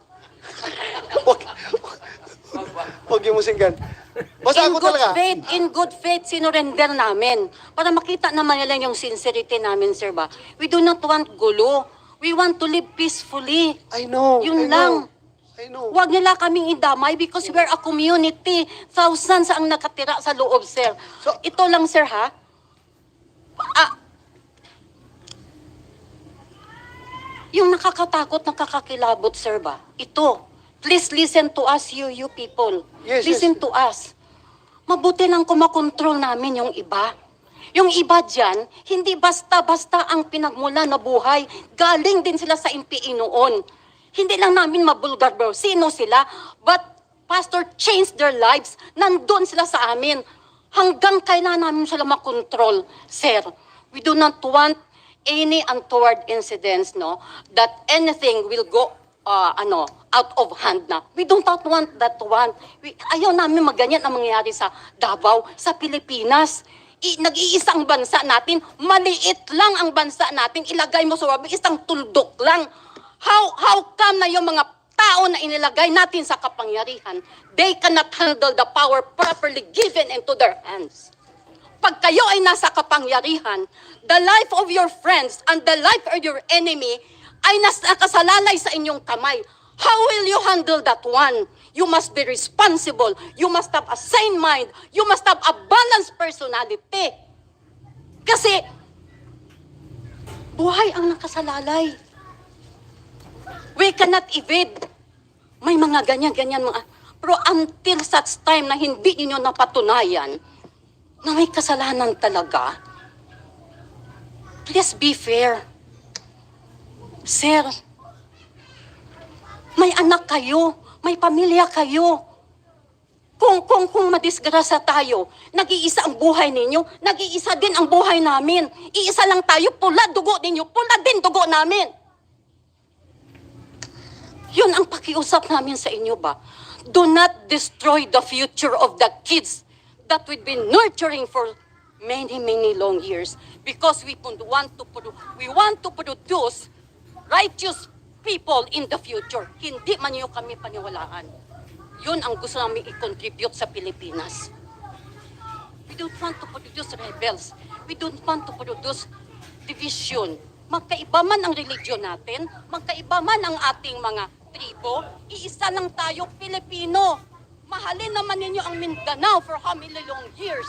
Huwag yung musinggan. Basta ako talaga. In good faith, sinurrender namin. Para makita naman nila yung sincerity namin, sir ba? We do not want gulo. We want to live peacefully. I know. Yun lang. Huwag nila kaming idamay because we're a community. Thousands ang nakatira sa loob, sir. Ito lang, sir, ha? Yung nakakatakot, nakakakilabot, sir ba? Ito. Please listen to us, you people. Yes, Listen to us. Mabuti lang kumakontrol namin yung iba. Yung iba dyan, hindi basta-basta ang pinagmula na buhay. Galing din sila sa impiin noon. Hindi lang namin mabulgar, bro. Sino sila? But Pastor changed their lives. Nandun sila sa amin. Hanggang kailan namin sila makontrol, sir. We do not want any untoward incidents, no, that anything will go out of hand na. We don't want that one. Ayaw namin maganyan ang mangyayari sa Davao, sa Pilipinas. Nag-iisang bansa natin, maliit lang ang bansa natin, ilagay mo sa isang tuldok lang. How come na yung mga tao na inilagay natin sa kapangyarihan, they cannot handle the power properly given into their hands? Pag kayo ay nasa kapangyarihan, the life of your friends and the life of your enemy ay nakasalalay sa inyong kamay. How will you handle that one? You must be responsible. You must have a sane mind. You must have a balanced personality. Kasi, buhay ang nakasalalay. We cannot evade. May mga ganyan-ganyan mga... Pero until such time na hindi ninyo napatunayan na may kasalanan talaga, please be fair. Sir, may anak kayo, may pamilya kayo. Kung madisgrasya tayo, nag-iisa ang buhay ninyo, nag-iisa din ang buhay namin. Iisa lang tayo, pula dugo ninyo, pula din dugo namin. Yun ang pakiusap namin sa inyo ba? Do not destroy the future of the kids that we've been nurturing for many, many long years, because we want to produce righteous people in the future. Hindi man nyo kami paniwalaan. Yun ang gusto namin i-contribute sa Pilipinas. We don't want to produce rebels. We don't want to produce division. Magkaiba man ang religion natin, magkaiba man ang ating mga tribo, iisa lang tayo, Pilipino. Mahalin naman ninyo ang Mindanao for how many long years?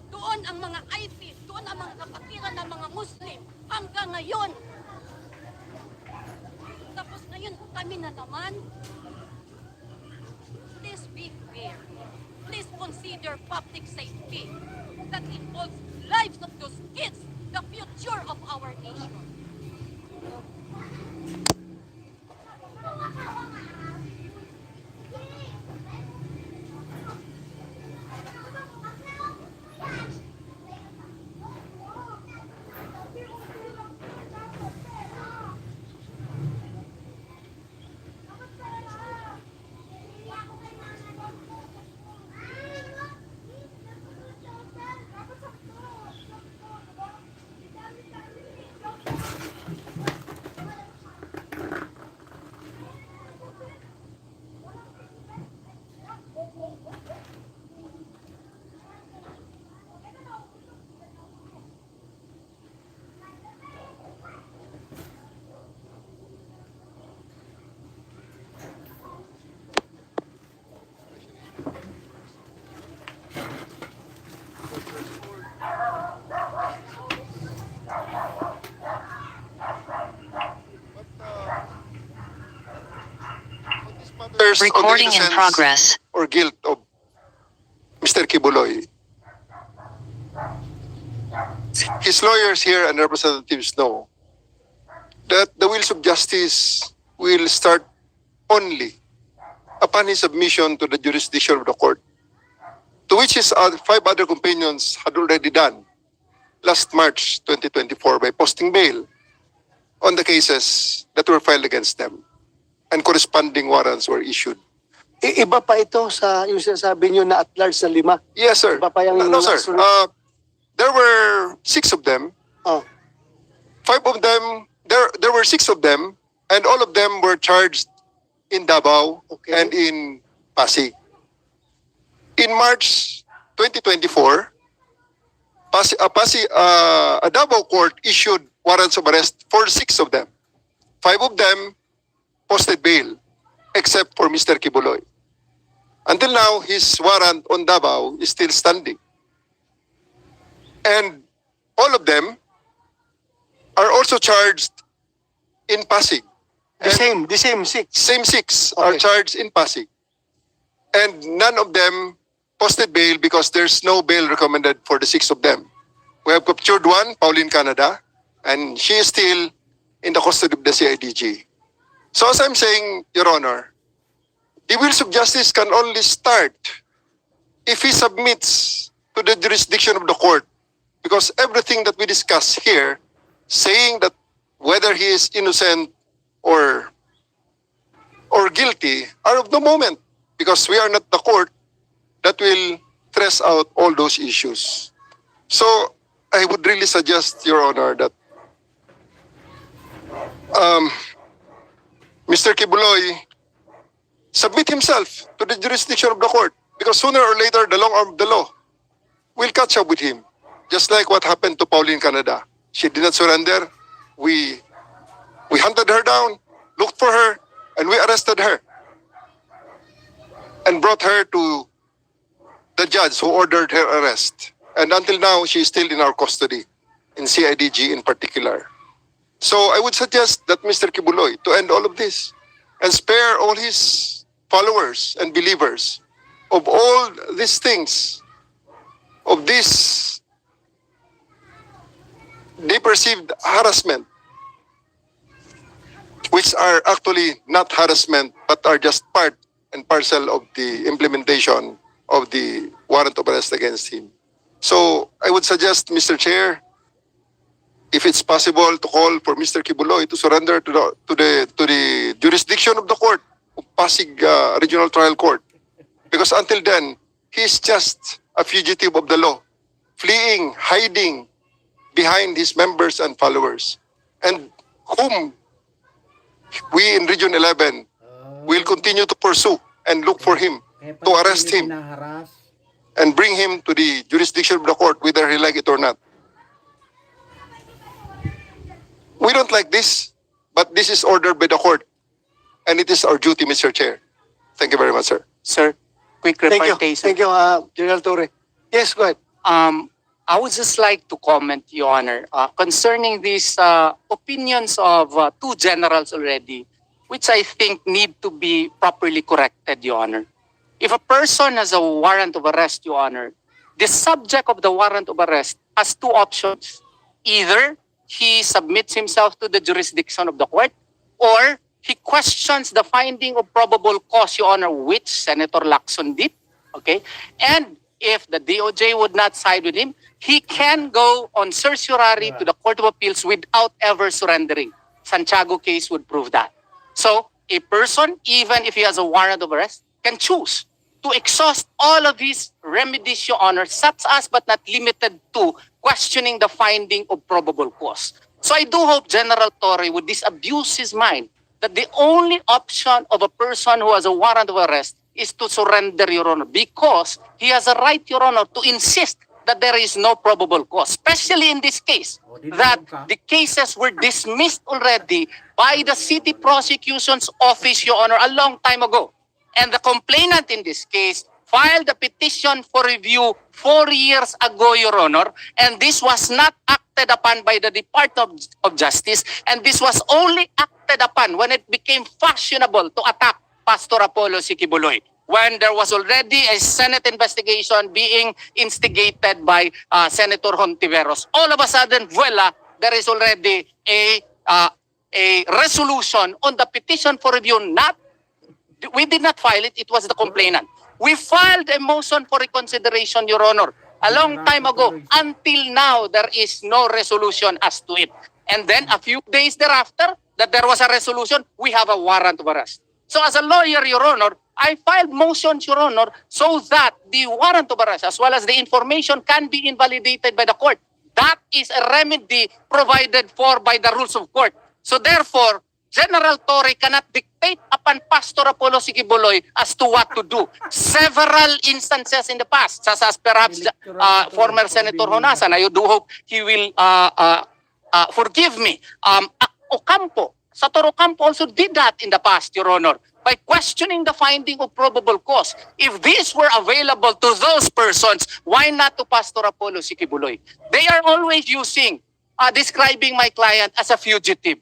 Doon ang mga ISIS, doon ang mga kapatiran ng mga Muslim, hanggang ngayon. Tapos ngayon, kami na naman. Please be fair. Please consider public safety. That involves lives of those kids, the future of our nation. Recording in progress. Or guilt of Mr. Kibuloy. His lawyers here and representatives know that the wheels of justice will start only upon his submission to the jurisdiction of the court, to which his 5 other companions had already done last March 2024 by posting bail on the cases that were filed against them, and corresponding warrants were issued. Iba pa ito sa yung sinasabi nyo na at large na 5? Yes, sir. Iba pa yung No, sir. There were 6 of them. Oh. 5 of them, there were 6 of them, and all of them were charged in Davao and in Pasig. In March 2024, a Davao court issued warrants of arrest for 6 of them. 5 of them posted bail, except for Mr. Kibuloy. Until now, his warrant on Davao is still standing. And all of them are also also charged in Pasig. The same six. Same six are Okay. charged in Pasig. And none of them posted bail because there's no bail recommended for the six of them. We have captured one, Pauline Canada, and she is still in the custody of the CIDG. So as I'm saying, Your Honor, the wheels of justice can only start if he submits to the jurisdiction of the court. Because everything that we discuss here, saying that whether he is innocent or guilty, are of no moment. Because we are not the court that will thresh out all those issues. So I would really suggest, Your Honor, that Mr. Kibuloy submit himself to the jurisdiction of the court, because sooner or later the long arm of the law will catch up with him, just like what happened to Pauline Canada. She did not surrender. We hunted her down, looked for her, and we arrested her and brought her to the judge who ordered her arrest. And until now, she is still in our custody, in CIDG in particular. So I would suggest that Mr. Kibuloy to end all of this and spare all his followers and believers of all these things, of this they perceived harassment, which are actually not harassment, but are just part and parcel of the implementation of the warrant of arrest against him. So I would suggest, Mr. Chair, if it's possible to call for Mr. Kibuloy to surrender to the jurisdiction of the court, of Pasig Regional Trial Court. Because until then, he's just a fugitive of the law, fleeing, hiding behind his members and followers, and whom we in Region 11 will continue to pursue and look for him, to arrest him, and bring him to the jurisdiction of the court, whether he like it or not. We don't like this, but this is ordered by the court, and it is our duty, Mr. Chair. Thank you very much, sir. Sir, quick Thank you. repartation. Thank you, General Torre. Yes, go ahead. I would just like to comment, Your Honor, concerning these opinions of two generals already, which I think need to be properly corrected, Your Honor. If a person has a warrant of arrest, Your Honor, the subject of the warrant of arrest has two options. Either he submits himself to the jurisdiction of the court, or he questions the finding of probable cause, Your Honor, which Senator Lacson did. Okay? And if the DOJ would not side with him, he can go on certiorari to the Court of Appeals without ever surrendering. Santiago case would prove that. So, a person, even if he has a warrant of arrest, can choose to exhaust all of his remedies, Your Honor, such as but not limited to questioning the finding of probable cause. So I do hope General Torre would disabuse his mind that the only option of a person who has a warrant of arrest is to surrender, Your Honor, because he has a right, Your Honor, to insist that there is no probable cause, especially in this case, that the cases were dismissed already by the city prosecution's office, Your Honor, a long time ago. And the complainant in this case filed a petition for review 4 years ago, Your Honor, and this was not acted upon by the Department of Justice, and this was only acted upon when it became fashionable to attack Pastor Apollo Sikibuloy, when there was already a Senate investigation being instigated by Senator Hontiveros. All of a sudden, voila, there is already a resolution on the petition for review. We did not file it, it was the complainant. We filed a motion for reconsideration, Your Honor, a long time ago. Until now, there is no resolution as to it. And then a few days thereafter, that there was a resolution, we have a warrant of arrest. So as a lawyer, Your Honor, I filed motions, Your Honor, so that the warrant of arrest as well as the information can be invalidated by the court. That is a remedy provided for by the rules of court. So therefore, General Torre cannot dictate upon Pastor Apollo Sikibuloy as to what to do. Several instances in the past, such as perhaps former Senator Honasan, I do hope he will forgive me. Ocampo, Senator Ocampo also did that in the past, Your Honor, by questioning the finding of probable cause. If these were available to those persons, why not to Pastor Apollo Sikibuloy? They are always using describing my client as a fugitive.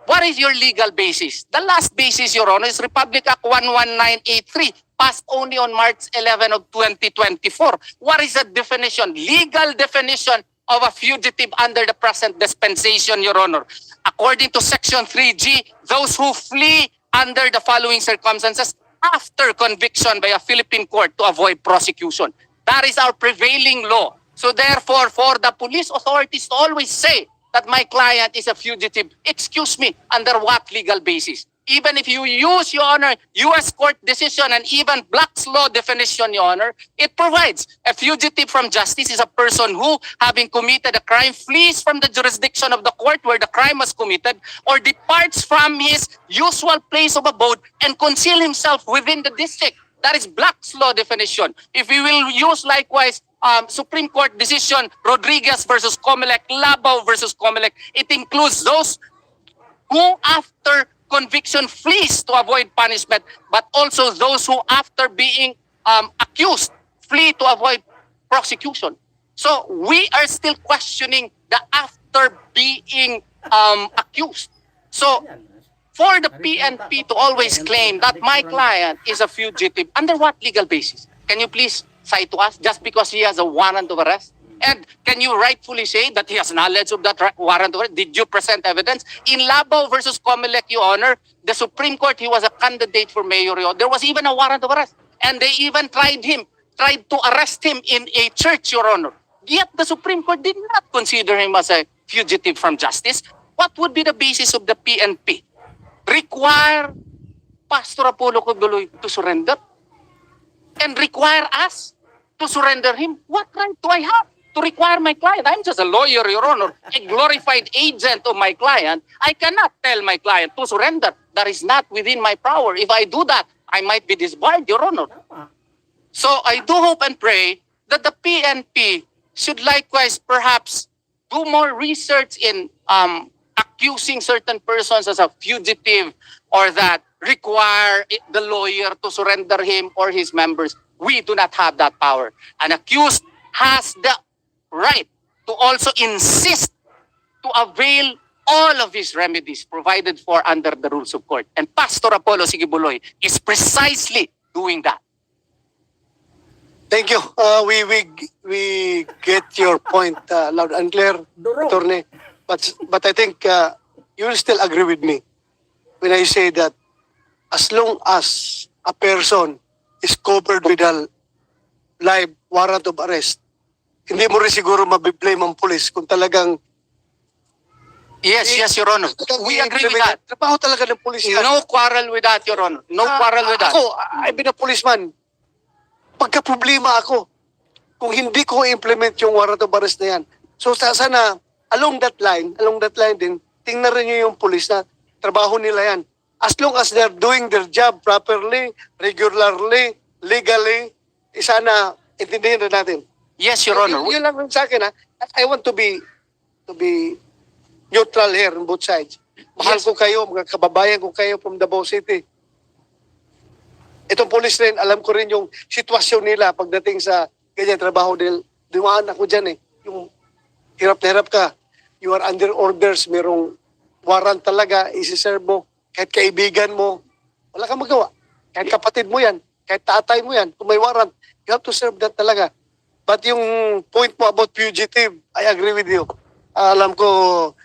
What is your legal basis? The last basis, Your Honor, is Republic Act 11983, passed only on March 11 of 2024. What is the definition, legal definition of a fugitive under the present dispensation, Your Honor? According to Section 3G, those who flee under the following circumstances after conviction by a Philippine court to avoid prosecution. That is our prevailing law. So therefore, for the police authorities to always say that my client is a fugitive, excuse me, under what legal basis? Even if you use, Your Honor, U.S. court decision and even Black's law definition, Your Honor, it provides a fugitive from justice is a person who, having committed a crime, flees from the jurisdiction of the court where the crime was committed or departs from his usual place of abode and conceal himself within the district. That is Black's law definition. If we will use likewise Supreme Court decision, Rodriguez versus Comelec, Labao versus Comelec, it includes those who after conviction flees to avoid punishment, but also those who after being accused flee to avoid prosecution. So we are still questioning the after being accused. So for the PNP to always claim that my client is a fugitive, under what legal basis? Can you please cite to us just because he has a warrant of arrest? And can you rightfully say that he has knowledge of that warrant of arrest? Did you present evidence? In Labao versus Comelec, Your Honor, the Supreme Court, he was a candidate for mayor. There was even a warrant of arrest. And they even tried to arrest him in a church, Your Honor. Yet the Supreme Court did not consider him as a fugitive from justice. What would be the basis of the PNP? Require Pastor Apollo Coguloy to surrender? And require us to surrender him? What right do I have to require my client? I'm just a lawyer, Your Honor, a glorified agent of my client. I cannot tell my client to surrender. That is not within my power. If I do that, I might be disbarred, Your Honor. So I do hope and pray that the PNP should likewise perhaps do more research in accusing certain persons as a fugitive or that require the lawyer to surrender him or his members. We do not have that power. An accused has the right to also insist to avail all of his remedies provided for under the rules of court. And Pastor Apollo Sigibuloy is precisely doing that. Thank you. We get your point loud and clear, Attorney. But I think you will still agree with me when I say that as long as a person is covered with a live warrant of arrest, hindi mo rin siguro mabiblame ang police kung talagang Yes, Your Honor. We agree with that. Trabaho talaga ng police yan. No quarrel with that, Your Honor. No quarrel with that. Ako, I've been a policeman. Pagka-problema ako kung hindi ko implement yung warrant of arrest na yan. So sana, along that line din, tingnan rin nyo yung police na trabaho nila yan. As long as they're doing their job properly, regularly, legally, sana intindihin rin natin. Yes, Your Honor. Yun lang sa akin, ha. I want to be neutral here on both sides. Mahal ko kayo, mga kababayan ko kayo from Davao City. Itong police rin, alam ko rin yung sitwasyon nila pagdating sa ganyan trabaho dahil dumaan ako dyan eh. Yung hirap na hirap ka. You are under orders, merong warrant talaga, isi-serve mo. Kahit kaibigan mo, wala kang magawa. Kahit kapatid mo yan, kahit tatay mo yan, kung may warrant, you have to serve that talaga. But yung point mo about fugitive, I agree with you. Alam ko,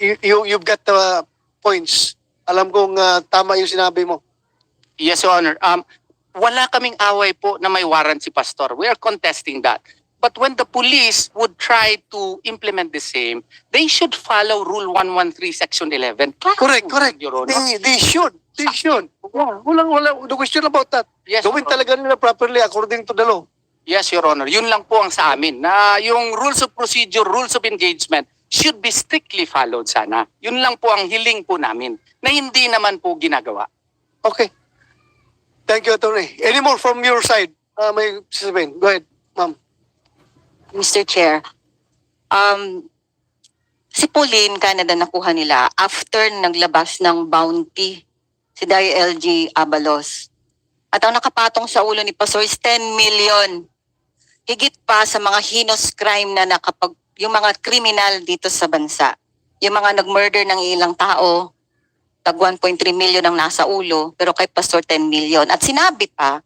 you've got the points. Alam kong tama yung sinabi mo. Yes, Your Honor. Wala kaming away po na may warrant si Pastor. We are contesting that. But when the police would try to implement the same, they should follow Rule 113, Section 11. Correct. Your Honor. They should. Wala, no question about that. Yes, Gawin Your Honor. talaga nila properly according to the law. Yes, Your Honor. Yun lang po ang sa amin. Na yung rules of procedure, rules of engagement should be strictly followed sana. Yun lang po ang hiling po namin na hindi naman po ginagawa. Okay. Thank you, Attorney. Any more from your side? May sasabihin. Go ahead, ma'am. Mr. Chair, si Pauline Canada nakuha nila after naglabas ng bounty si Dario LG Abalos. At ang nakapatong sa ulo ni Pastor is 10 million. Higit pa sa mga heinous crime na yung mga kriminal dito sa bansa. Yung mga nag-murder ng ilang tao, tag 1.3 million ang nasa ulo, pero kay Pastor 10 million. At sinabi pa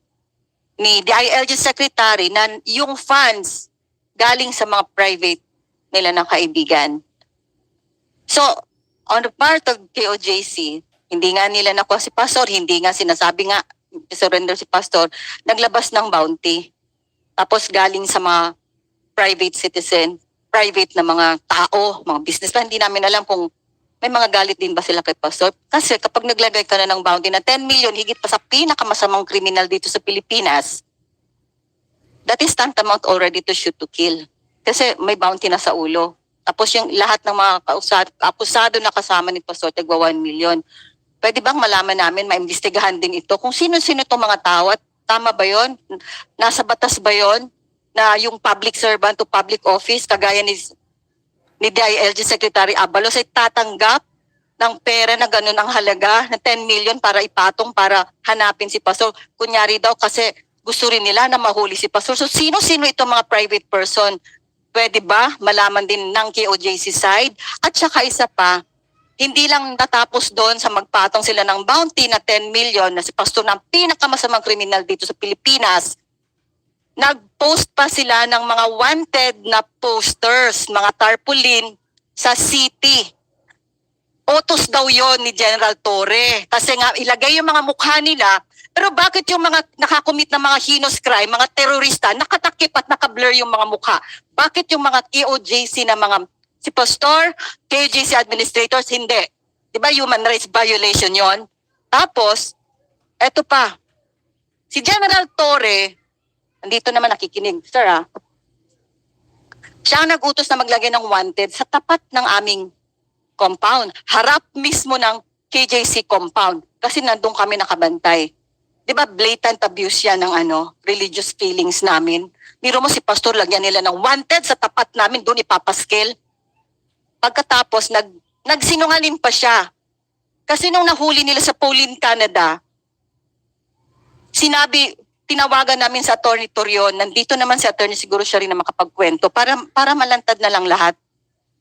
ni DILG Secretary na yung funds galing sa mga private nila na kaibigan. So, on the part of KOJC, hindi nga nila nakuha si Pastor, hindi nga sinasabi nga, surrender si Pastor, naglabas ng bounty. Tapos galing sa mga private citizen, private na mga tao, mga businessman, hindi namin alam kung may mga galit din ba sila kay Pastor. Kasi kapag naglagay ka na ng bounty na 10 million, higit pa sa pinakamasamang kriminal dito sa Pilipinas, that is tantamount already to shoot to kill. Kasi may bounty na sa ulo. Tapos yung lahat ng mga akusado na kasama ni Pastor, tagwa 1 million. Pwede bang malaman namin, maimbestigahan din ito kung sino-sino itong mga tao at tama ba yon? Nasa batas ba yon? Na yung public servant to public office, kagaya ni DILG Secretary Abalos, ay tatanggap ng pera na ganun ang halaga na 10 million para ipatong para hanapin si Pastor. Kunyari daw kasi gusto rin nila na mahuli si Pastor. So sino-sino itong mga private person? Pwede ba malaman din ng KOJC side? At saka isa pa, hindi lang natapos doon sa magpatong sila ng bounty na 10 million na si Pastor ng pinakamasamang kriminal dito sa Pilipinas. Nag-post pa sila ng mga wanted na posters, mga tarpaulin sa city. Utos daw yon ni General Torre. Kasi nga ilagay yung mga mukha nila. Pero bakit yung mga nakakomit ng mga heinous crime, mga terorista, nakatakip at nakablur yung mga mukha? Bakit yung mga KOJC na mga si Pastor, KOJC administrators, hindi? Diba human rights violation yon? Tapos, eto pa, si General Torre, andito naman nakikinig, sir siya ang nag-utos na maglagay ng wanted sa tapat ng aming compound. Harap mismo ng KJC compound. Kasi nandun kami nakabantay. Di ba blatant abuse yan ng religious feelings namin. Biro mo si Pastor, lagyan nila ng wanted sa tapat namin, doon ipapaskil. Pagkatapos, nagsinungaling pa siya. Kasi nung nahuli nila sa Pauline, Canada, tinawagan namin sa Attorney Torion, nandito naman si Attorney, siguro siya rin na makapagkwento, para malantad na lang lahat.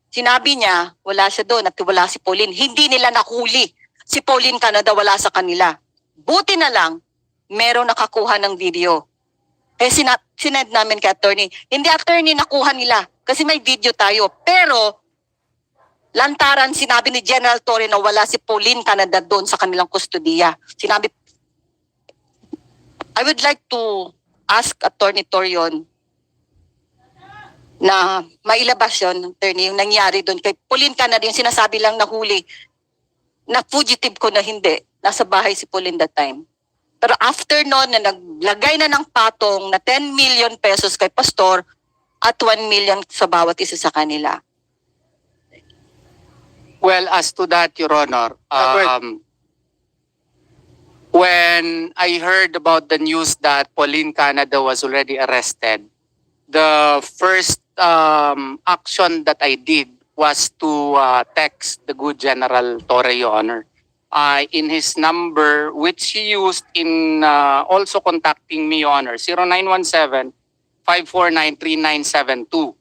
Sinabi niya, wala siya doon at wala si Pauline. Hindi nila nahuli. Si Pauline Canada, wala sa kanila. Buti na lang, merong nakakuha ng video. Sinend namin kay Attorney. Hindi Attorney nakuha nila kasi may video tayo. Pero, lantaran sinabi ni General Torre na wala si Pauline Canada doon sa kanilang kustodiya. Sinabi, I would like to ask Attorney Torion na mailabas yun, attorney, yung nangyari doon. Kay Pauline Canada, yung sinasabi lang nahuli, na fugitive ko na hindi. Nasa bahay si Pauline that time. Pero after noon, na naglagay na ng patong na 10 million pesos kay Pastor at 1 million sa bawat isa sa kanila. Well, as to that, Your Honor, when I heard about the news that Pauline Canada was already arrested, the first action that I did was to text the good General Torre, Your Honor. In his number, which he used in also contacting me, Your Honor, 0917-549-3972.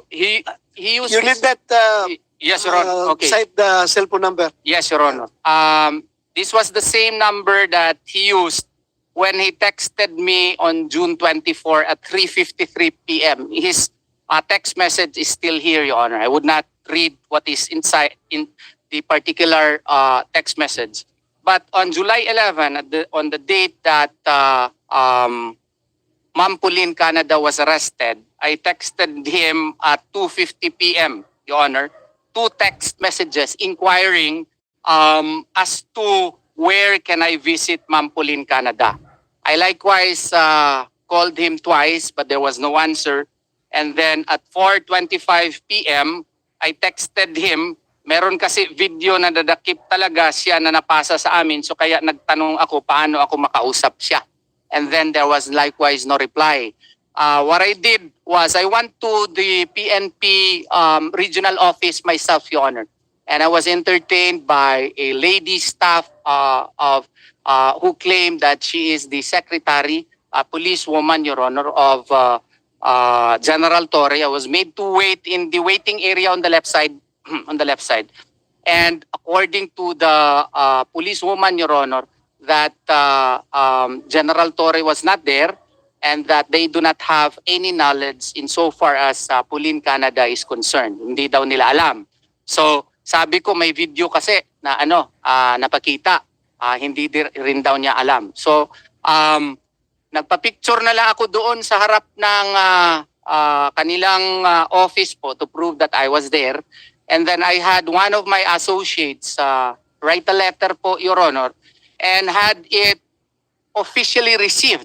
He used You need that yes, Your Honor. Okay. cite the cellphone number. Yes, Your Honor. This was the same number that he used when he texted me on June 24 at 3:53 p.m. His text message is still here, Your Honor. I would not read what is inside in the particular text message. But on July 11, on the date that Ma'am Pauline Canada was arrested, I texted him at 2:50 p.m., Your Honor, 2 text messages inquiring as to where can I visit Ma'am Pauline Canada. I likewise called him twice, but there was no answer. And then at 4:25 p.m., I texted him. Meron kasi video na dadakip talaga siya na napasa sa amin. So kaya nagtanong ako paano ako makausap siya. And then there was likewise no reply. What I did was I went to the PNP regional office myself, Your Honor. And I was entertained by a lady staff who claimed that she is the secretary, a policewoman, Your Honor, of General Torre. I was made to wait in the waiting area on the left side, on the left side. And according to the policewoman, Your Honor, that General Torre was not there and that they do not have any knowledge insofar as Pauline Canada is concerned. Hindi daw nila alam. So, sabi ko may video kasi na napakita. Hindi rin daw niya alam. So, nagpa-picture na lang ako doon sa harap ng kanilang office po to prove that I was there. And then I had one of my associates write a letter po, Your Honor, and had it officially received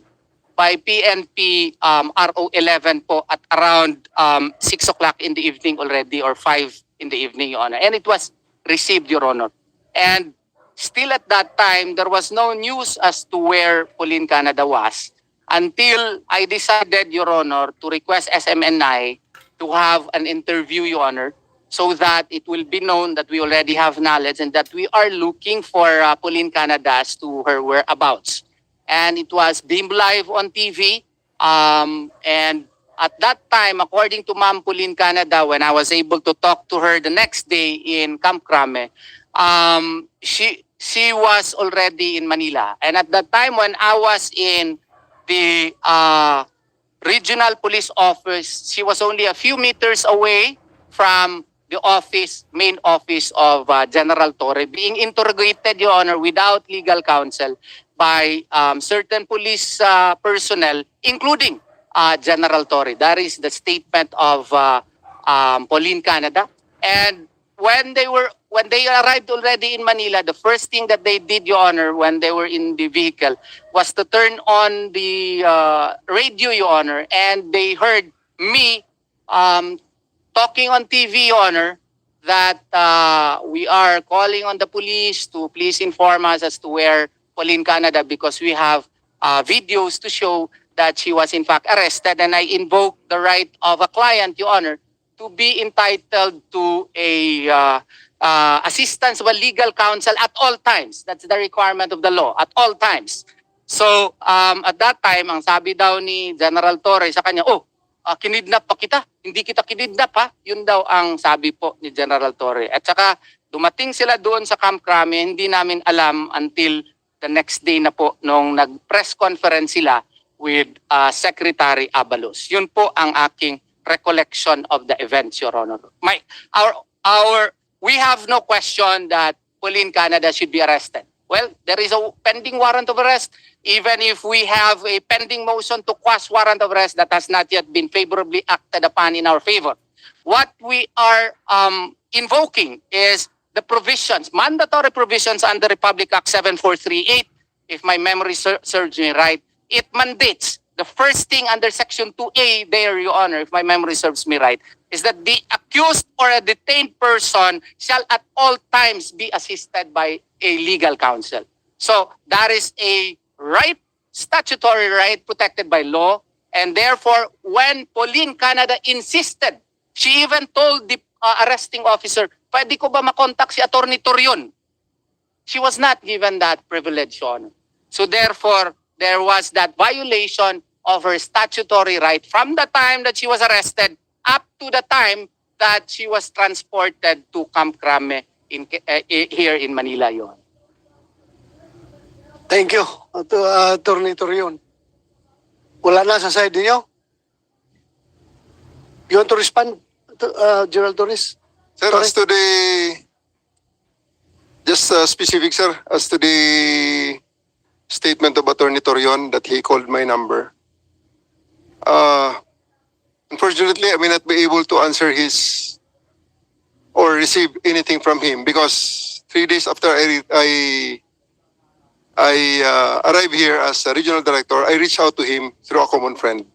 by PNP RO11 po at around 6 o'clock in the evening already or 5 in the evening, Your Honor. And it was received, Your Honor. And still at that time, there was no news as to where Pauline Canada was until I decided, Your Honor, to request SMNI to have an interview, Your Honor, so that it will be known that we already have knowledge and that we are looking for Pauline Canada as to her whereabouts. And it was beamed live on TV. And at that time, according to Ma'am Pauline Canada, when I was able to talk to her the next day in Camp Crame, she was already in Manila. And at that time, when I was in the regional police office, she was only a few meters away from the main office of General Torre, being interrogated, Your Honor, without legal counsel by certain police personnel, including General Torre. That is the statement of Pauline Canada. And when they arrived already in Manila, the first thing that they did, Your Honor, when they were in the vehicle, was to turn on the radio, Your Honor, and they heard me talking on TV, Your Honor, that we are calling on the police to please inform us as to where Pauline Canada, because we have videos to show that she was in fact arrested, and I invoke the right of a client, Your Honor, to be entitled to a assistance of a legal counsel at all times. That's the requirement of the law, at all times. So, at that time, ang sabi daw ni General Torre sa kanya, kinidnap pa kita, hindi kita kinidnap ha. Yun daw ang sabi po ni General Torre. At saka dumating sila doon sa Camp Crame, hindi namin alam until the next day na po nung nag-press conference sila with Secretary Abalos. Yun po ang aking recollection of the events, Your Honor. We have no question that Pauline Canada should be arrested. Well, there is a pending warrant of arrest. Even if we have a pending motion to quash warrant of arrest that has not yet been favorably acted upon in our favor. What we are invoking is the provisions, mandatory provisions under Republic Act 7438, if my memory serves me right. It mandates the first thing under Section 2A there, Your Honor, if my memory serves me right, is that the accused or a detained person shall at all times be assisted by a legal counsel. So that is a right, statutory right protected by law. And therefore, when Pauline Canada insisted, she even told the arresting officer, pwede ko ba makontak si Attorney Torion? She was not given that privilege, Your Honor. So therefore, there was that violation of her statutory right from the time that she was arrested up to the time that she was transported to Camp Crame here in Manila, Your Honor. Thank you, Attorney Torion. Wala na sa side niyo? You want to respond, General Torres? Sir, as to the, just specific, sir, as to the statement of Attorney Torion that he called my number. Unfortunately, I may not be able to answer his or receive anything from him because 3 days after I arrived here as a regional director, I reached out to him through a common friend.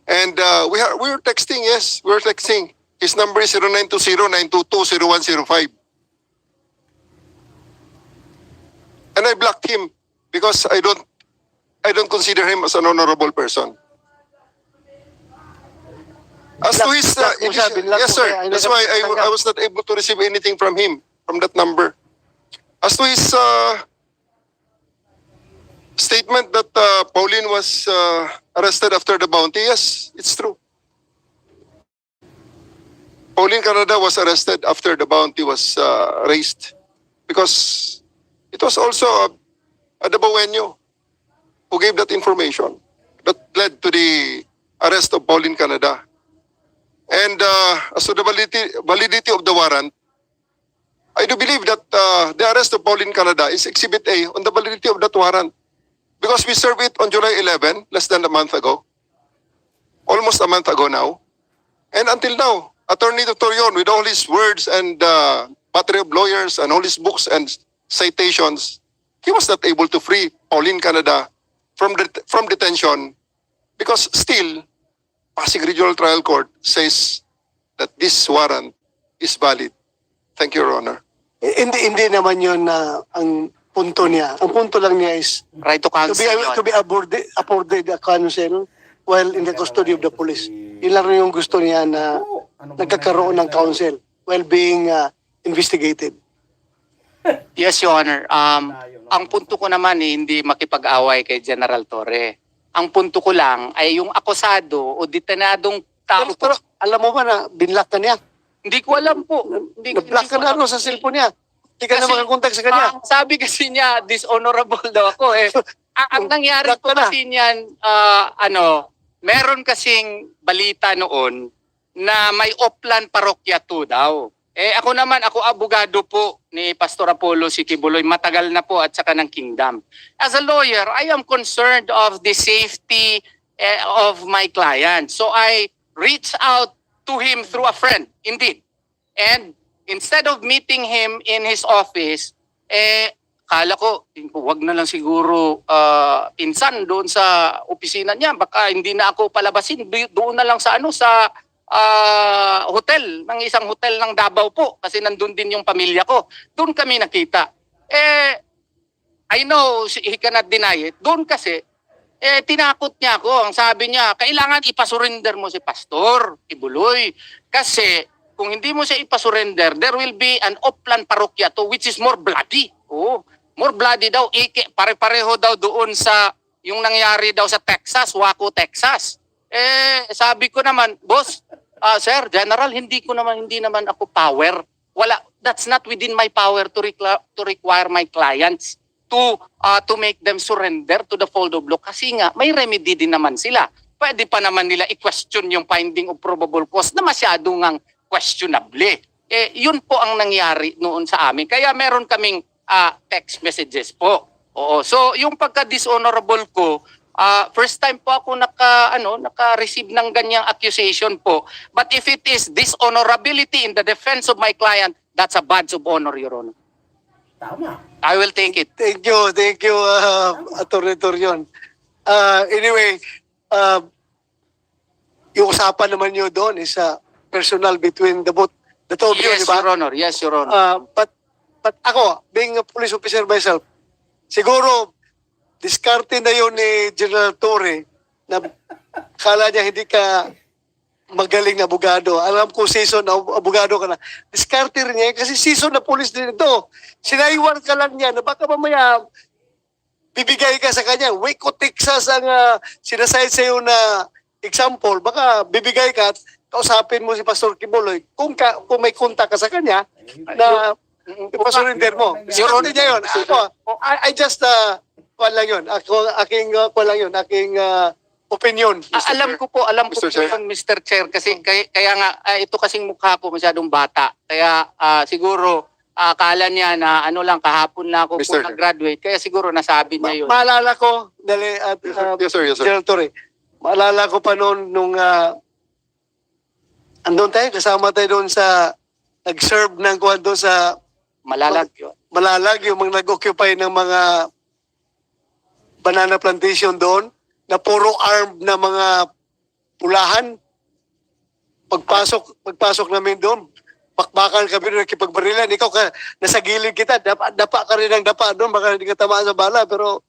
And we were texting, yes, we were texting. His number is 0920-922-0105. And I blocked him because I don't consider him as an honorable person. As to his, yes sir, that's why I was not able to receive anything from him, from that number. As to his statement that Pauline was arrested after the bounty, yes, it's true. Pauline Canada was arrested after the bounty was raised because it was also Adabawenyo who gave that information that led to the arrest of Pauline Canada. And as to the validity of the warrant, I do believe that the arrest of Pauline Canada is Exhibit A on the validity of that warrant because we served it on July 11, less than a month ago, almost a month ago now. And until now, Attorney Torion, with all his words and battery of lawyers and all his books and citations, he was not able to free Pauline Canada from detention because still, Pasig Regional Trial Court says that this warrant is valid. Thank you, Your Honor. Hindi naman yun na ang punto niya. Ang punto lang niya is Right to counsel. to be afforded a counsel while in the custody of the police. Yun lang rin yung gusto niya na nagkakaroon ng counsel while being investigated. Yes, Your Honor. Ang punto ko naman hindi makipag-away kay General Torre. Ang punto ko lang ay yung akusado o detenadong tao. Pero alam mo ba na binlock ka niya? Hindi ko alam po. Na-block ka na sa cellphone niya. Hindi ka na makakontak sa kanya. Sabi kasi niya, dishonorable daw ako eh. Ang nangyari po kasi niyan, meron kasing balita noon na may Oplan Parokya 2 daw. Ako naman, ako abogado po ni Pastor Apollo Sikibuloy, matagal na po at saka ng Kingdom. As a lawyer, I am concerned of the safety of my client. So I reached out to him through a friend, indeed. And instead of meeting him in his office, kala ko, wag na lang siguro pinsan doon sa opisina niya. Baka hindi na ako palabasin. Doon na lang sa hotel, ng isang hotel ng Davao po. Kasi nandun din yung pamilya ko. Doon kami nakita. I know he cannot deny it. Doon kasi, tinakot niya ako. Ang sabi niya, kailangan ipasurrender mo si Pastor Kibuloy. Kasi kung hindi mo siya ipasurrender, there will be an Oplan Parokya 2 which is more bloody. Oh, more bloody daw. Pare-pareho daw doon sa yung nangyari daw sa Texas, Waco, Texas. Sabi ko naman, boss, sir, general, hindi naman ako power. That's not within my power to require my clients to make them surrender to the fold of law. Kasi nga, may remedy din naman sila. Pwede pa naman nila i-question yung finding of probable cause na masyado ngang questionable. Yun po ang nangyari noon sa amin. Kaya meron kaming text messages po. Oo. So, yung pagka-dishonorable ko, first time po ako naka-receive ng ganyang accusation po. But if it is dishonorability in the defense of my client, that's a badge of honor, Your Honor. Tama. I will take it. Thank you, Atty. Torion. Anyway, yung usapan naman nyo doon is personal between the two of you, Yes, di ba? Your Honor. Yes, Your Honor. But ako, being a police officer myself, siguro, diskarte na yun ni General Torre na kala niya hindi ka magaling na abogado. Alam ko season na abogado ka na. Diskarte rin niya kasi season na police din ito. Sinaiwan ka lang niya na baka mamaya bibigay ka sa kanya. Waco, Texas ang sinasayad sa iyo na example. Baka bibigay ka at kausapin mo si Pastor Kibuloy kung may kontak ka sa kanya na ipasurinder mo. Diskarte niya yun. I just aking opinion. Alam ko po yun, Mr. Chair, kasi kaya nga ito kasing mukha ko masyadong bata. Kaya siguro akala niya na kahapon na ako po nag-graduate. Kaya siguro nasabi niya yun. Maalala ko, Yes, sir. General Torre, maalala ko pa noon nung andun tayo, kasama tayo doon sa nag-serve ng kuwan doon sa Malalag. Yung mga nag-occupy ng mga banana plantation doon na puro armed na mga pulahan. Pagpasok namin doon, bakbakan kami doon, nakipagbarilan. Ikaw nasa gilid kita, dapa ka rin ng dapa doon, baka hindi ka tamaan sa bala, pero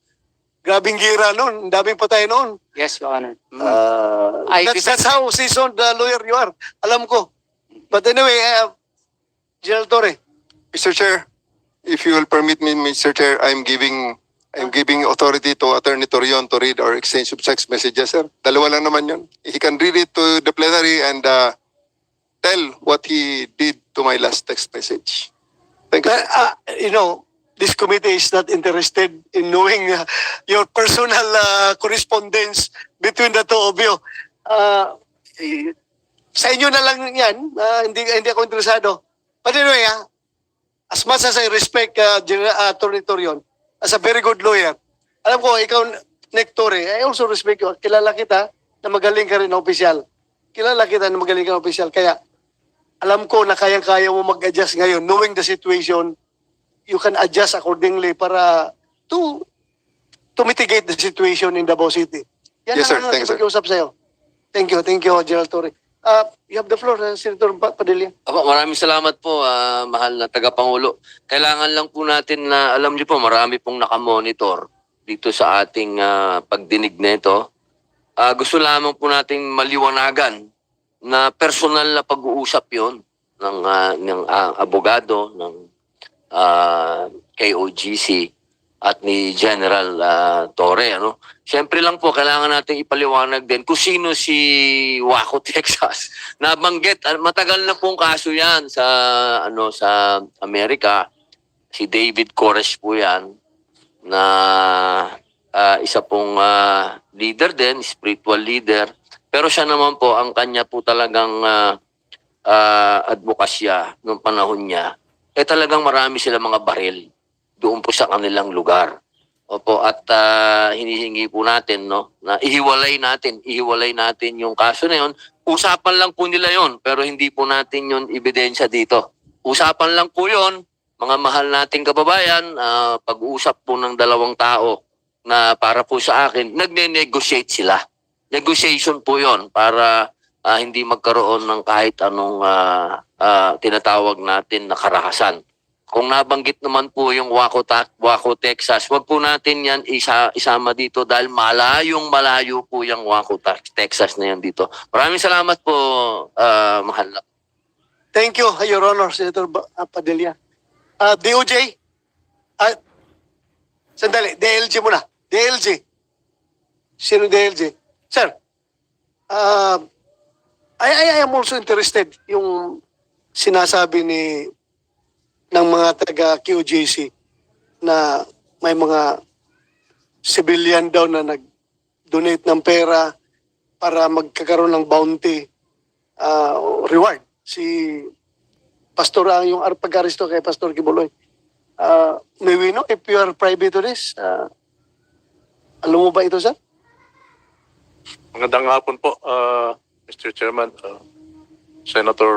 grabing gira noon, daming patay noon. Yes, Your Honor. That's how seasoned lawyer you are. Alam ko. But anyway, General Torre. Mr. Chair, if you will permit me, Mr. Chair, I'm giving authority to Attorney Torion to read our exchange of text messages, sir. Dalawa lang naman yun. He can read it to the plenary and tell what he did to my last text message. Thank you. You know, this committee is not interested in knowing your personal correspondence between the two of you. Sa inyo na lang yan. Hindi ako interesado. But anyway, as much as I respect Attorney Torion, as a very good lawyer, alam ko, ikaw, Nick Torre, I also respect you. Kilala kita na magaling ka rin na opisyal. Kilala kita na magaling ka na opisyal. Kaya, alam ko na kayang-kaya mo mag-adjust ngayon. Knowing the situation, you can adjust accordingly para to mitigate the situation in Davao City. Yan Yes, sir. ang Thanks, sir. pag-iusap sa'yo. Thank you, General Torre. You have the floor, Senator Padilla. Apo, maraming salamat po, mahal na tagapangulo. Kailangan lang po natin na, alam niyo po, marami pong nakamonitor dito sa ating pagdinig nito. Gusto lamang po nating maliwanagan na personal na pag-uusap yon ng abogado, ng KOGC at ni General Torre. Ano? Siyempre lang po, kailangan natin ipaliwanag din kung sino si Waco, Texas. Nabanggit, matagal na pong kaso yan sa Amerika. Si David Koresh po yan, na isa pong leader din, spiritual leader. Pero siya naman po, ang kanya po talagang advokasya noong panahon niya, talagang marami sila mga baril doon po sa kanilang lugar. Opo, at hinihingi po natin na ihiwalay natin yung kaso na yun. Usapan lang po nila yon, pero hindi po natin yun ebidensya dito. Usapan lang po yon, mga mahal nating kababayan, pag-uusap po ng dalawang tao na para po sa akin, nagne-negotiate sila. Negotiation po yon para hindi magkaroon ng kahit anong tinatawag natin na karahasan. Kung nabanggit naman po yung Waco, Texas, wag po natin yan isama dito dahil malayo po yung Waco, Texas na yan dito. Maraming salamat po, mahal na. Thank you, Your Honor, Senator Padilla. DOJ? Sandali, DLG muna. DLG. Sino DLG? Sir, I am also interested yung sinasabi ng mga taga-QJC na may mga civilian daw na nag-donate ng pera para magkakaroon ng bounty reward. Si Pastor, yung pag-aresto kay Pastor Kibuloy. May we know if you are privy to this? Alam mo ba ito, sir? Magandang hapon po, Mr. Chairman, Senator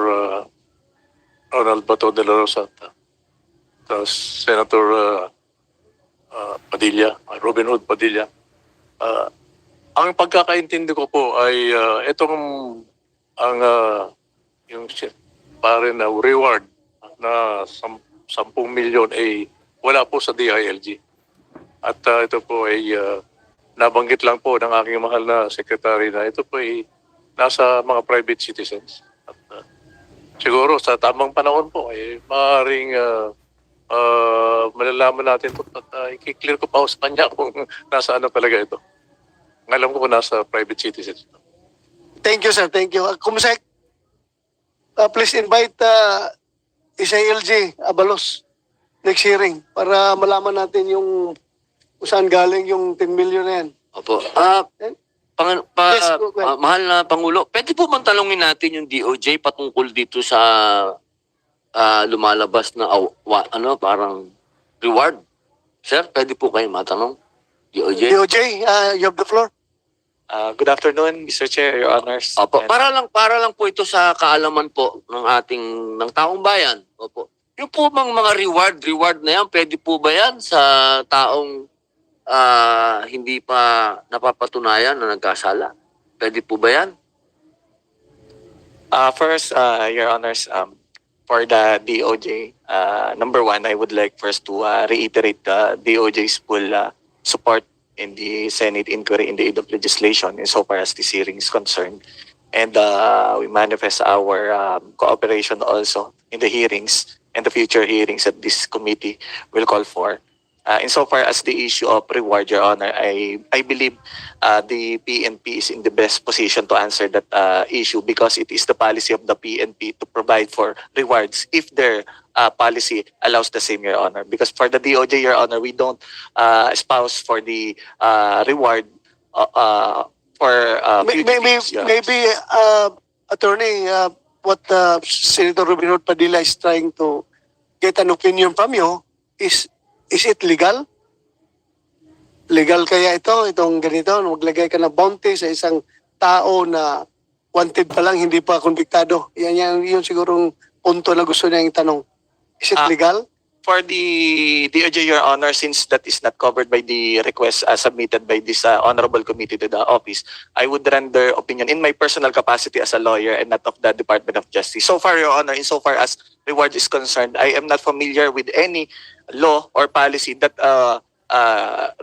Ronald Bato de la Rosa, Senator Padilla, Robin Hood Padilla. Ang pagkakaintindi ko po ay yung pare na reward na 10 milyon ay wala po sa DILG. At ito po ay nabanggit lang po ng aking mahal na secretary na ito po ay nasa mga private citizens. At siguro sa tamang panahon po ay maaaring malalaman natin po at i-clear ko pa sa kanya kung nasa ano talaga ito. Ngayon ko nasa private citizens. Thank you, sir. Thank you. Kumusek, please invite ISALG Abalos next hearing para malaman natin yung kung saan galing yung 10 million na yan. Opo. Mahal na Pangulo, pwede po bang talungin natin yung DOJ patungkol dito sa lumalabas na parang reward? Sir, pwede po kayo matanong? DOJ? DOJ, you have the floor. Good afternoon, Mr. Chair, Your Honors. Opo, para lang po ito sa kaalaman po ng taong bayan. Opo. Yung po mga reward na yan, pwede po ba yan sa taong hindi pa napapatunayan na nagkasala? Pwede po ba yan? First, Your Honors, for the DOJ, number one, I would like first to reiterate the DOJ's full support in the Senate inquiry in the aid of legislation insofar as this hearing is concerned. And we manifest our cooperation also in the hearings and the future hearings that this committee will call for. insofar as the issue of reward, Your Honor, I believe the PNP is in the best position to answer that issue because it is the policy of the PNP to provide for rewards if their policy allows the same, Your Honor. Because for the DOJ, Your Honor, we don't espouse for the reward for fugitives, Your Honor. Maybe Attorney, what Senator Robin Hood Padilla is trying to get an opinion from you is it legal? Legal kaya itong ganito, maglagay ka ng bounty sa isang tao na wanted pa lang, hindi pa konbiktado? Yun sigurong punto na gusto niya itanong. Is it legal? For the DOJ, Your Honor, since that is not covered by the request submitted by this honorable committee to the office, I would render opinion in my personal capacity as a lawyer and not of the Department of Justice. So far, Your Honor, insofar as reward is concerned, I am not familiar with any law or policy that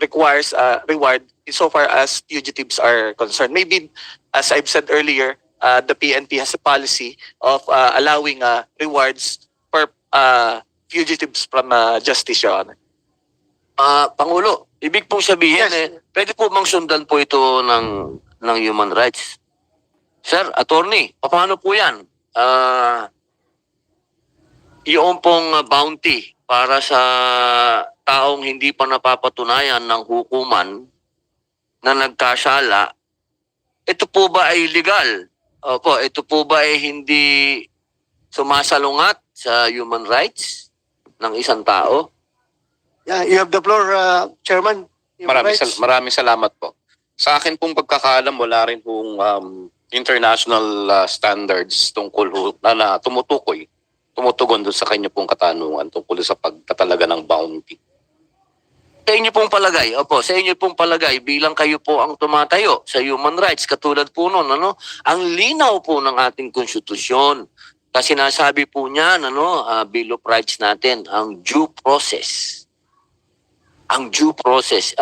requires reward insofar as fugitives are concerned. Maybe, as I've said earlier, the PNP has a policy of allowing rewards for fugitives from justice, Your Honor. Pangulo, ibig pong sabihin pwede po bang sundan po ito ng human rights? Sir, attorney, paano po yan? Yung pong bounty para sa taong hindi pa napapatunayan ng hukuman na nagkasala, ito po ba ay legal? Opo, ito po ba ay hindi sumasalungat sa human rights ng isang tao? Yeah, you have the floor, Chairman. Maraming salamat po. Sa akin pong pagkakaalam, wala rin pong international standards tungkol na tumutugon doon sa kanya pong katanungan tungkol sa pagtatalaga ng bounty. Sa inyo pong palagay, sa inyo pong palagay, bilang kayo po ang tumatayo sa human rights, katulad po nun, ang linaw po ng ating konstitusyon. Kasi nasabi po niya, Bill of Rights natin, ang due process. Ang due process.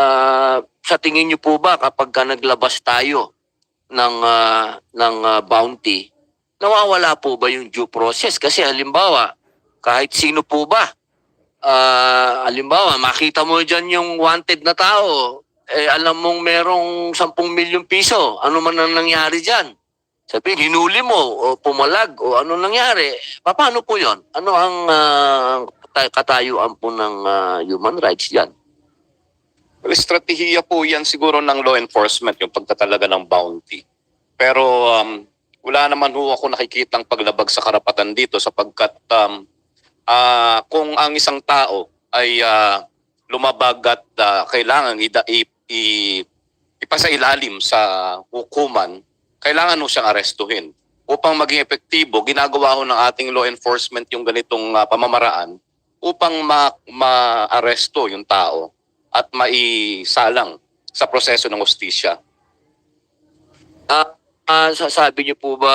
Sa tingin niyo po ba kapag naglabas tayo ng bounty, nawawala po ba yung due process? Kasi halimbawa, kahit sino po ba, halimbawa, makita mo dyan yung wanted na tao, alam mong merong 10 milyong piso, ano man ang nangyari dyan? Sabihin, hinuli mo o pumalag o ano nangyari, paano po yon? Ano ang katayuan po ng human rights dyan? Well, estratehiya po yan siguro ng law enforcement, yung pagtatalaga ng bounty. Pero wala naman ho ako nakikitang paglabag sa karapatan dito sapagkat kung ang isang tao ay lumabag at kailangan ipasailalim sa hukuman, kailangan ho siyang arestuhin. Upang maging epektibo, ginagawa ho ng ating law enforcement yung ganitong pamamaraan upang ma-aresto yung tao at maisalang sa proseso ng hustisya. Sasabi niyo po ba,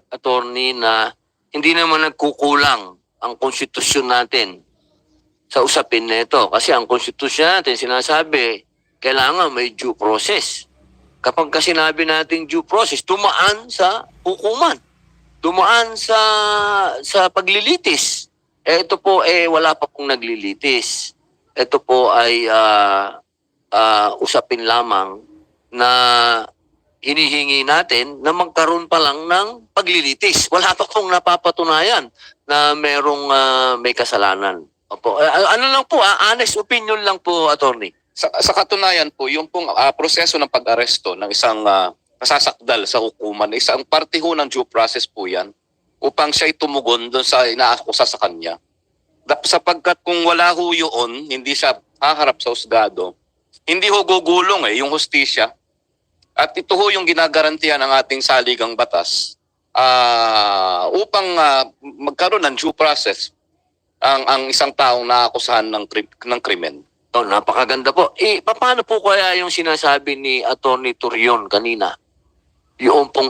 attorney, na hindi naman nagkukulang ang konstitusyon natin sa usapin na ito? Kasi ang konstitusyon natin sinasabi, kailangan may due process. Kapag sinabi natin due process, dumaan sa hukuman, dumaan sa paglilitis. Ito po wala pa pong naglilitis. Ito po ay usapin lamang na hinihingi natin na magkaroon pa lang ng paglilitis. Wala pa pong napapatunayan na merong may kasalanan. Opo. Ano lang po, honest opinion lang po, attorney. Sa katunayan po, yung pong proseso ng pag-aresto ng isang nasasakdal sa hukuman, isang parte ho ng due process po yan upang siya tumugon doon sa inaakusa sa kanya. Sapagkat kung wala ho yun, hindi siya haharap sa husgado, hindi ho gugulong yung hustisya. At ito ho yung ginagarantiya ng ating saligang batas upang magkaroon ng due process ang isang taong naakusahan ng krimen. Napakaganda po. Paano po kaya yung sinasabi ni Attorney Turion kanina? Yung pong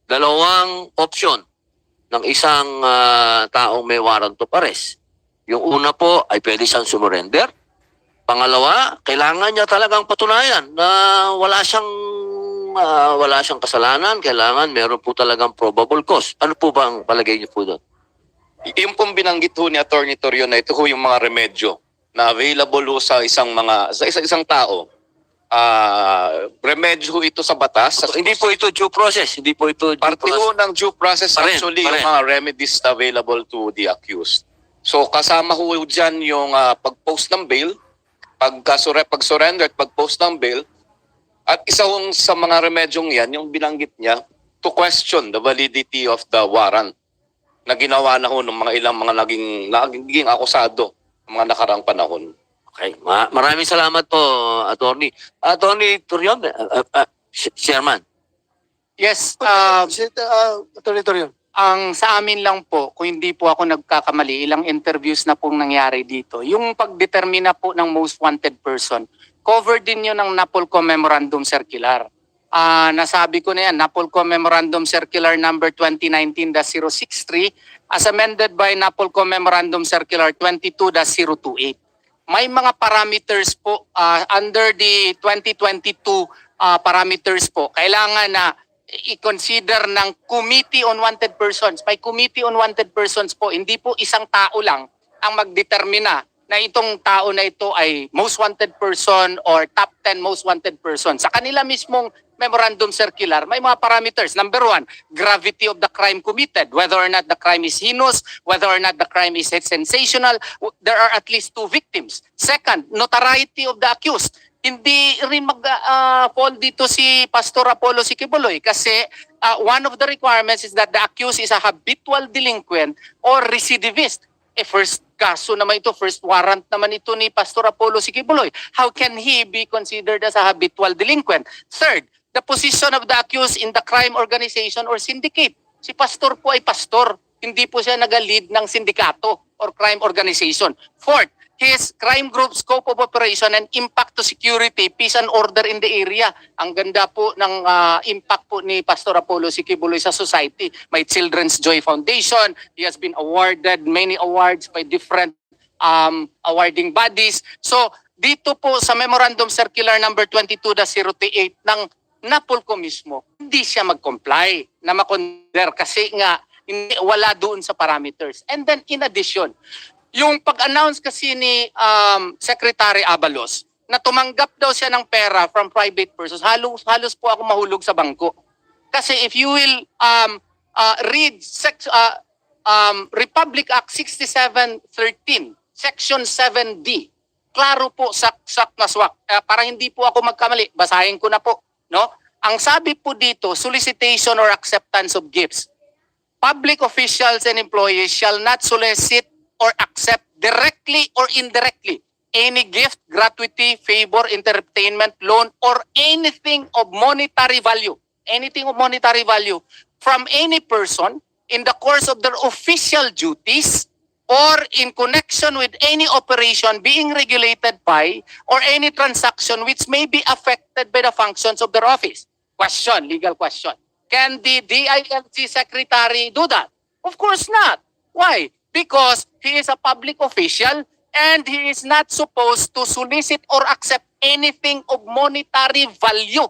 dalawang option ng isang taong may warrant of arrest. Yung una po ay pwede siyang sumurrender. Pangalawa, kailangan niya talagang patunayan na wala siyang kasalanan. Kailangan meron po talagang probable cause. Ano po ba ang palagay niyo po doon? Yung pong binanggit ho ni Attorney Turion na ito ho yung mga remedyo na available ho sa isang tao, remedyo ito sa batas. Hindi po ito due process. Hindi po ito due Parte process. ho ng due process actually yung mga remedies available to the accused. So kasama ho dyan yung pag-post ng bail, pag-surrender at pag-post ng bail. At isa hong sa mga remedyong yan, yung binanggit niya, to question the validity of the warrant na ginawa na ho ng mga ilang mga naging akusado ng mga nakarang panahon. Okay. Maraming salamat po, Attorney. Attorney Torion, Chairman. Yes, Attorney Torion. ang sa amin lang po, kung hindi po ako nagkakamali, ilang interviews na pong nangyari dito. Yung pagdetermina po ng most wanted person, covered din yun ng NAPOLCO Memorandum Circular. Nasabi ko na yan, NAPOLCO Memorandum Circular number 2019-063 as amended by NAPOLCO Memorandum Circular 22-028. May mga parameters po under the 2022 parameters po. Kailangan na i-consider ng Committee on Wanted Persons. May Committee on Wanted Persons po, hindi po isang tao lang ang magdetermina na itong tao na ito ay most wanted person or top 10 most wanted person. Sa kanila mismong memorandum circular, may mga parameters. Number 1, gravity of the crime committed, whether or not the crime is heinous, whether or not the crime is sensational. There are at least 2 victims. Second, notoriety of the accused. Hindi rin mag-fall dito si Pastor Apollo Sikibuloy kasi one of the requirements is that the accused is a habitual delinquent or recidivist. First kaso naman ito, first warrant naman ito ni Pastor Apollo Sikibuloy. How can he be considered as a habitual delinquent? Third, the position of the accused in the crime organization or syndicate. Si Pastor po ay pastor, hindi po siya nag-lead ng sindikato or crime organization. Fourth, his crime group scope of operation and impact to security, peace and order in the area. Ang ganda po ng impact po ni Pastor Apollo Sikibuloy sa society. May Children's Joy Foundation. He has been awarded many awards by different awarding bodies. So dito po sa Memorandum Circular number 22-038 ng NAPOLCO mismo, hindi siya mag-comply na makonder kasi nga wala doon sa parameters. And then in addition, yung pag-announce kasi ni Secretary Abalos na tumanggap daw siya ng pera from private persons, halos po ako mahulog sa bangko. Kasi if you will read Republic Act 6713, Section 7D, klaro po sak na swak. Para hindi po ako magkamali, basahin ko na po. No? Ang sabi po dito, solicitation or acceptance of gifts. Public officials and employees shall not solicit or accept directly or indirectly any gift, gratuity, favor, entertainment, loan, or anything of monetary value from any person in the course of their official duties or in connection with any operation being regulated by or any transaction which may be affected by the functions of their office. Question, legal question. Can the DILG secretary do that? Of course not. Why? Because he is a public official and he is not supposed to solicit or accept anything of monetary value.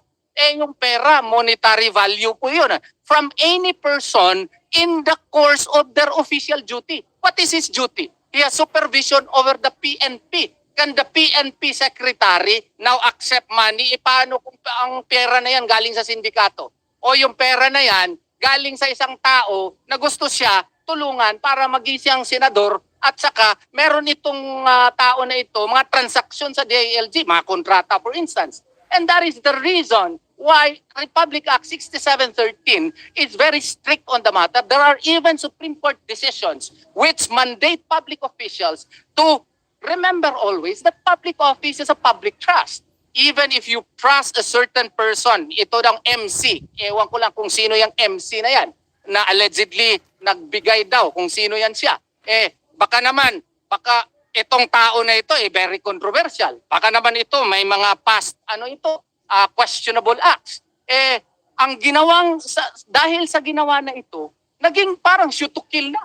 Yung pera, monetary value po yun. From any person in the course of their official duty. What is his duty? He has supervision over the PNP. Can the PNP secretary now accept money? Paano kung ang pera na yan galing sa sindikato? O yung pera na yan galing sa isang tao na gusto siya tulungan para maging siyang senador at saka meron itong tao na ito, mga transaksyon sa DILG, mga kontrata for instance. And that is the reason why Republic Act 6713 is very strict on the matter. There are even Supreme Court decisions which mandate public officials to remember always that public office is a public trust. Even if you trust a certain person, ito ng MC, ewan ko lang kung sino yung MC na yan, na allegedly nagbigay daw kung sino yan siya. Baka baka itong tao na ito very controversial. Baka naman ito may mga past, questionable acts. Ang ginawang, dahil sa ginawa na ito, naging parang shoot to kill na.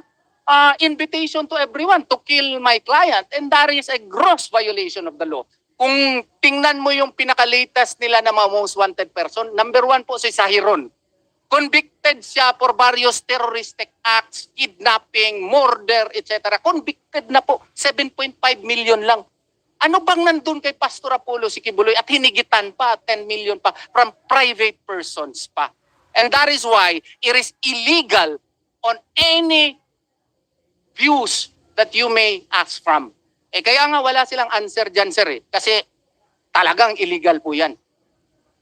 Invitation to everyone to kill my client, and that is a gross violation of the law. Kung tingnan mo yung pinaka-latest nila na mga most wanted person, number 1 po si Sahiron. Convicted siya for various terroristic acts, kidnapping, murder, etc. Convicted na po, 7.5 million lang. Ano bang nandun kay Pastor Apollo si Kibuloy at hinigitan pa, 10 million pa, from private persons pa? And that is why it is illegal on any views that you may ask from. Kaya nga wala silang answer dyan, sir, kasi talagang illegal po yan.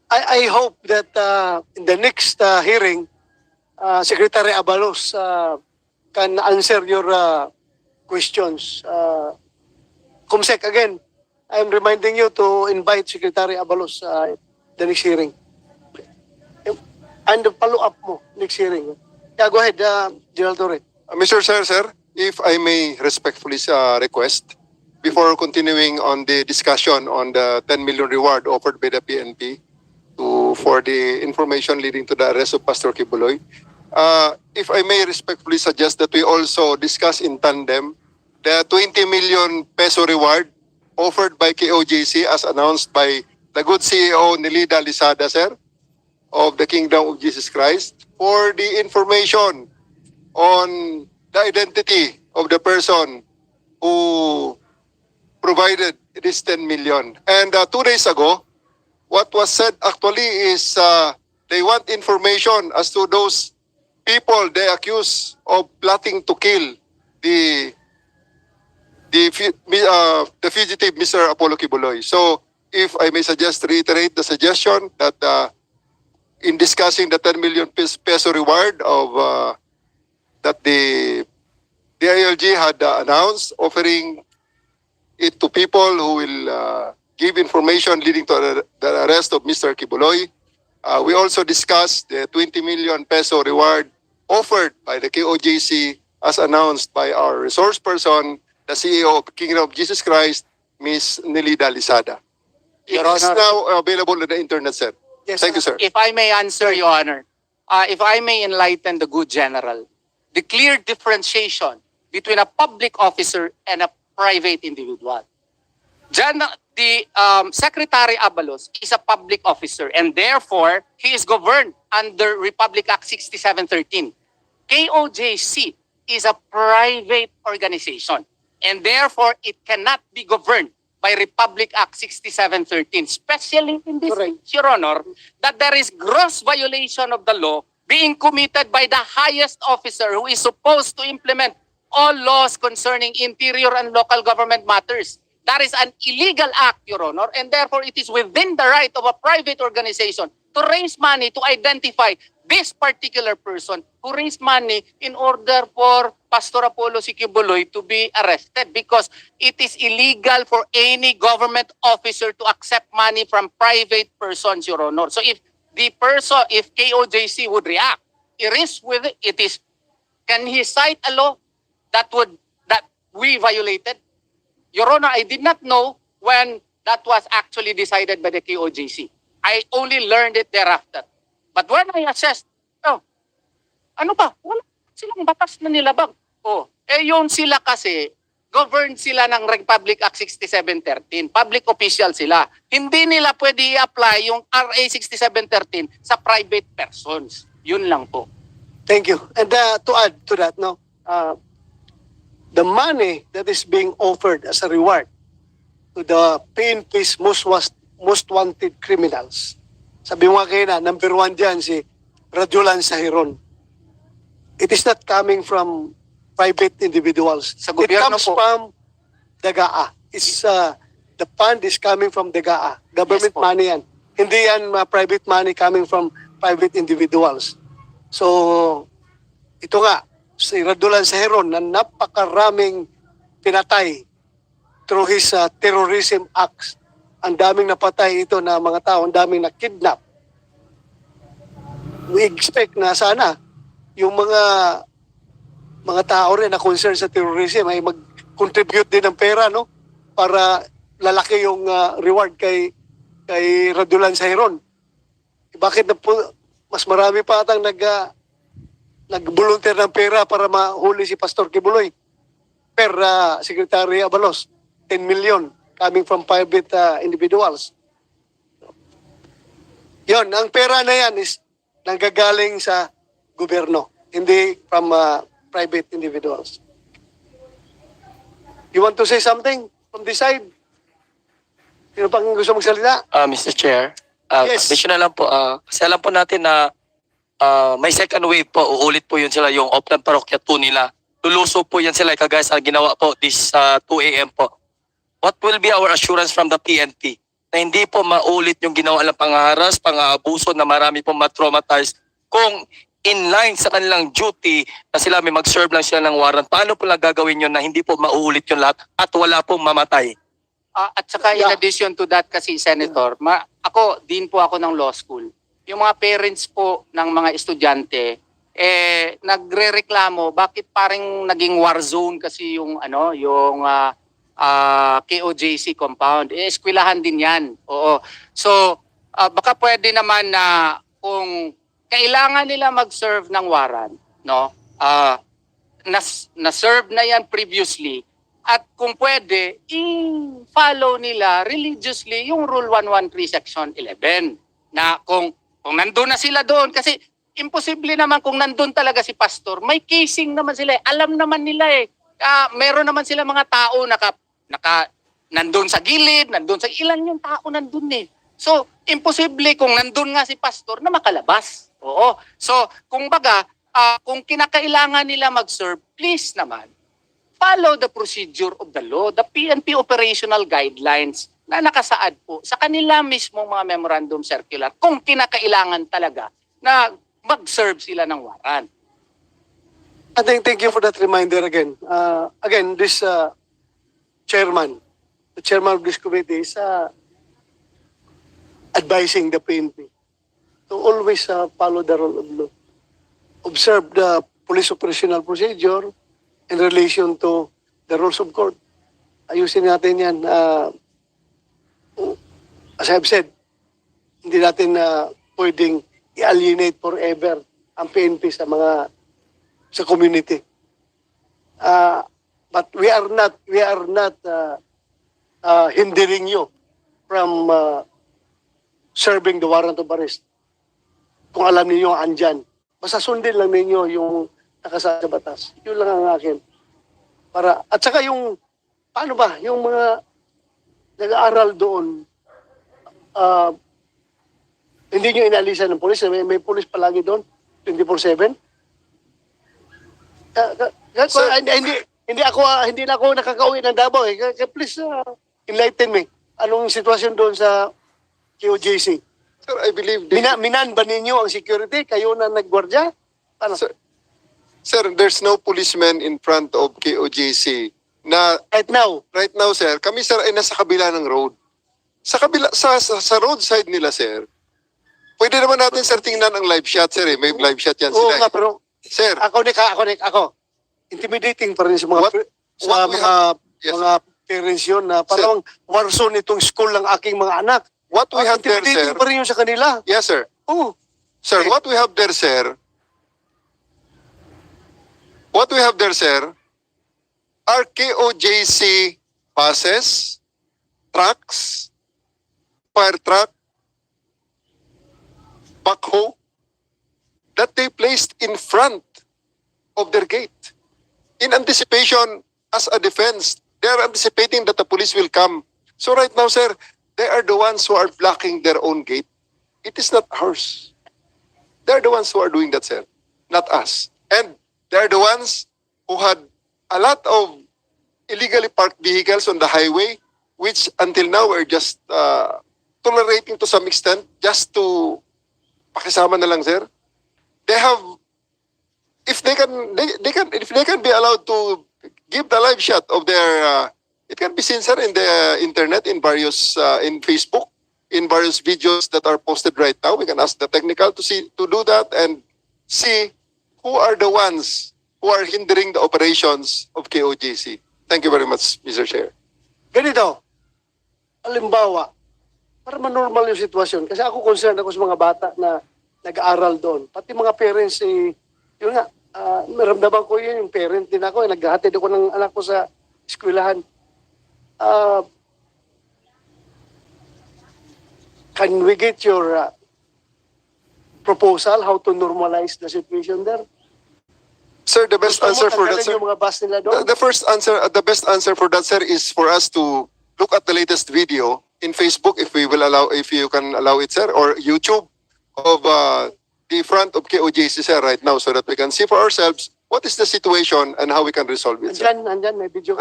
I hope that in the next hearing, Secretary Abalos can answer your questions. Kumsek, again, I'm reminding you to invite Secretary Abalos the next hearing. And follow-up mo next hearing. Yeah, go ahead, General Torre. Mr. Sir, if I may respectfully request, before continuing on the discussion on the 10 million reward offered by the PNP for the information leading to the arrest of Pastor Kibuloy, if I may respectfully suggest that we also discuss in tandem the 20 million peso reward offered by KOJC as announced by the good CEO Nelida Lisada, sir, of the Kingdom of Jesus Christ, for the information on the identity of the person who provided this 10 million. And 2 days ago, what was said actually is they want information as to those people they accuse of plotting to kill the fugitive Mr. Apollo Kibuloy. So, if I may suggest, reiterate the suggestion that in discussing the 10 million peso reward of that the ILG had announced, offering it to people who will give information leading to the arrest of Mr. Kibuloy. We also discussed the 20 million peso reward offered by the KOJC as announced by our resource person, the CEO of Kingdom of Jesus Christ, Ms. Nelida Lisada. It is now available on the internet, sir. Yes, Thank you, sir. If I may answer, Your Honor, if I may enlighten the good general, the clear differentiation between a public officer and a private individual. The Secretary Abalos is a public officer and therefore he is governed under Republic Act 6713. KOJC is a private organization and therefore it cannot be governed by Republic Act 6713, especially in this case, Your Honor, that there is gross violation of the law being committed by the highest officer who is supposed to implement all laws concerning interior and local government matters. That is an illegal act, Your Honor, and therefore it is within the right of a private organization to raise money to identify this particular person who raised money in order for Pastor Apollo Kibuloy to be arrested, because it is illegal for any government officer to accept money from private persons, Your Honor. So if KOJC would react, can he cite a law that we violated? Your Honor, I did not know when that was actually decided by the KOJC. I only learned it thereafter. But when I assessed, ano ba? Wala silang batas na nilabag. Yun sila kasi, governed sila ng Republic Act 6713. Public official sila. Hindi nila pwede i-apply yung RA 6713 sa private persons. Yun lang po. Thank you. And to add to that, the money that is being offered as a reward to the PNP's most wanted criminals. Sabi mo nga kayo na, number 1 dyan si Rajulan Sahiron. It is not coming from private individuals. It comes from DAGAA. The fund is coming from DAGAA. Government money yan. Hindi yan private money coming from private individuals. So, ito nga, si Rajulan Sahiron na napakaraming pinatay through his terrorism acts. Ang daming napatay ito na mga tao, ang daming na-kidnap. We expect na sana yung mga tao rin na concerned sa terrorism ay mag-contribute din ng pera, no? Para lalaki yung reward kay Rajulan Sahiron. Bakit mas marami pa atang nag-volunteer ng pera para mahuli si Pastor Kibuloy? Per Secretary Abalos, 10 million coming from private individuals. Yon, ang pera na yan is nanggagaling sa gobyerno, hindi from private individuals. You want to say something from this side? Sino pang gusto magsalita? Mr. Chair, Yes. additional lang po, kasi alam po natin na may second wave po, uulit po yun sila, yung Oplan Parokya 2 nila. Luluso po yan sila, kagaya sa ginawa po this 2 a.m. po. What will be our assurance from the PNP na hindi po maulit yung ginawa ng pangharas, pang-aabuso na marami pong matraumatize kung in line sa kanilang duty na sila may mag-serve lang sila ng warrant? Paano po lang gagawin yun na hindi po maulit yung lahat at wala pong mamatay? At saka in addition to that kasi, Senator, ako, din po ako ng law school. Yung mga parents po ng mga estudyante, nagre-reklamo bakit parang naging war zone kasi yung KOJC compound. Eskwelahan din yan. Oo. So, baka pwede naman na kung kailangan nila mag-serve ng warrant, no? Na-serve na yan previously, at kung pwede, i-follow nila religiously yung Rule 113 Section 11. Na kung nandun na sila doon, kasi imposible naman kung nandun talaga si pastor, may casing naman sila, alam naman nila meron naman sila mga tao nandun sa gilid, nandun sa ilan yung tao nandun So, imposible kung nandun nga si pastor na makalabas. Oo. So, kung kung kinakailangan nila mag-serve, please naman, follow the procedure of the law, the PNP operational guidelines na nakasaad po sa kanila mismo mga memorandum circular kung kinakailangan talaga na mag-serve sila ng warrant. I think thank you for that reminder again. Again, this the chairman of this committee is advising the PNP to always follow the rule of law. Observe the police operational procedure in relation to the rules of court. Ayusin natin yan. As I've said, hindi natin pwedeng i-alienate forever ang PNP sa community. But we are not hindering you from serving the warrant of arrest. Kung alam niyo andyan, basta sundin lang ninyo yung nakasaad sa batas. Yun lang ang akin. At saka paano ba, yung mga nag-aaral doon, hindi nyo inalisan ng polis, may polis palagi doon, 24/7. Hindi na ako nakakauwi ng Davao. Please enlighten me. Anong sitwasyon doon sa KOJC? Sir, I believe... Minan ba ninyo ang security? Kayo na naggwardya? Paano? Sir, there's no policeman in front of KOJC na... Right now? Right now, sir. Kami, sir, ay nasa kabila ng road. Sa roadside nila, sir. Pwede naman natin, sir, tingnan ang live shot, sir. May live shot yan sila. Oo nga, pero... Sir. Ako. Intimidating pa rin sa mga parents yun na parang war zone itong school ng aking mga anak. What we have there, sir... Intimidating pa rin yun sa kanila. Yes, sir. Oh. Sir, what we have there, sir, are KOJC buses, trucks, fire truck, backhoe, that they placed in front of their gate. In anticipation, as a defense, they are anticipating that the police will come. So right now, sir, they are the ones who are blocking their own gate. It is not ours. They are the ones who are doing that, sir, not us. And they are the ones who had a lot of illegally parked vehicles on the highway, which until now we're just tolerating to some extent, just to pakisama na lang, sir. They have, if they can be allowed to give the live shot of their, it can be seen, sir, in the internet, in various, in Facebook, in various videos that are posted right now. We can ask the technical to do that and see who are the ones who are hindering the operations of KOJC. Thank you very much, Mr. Chair. Ganito, halimbawa, para ma-normal yung sitwasyon. Kasi ako concerned ako sa mga bata na nag-aaral doon. Pati mga parents, yun nga, naramdaman ko yun, yung parent din ako, naghahatid ako ng anak ko sa eskwelahan. Can we get your proposal how to normalize the situation there? Sir, the best answer for that, sir. Yung mga bus nila doon? The best answer for that, sir, is for us to look at the latest video in Facebook, if you can allow it, sir, or YouTube of the front of KOJC, sir, right now, so that we can see for ourselves what is the situation and how we can resolve it, sir. Andyan, may video.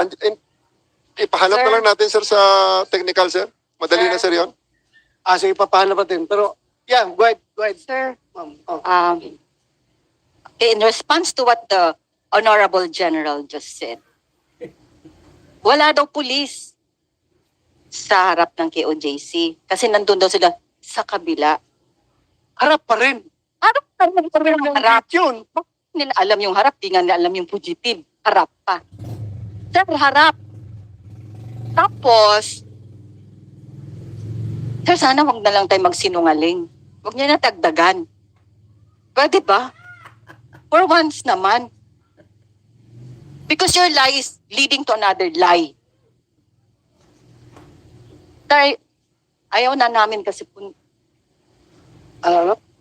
Ipahanap na Sir? lang natin, sir, sa technical, sir. Madali na, sir, yun. Sige, papahanap natin. Pero, yeah, go ahead. Sir, Ma'am. in response to what the Honorable General just said, wala daw pulis sa harap ng KOJC kasi nandun daw sila sa kabila. Harap pa rin. Harap pa rin yung harap. Yun. Bakit nila alam yung harap? Di nga nila alam yung fugitive. Harap pa. Sir, harap. Tapos, sir, sana wag na lang tayo magsinungaling. Wag niya na tagdagan. Pwede ba? For once naman. Because your lie is leading to another lie. Sir, ayaw na namin kasi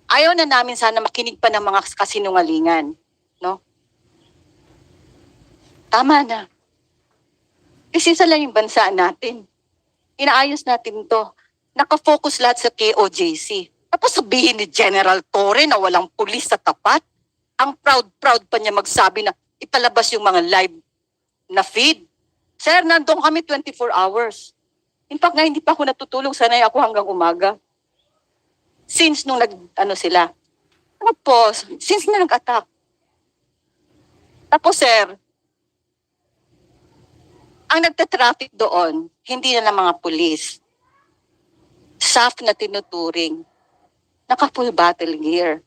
ayaw na namin sana makinig pa ng mga kasinungalingan. No? Tama na. Kasi isa lang yung bansa natin. Inaayos natin to. Nakafocus lahat sa KOJC. Tapos sabihin ni General Torre na walang pulis sa tapat. Ang proud pa niya magsabi na ipalabas yung mga live na feed. Sir, nandun kami 24 hours. In fact, nga hindi pa ako natutulog. Sanay ako hanggang umaga. Since nung sila. Tapos, since na nag-attack. Tapos, sir, ang nagtatraffic doon, hindi na ng mga pulis. SAF na tinuturing. Naka-full battle gear.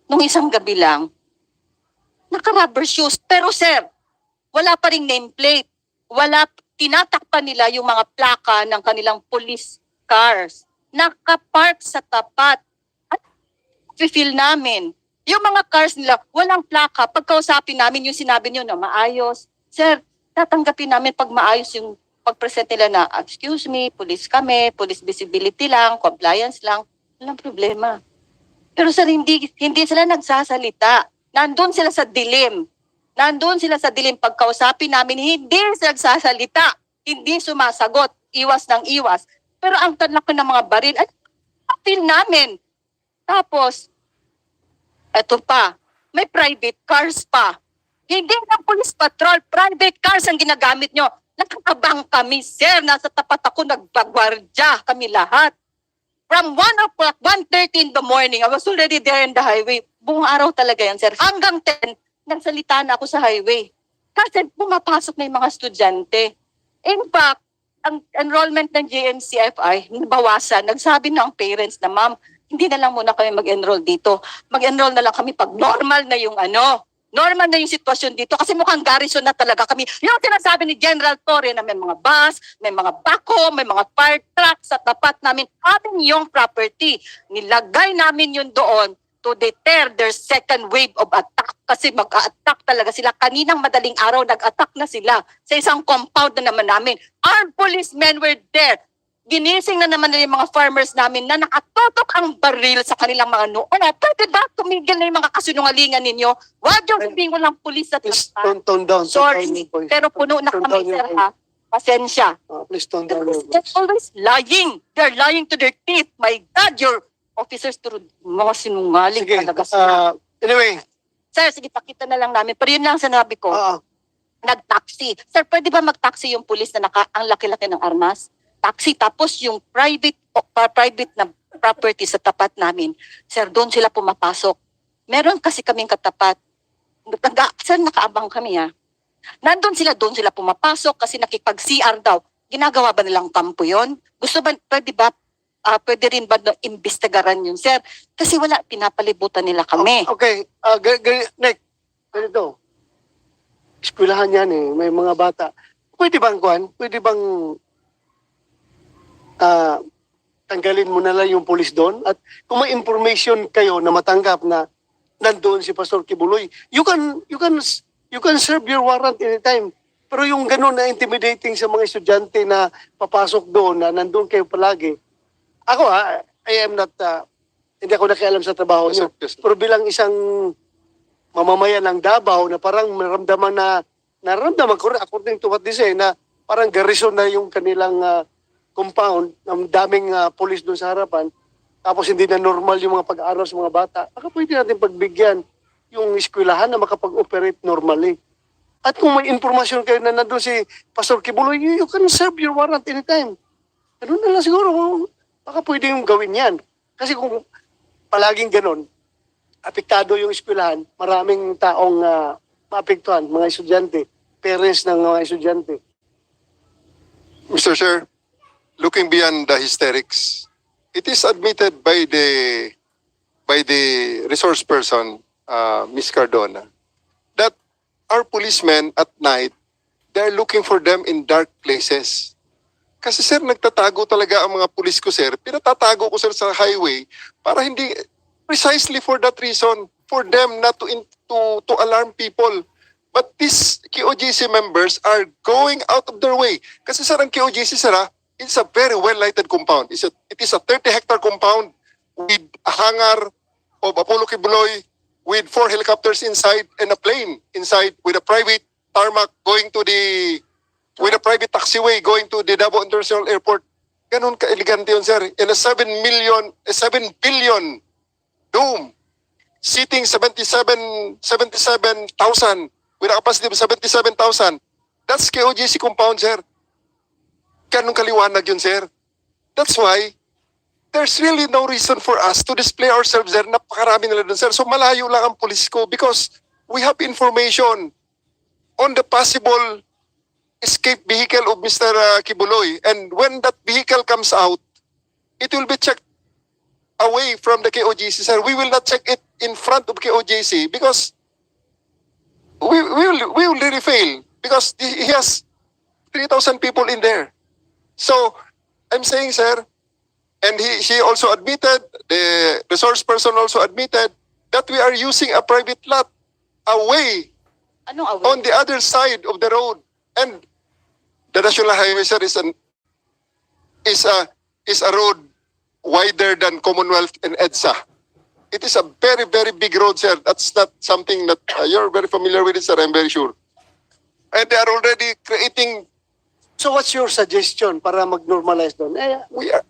Nung isang gabi lang, naka-rubber shoes. Pero sir, wala pa ring nameplate. Tinatakpan nila yung mga plaka ng kanilang police cars. Nakapark sa tapat. At feel namin, yung mga cars nila, walang plaka. Pagkausapin namin yung sinabi nyo na maayos. Sir, tatanggapin namin pag maayos yung pag-present nila na, excuse me, police kami, police visibility lang, compliance lang. Walang problema. Pero sir, hindi sila nagsasalita. Nandun sila sa dilim. Pagkausapin namin, hindi sila nagsasalita. Hindi sumasagot. Iwas ng iwas. Pero ang tanlak ng mga baril, ay, feel namin. Tapos, eto pa, may private cars pa. Hindi lang police patrol, private cars ang ginagamit nyo. Nakakabang kami, sir. Nasa tapat ako, nagbagwardya kami lahat. From 1 o'clock, 1:30 in the morning, I was already there in the highway. Buong araw talaga yan, sir. Hanggang 10, nagsalita na ako sa highway. Kasi pumapasok na yung mga estudyante. In fact, ang enrollment ng JNCFI, nabawasan. Nagsabi ng parents na, ma'am, hindi na lang muna kami mag-enroll dito. Mag-enroll na lang kami pag normal na yung normal na yung sitwasyon dito kasi mukhang garrison na talaga kami. Yung sinasabi ni General Torre na may mga bus, may mga bako, may mga fire truck sa tapat namin, amin yung property. Nilagay namin yun doon to deter their second wave of attack kasi mag-attack talaga sila. Kaninang madaling araw, nag-attack na sila sa isang compound na naman namin. Armed policemen were there. Ginising na naman nila yung mga farmers namin na nakatotok ang baril sa kanilang mga noo. Pwede ba tumigil na yung mga kasinungalingan ninyo? Wag yung sabihin walang pulis at Tone down. sorry, pero puno na kami, sir, ha? Pasensya. Please tone down your They're voice. always lying. They're lying to their teeth. My God, your officers to mga sinungaling Sige, talaga sila. anyway. Sir, sige, pakita na lang namin. Pero yun lang sinabi ko. Nag-taxi. Sir, pwede ba mag-taxi yung pulis na ang laki-laki ng armas? Taxi, tapos yung private na property sa tapat namin, sir, doon sila pumapasok. Meron kasi kaming katapat. Sir, nakaabang kami, ha? Doon sila pumapasok kasi nakipag-CR daw. Ginagawa ba nilang kampo yun? Pwede rin ba imbestigaran yun, sir? Kasi wala, pinapalibutan nila kami. Okay, Nick, ganito. Eskwelahan yan eh, may mga bata. Pwede bang tanggalin mo na lang yung pulis doon? At kung may information kayo na matanggap na nandoon si Pastor Kibuloy, you can serve your warrant anytime. Pero yung ganun na intimidating sa mga estudyante na papasok doon, na nandoon kayo palagi. Ako I am not, hindi ako nakialam sa trabaho niyo. Pero bilang isang mamamayan ng Davao na parang naramdaman ko rin, according to what they say, na parang garrison na yung kanilang compound, ang daming police doon sa harapan, tapos hindi na normal yung mga pag-aaral sa mga bata, baka pwede natin pagbigyan yung eskwelahan na makapag-operate normally. At kung may informasyon kayo na nandun si Pastor Kibuloy, you can serve your warrant anytime. Ganun na lang siguro. Baka pwede yung gawin yan. Kasi kung palaging ganun, apektado yung eskwelahan, maraming taong maapektuhan, mga estudyante, parents ng mga estudyante. Mr. Chair, looking beyond the hysterics, it is admitted by the resource person, Ms. Cardona, that our policemen at night, they're looking for them in dark places. Kasi sir, nagtatago talaga ang mga pulis ko sir. Pinatatago ko sir sa highway para hindi, precisely for that reason, for them not to alarm people. But these KOJC members are going out of their way. Kasi sir, ang KOJC sir, it's a very well-lighted compound. It is a 30-hectare compound with a hangar of Apollo Kibuloy, with 4 helicopters inside and a plane inside, with a private tarmac going to with a private taxiway going to the Davao International Airport. Ganun ka-elegante yun, sir. In a 7 billion dome, seating 77,000 with a capacity of 77,000. That's KOJC compound, sir. Ganun kaliwanag yun, sir. That's why there's really no reason for us to display ourselves there. Napakarami nila dun, sir. So malayo lang ang pulis ko because we have information on the possible escape vehicle of Mr. Kibuloy. And when that vehicle comes out, it will be checked away from the KOJC, sir. We will not check it in front of KOJC because we will really fail because he has 3,000 people in there. So I'm saying, sir, and she also admitted, the resource person also admitted, that we are using a private lot away on the other side of the road. And the National Highway, sir, is a road wider than Commonwealth and EDSA. It is a very, very big road, sir. That's not something that you're very familiar with, it, sir, I'm very sure. And they are already creating. So what's your suggestion para mag-normalize doon?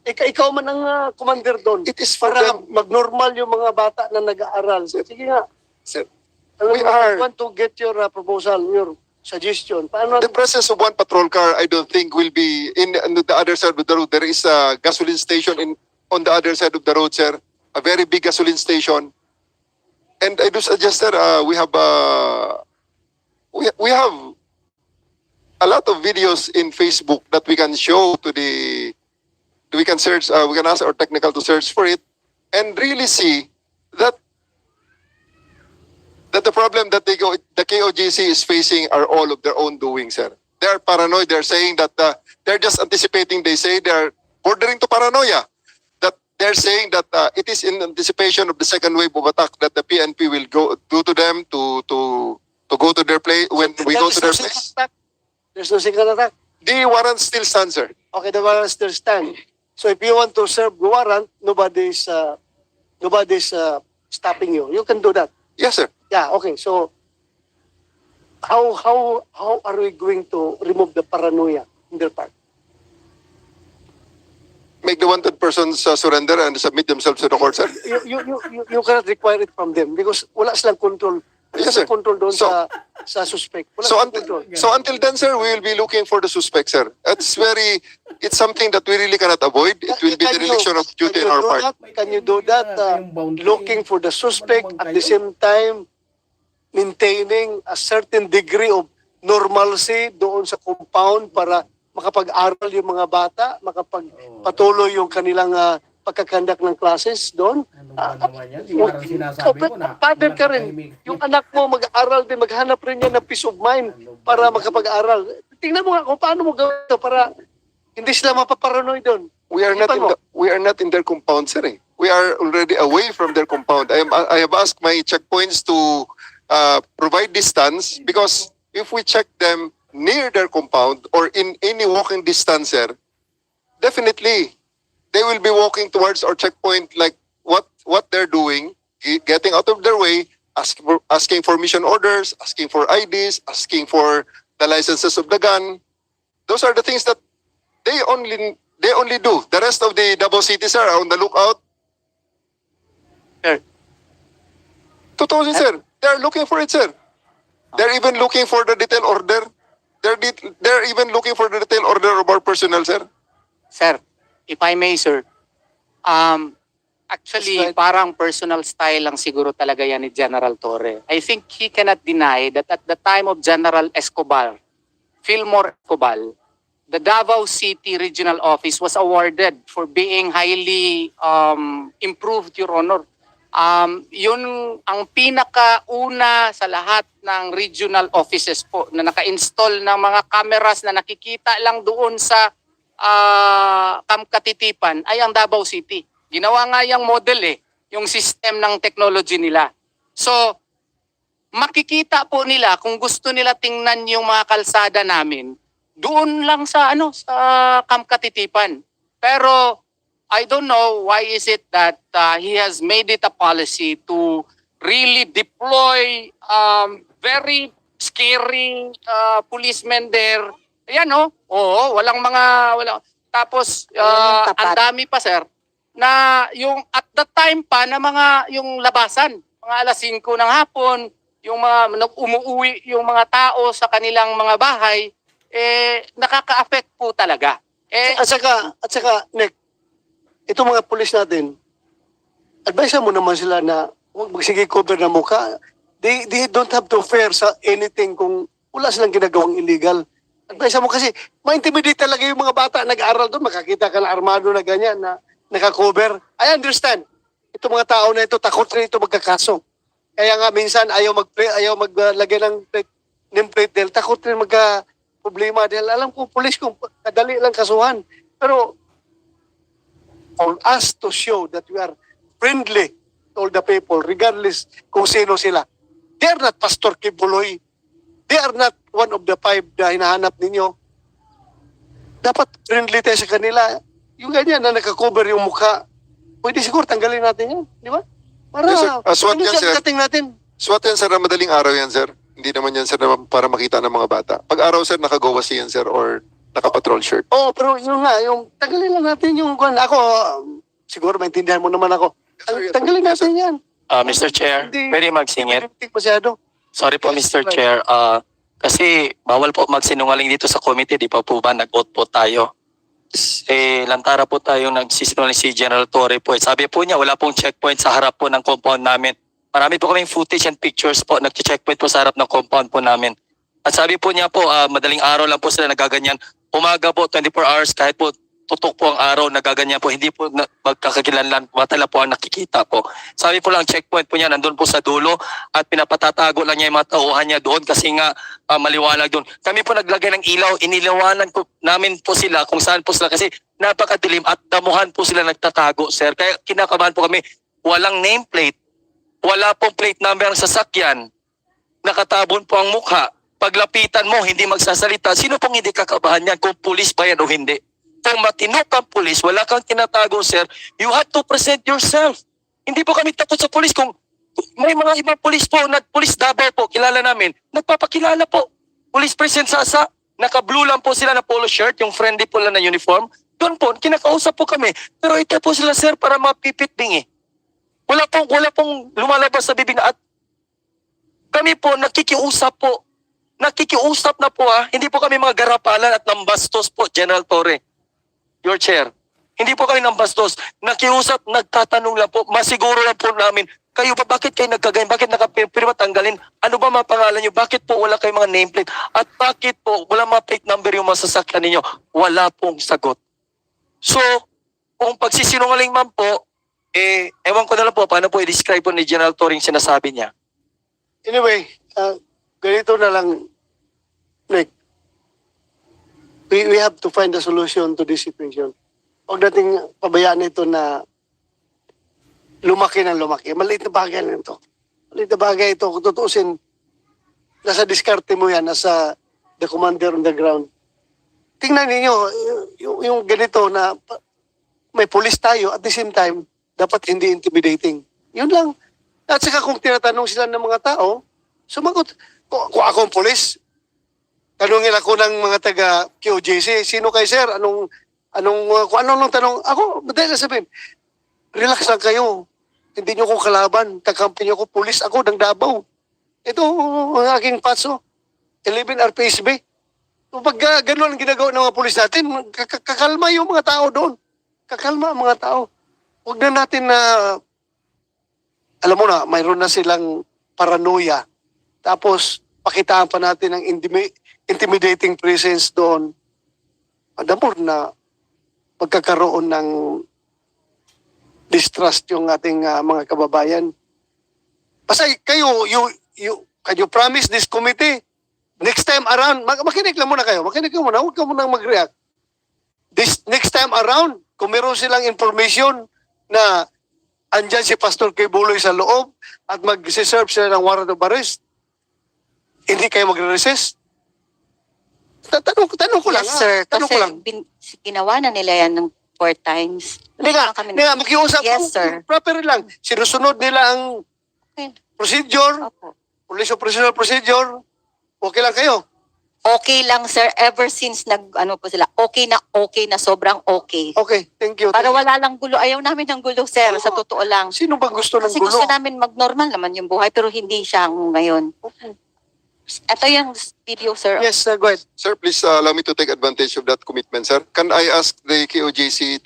Ikaw man ang commander doon. It is para mag-normal yung mga bata na nag-aaral. Sige nga. Sir, I want to get your proposal, your suggestion. Paano? The presence of one patrol car, I don't think will be on the other side of the road. There is a gasoline station on the other side of the road, sir. A very big gasoline station. And I do suggest, sir, we have a lot of videos in Facebook that we can show we can search, we can ask our technical to search for it and really see that the problem that the KOJC is facing are all of their own doing, sir. They are paranoid. They're saying that they're just anticipating. They say they're bordering to paranoia. That they're saying that it is in anticipation of the second wave of attack that the PNP will do to them to go to their place when we go to their place. There's no single attack. The warrant still stands, sir. Okay, the warrant still stands. So if you want to serve the warrant, nobody's stopping you. You can do that. Yes, sir. Yeah, okay. So how are we going to remove the paranoia in their part? Make the wanted persons surrender and submit themselves to the court, sir. You cannot require it from them because wala silang control. Yes, sir. Control doon sa suspect. So until then, sir, we will be looking for the suspect, sir. It's something that we really cannot avoid. It will be the religion of duty on our part. Can you do that? Looking for the suspect at the same time maintaining a certain degree of normalcy doon sa compound para makapag-aral yung mga bata, makapagpatuloy yung kanilang pagkakandak ng classes doon. Father ka rin. Yung anak mo mag-aaral din, maghanap rin yan ng peace of mind para makapag-aral. Tingnan mo nga kung paano mo gawin ito para hindi sila mapaparanoid doon. We are not in their compound, sir. We are already away from their compound. I have asked my checkpoints to provide distance because if we check them near their compound or in any walking distance, sir, definitely they will be walking towards our checkpoint like what they're doing, getting out of their way, asking for mission orders, asking for IDs, asking for the licenses of the gun. Those are the things that they only They only do. The rest of the Davao City, sir, are on the lookout. Sir. Totoo yun, sir. They're looking for it, sir. They're even looking for the detail order. They're even looking for the detail order of our personnel, sir. Sir, if I may, sir, actually, parang personal style lang siguro talaga yan ni General Torre. I think he cannot deny that at the time of General Escobar, Fillmore Escobar, the Davao City Regional Office was awarded for being highly improved, Your Honor. Yun ang pinakauna sa lahat ng regional offices po na naka-install ng mga cameras na nakikita lang doon sa Kamkatitipan ay ang Davao City. Ginawa nga yung model yung system ng technology nila. So, makikita po nila kung gusto nila tingnan yung mga kalsada namin doon lang sa sa Kamkatitipan. Pero I don't know why is it that he has made it a policy to really deploy very scary policemen there. Ayan walang tapos ang dami pa, sir, na yung at the time pa na mga yung labasan, mga alas 5 ng hapon, yung mga umuwi yung mga tao sa kanilang mga bahay, nakaka-affect po talaga. At saka, Nick, itong mga pulis natin, advise mo naman sila na huwag magsige cover ng mukha. They don't have to fear sa anything kung wala silang ginagawang illegal. Advise mo kasi, ma-intimidate talaga yung mga bata nag-aaral doon, makakita ka na armado na ganyan na naka-cover. I understand. Itong mga tao na ito, takot rin ito magkakaso. Kaya nga minsan ayaw maglagay ng nameplate dahil takot rin magka-problema. Dahil alam ko, pulis kung kadali lang kasuhan. Pero for us to show that we are friendly to all the people, regardless kung sino sila. They are not Pastor Kibuloy. They are not one of the 5 na hinahanap ninyo. Dapat friendly tayo sa kanila. Yung ganyan na nakakover yung mukha, pwede siguro tanggalin natin yan. Di ba? Para Yes, sir. SWAT yan, sir. dating natin. SWAT yan, sir, na madaling araw yan, sir. Hindi naman yan, sir, para makita ng mga bata. Pag araw, sir, naka-gowas yan, sir, or naka-patrol shirt. Oo, pero yun nga, yung tanggalin lang natin yung ako, siguro maintindihan mo naman ako. Tanggalin natin yan. Mr. Chair, pwede magsingit? Hindi masyado. Sorry po, Mr. Chair. Kasi bawal po magsinungaling dito sa committee. Di pa po ba nag-vote po tayo? Lantara po tayong nagsisinungaling si General Torre po. Sabi po niya, wala pong checkpoint sa harap po ng compound namin. Marami po kaming footage and pictures po. Nag-checkpoint po sa harap ng compound po namin. At sabi po niya po, madaling araw lang po sila nagaganyan. Umaga po, 24 hours, kahit po tutok po ang araw, nagaganyan po. Hindi po magkakakilanlan, matala po ang nakikita po. Sabi po lang, checkpoint po niya, nandun po sa dulo at pinapatatago lang niya yung mga tauhan niya doon kasi nga maliwanag doon. Kami po naglagay ng ilaw, inilawanan po namin po sila kung saan po sila kasi napakadilim at damuhan po sila nagtatago, sir. Kaya kinakabahan po kami, walang nameplate, wala pong plate number ang sasakyan, nakatabon po ang mukha. Paglapitan mo, hindi magsasalita. Sino pong hindi kakabahan yan kung pulis ba yan o hindi? Kung matino kang pulis, wala kang tinatago, sir, you have to present yourself. Hindi po kami takot sa pulis. Kung may mga ibang pulis po, pulis Davao po, kilala namin, nagpapakilala po. Pulis President Sasa, naka-blue lang po sila na polo shirt, yung friendly po lang na uniform. Doon po, kinakausap po kami. Pero ito po sila, sir, para mapipitbing Wala pong lumalabas sa bibig na at kami po, nakikiusap po. Nakikiusap na po Hindi po kami mga garapalan at nambastos po, General Torre. Your Chair. Hindi po kami nambastos. Nakiusap, nagtatanong lang po. Masiguro lang po namin, kayo ba, bakit kayo nagkagayon? Bakit nakapirma tanggalin? Ano ba mga pangalan nyo? Bakit po wala kayong mga nameplate? At bakit po wala mga plate number yung mga sasakyan ninyo? Wala pong sagot. So, kung pagsisinungaling man po, ewan ko na lang po, paano po i-describe po ni General Torre yung sinasabi niya? Anyway, ganito na lang, Nick. We have to find a solution to this situation. Huwag nating pabayaan ito na lumaki ng lumaki. Maliit na bagay na ito. Maliit na bagay ito. Kung tutuusin, nasa diskarte mo yan, nasa the commander on the ground. Tingnan ninyo, yung ganito na may police tayo, at the same time, dapat hindi intimidating. Yun lang. At saka kung tinatanong sila ng mga tao, sumagot. Kung ako ang police, tanungin ako ng mga taga QJC, sino kay sir? Kung anong tanong, ako, madali na sabihin, relax lang kayo. Hindi nyo ko kalaban. Kakampi nyo ko, pulis ako ng Davao. Ito, ang aking patso. 11 RPSB. Pag gano'n ang ginagawa ng mga pulis natin, kakalma yung mga tao doon. Kakalma ang mga tao. Huwag na natin na, alam mo na, mayroon na silang paranoia. Tapos, pakitaan pa natin ang intimidating presence doon. Adamor na magkakaroon ng distrust yung ating mga kababayan. Basta kayo, can you promise this committee, next time around, makinig lang muna kayo, makinig lang muna, huwag ka muna mag-react. This next time around, kung meron silang information na andyan si Pastor Kibuloy sa loob at mag-serve sila ng warrant of arrest, hindi kayo magre-resist? Tanong ko lang. Yes, sir. Tanong Kasi ko lang. ginawa na nila yan ng 4 times. Hindi nga, makiusap. Yes, sir. Proper lang. Sinusunod nila ang procedure, police operational procedure. Okay lang kayo. Okay lang, sir. Ever since okay na, sobrang okay. Okay, thank you. Para wala lang gulo. Ayaw namin ng gulo, sir. Sa totoo lang. Sino ba gusto ng Kasi gulo? gusto namin mag-normal naman yung buhay, pero hindi siya ngayon. Ito yung video, sir. Yes, go ahead. Sir, please allow me to take advantage of that commitment, sir. Can I ask the KOJC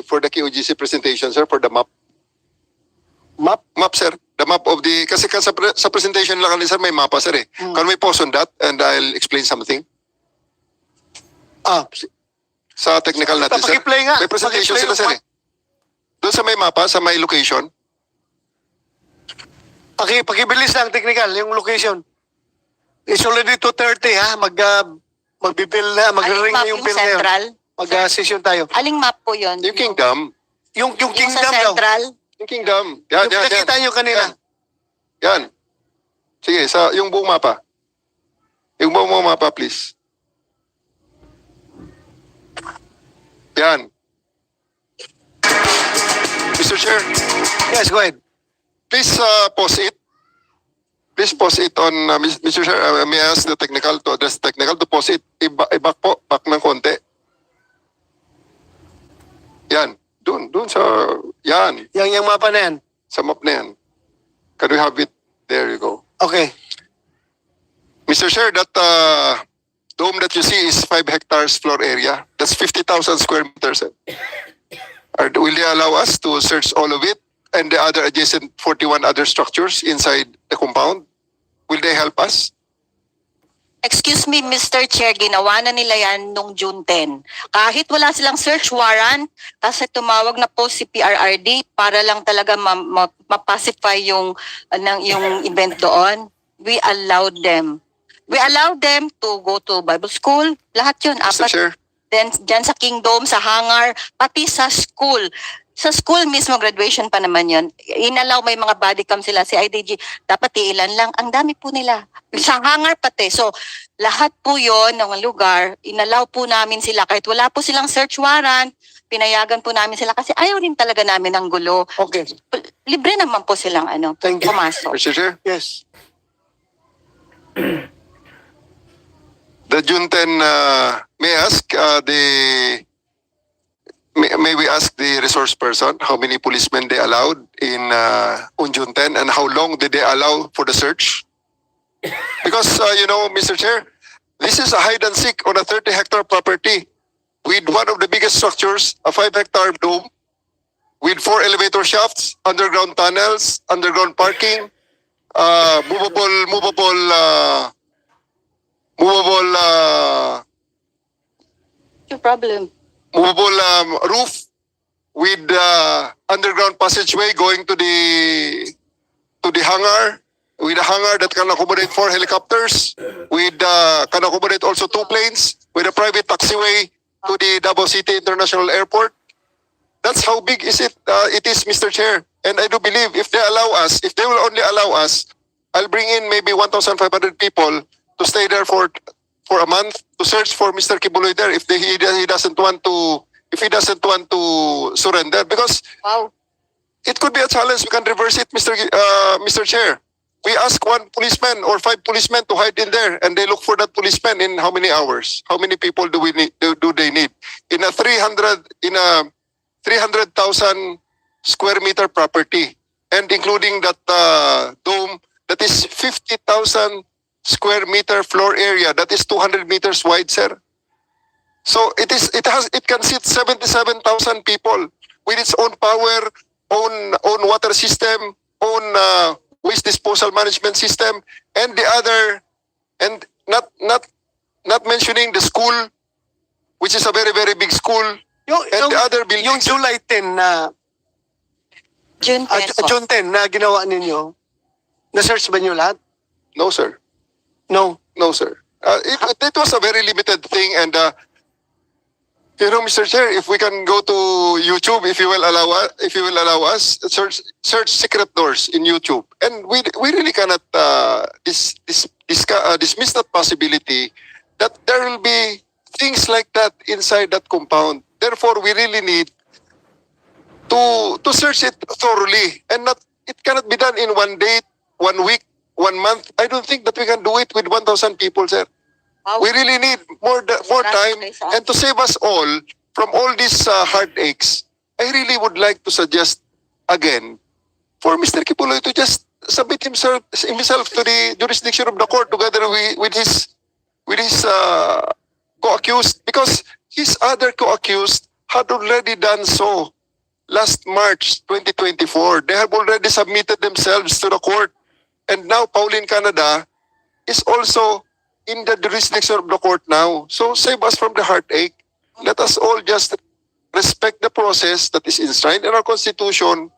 for the KOJC presentation, sir, for the map? Map? Map, sir. The map of the, kasi sa presentation lang sir, may mapa, sir eh. Can we pause on that and I'll explain something? Sa technical natin, sir. Pakiplay nga. May presentation Pakiplay sila, sir eh. Doon sa may mapa, sa may location, Pakibilis lang, technical, yung location. It's already 2:30, ha? Magbibil na, magre-ring na yung bill na yun. Central? Mag-session tayo. Aling map po yun? yung kingdom. Yung kingdom sa daw. Central? Yung kingdom. Yan, Yung yan, yan. nakita nyo kanina. Yan. Sige, yung buong mapa. Yung buong mapa, please. Yan. Mr. Chair, Yes, go ahead. please pause it. Please pause it on, Mr. Chair, may I ask the technical to address the technical to pause it. I-back po, back ng konti. Yan. Doon sa, yan. Yung mapa na yan. Sa map na yan. Can we have it? There you go. Okay. Mr. Chair, that dome that you see is 5 hectares floor area. That's 50,000 square meters. Will they allow us to search all of it and the other adjacent 41 other structures inside the compound? Will they help us? Excuse me, Mr. Chair, ginawa na nila yan nung June 10. Kahit wala silang search warrant, kasi tumawag na po si PRRD para lang talaga mapacify yung event doon. We allowed them. We allowed them to go to Bible school. Lahat yun. Mr. Chair. Then, dyan sa Kingdom, sa hangar, pati sa school. Sa school mismo, graduation pa naman yun. Inalaw, may mga body cam sila. Si IDG, dapat ilan lang. Ang dami po nila. Sa hangar pati. So, lahat po yon ng lugar, inalaw po namin sila. Kahit wala po silang search warrant, pinayagan po namin sila kasi ayaw din talaga namin ng gulo. Okay. Libre naman po silang Thank you. pumasok. Mr. Chair. Yes. The June 10, may I ask may we ask the resource person how many policemen they allowed on June 10 and how long did they allow for the search? Because, Mr. Chair, this is a hide and seek on a 30-hectare property with one of the biggest structures, a 5-hectare dome, with 4 elevator shafts, underground tunnels, underground parking, movable No problem. movable roof with underground passageway going to the hangar, with a hangar that can accommodate 4 helicopters, with can accommodate also 2 planes, with a private taxiway to the Davao City International Airport. That's how big it is, Mr. Chair. And I do believe if they will only allow us, I'll bring in maybe 1,500 people to stay there for a month to search for Mr. Kibuloy there if he doesn't want to surrender, because it could be a challenge. We can reverse it, Mr. Chair. We ask 1 policeman or 5 policemen to hide in there, and they look for that policeman in how many hours? How many people do do they need? In a 300,000 square meter property, and including that dome, that is 50,000 square meter floor area. That is 200 meters wide, sir. So it can seat 77,000 people with its own power, own water system, own waste disposal management system, and the other, and not mentioning the school, which is a very, very big school, and the other buildings. Yung July 10 na June 10 po. June 10 na ginawa ninyo, na-search ba niyo lahat? No, sir. No. No, sir. It was a very limited thing, and you know, Mr. Chair, if we can go to YouTube, if you will allow us, search secret doors in YouTube, and we really cannot dismiss that possibility that there will be things like that inside that compound. Therefore, we really need to search it thoroughly, and it cannot be done in 1 day, 1 week, 1 month. I don't think that we can do it with 1,000 people, sir. We really need more time, and to save us all from all these heartaches, I really would like to suggest again for Mr. Kibuloy to just submit himself to the jurisdiction of the court together with his co-accused, because his other co-accused had already done so last March 2024. They have already submitted themselves to the court, and now Pauline Canada is also in the jurisdiction of the court now. So save us from the heartache. Let us all just respect the process that is enshrined in our Constitution,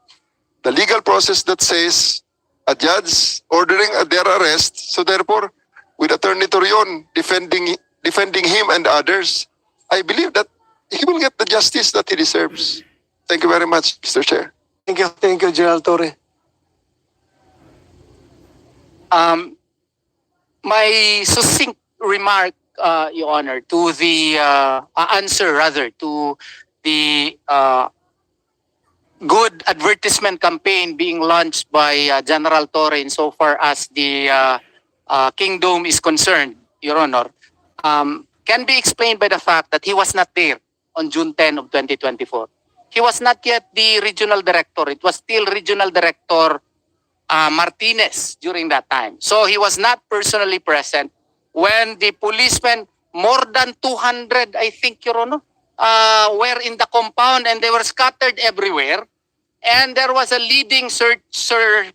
the legal process that says a judge ordering their arrest. So therefore, with Attorney Torion defending him and others, I believe that he will get the justice that he deserves. Thank you very much, Mr. Chair. Thank you, General Torre. My succinct remark, Your Honor, to the answer rather to the good advertisement campaign being launched by General Torre insofar as the Kingdom is concerned, Your Honor, can be explained by the fact that he was not there on June 10 of 2024. He was not yet the regional director. It was still Regional Director Martinez during that time. So he was not personally present when the policemen, more than 200, I think, Your Honor, were in the compound, and they were scattered everywhere. And there was a leading search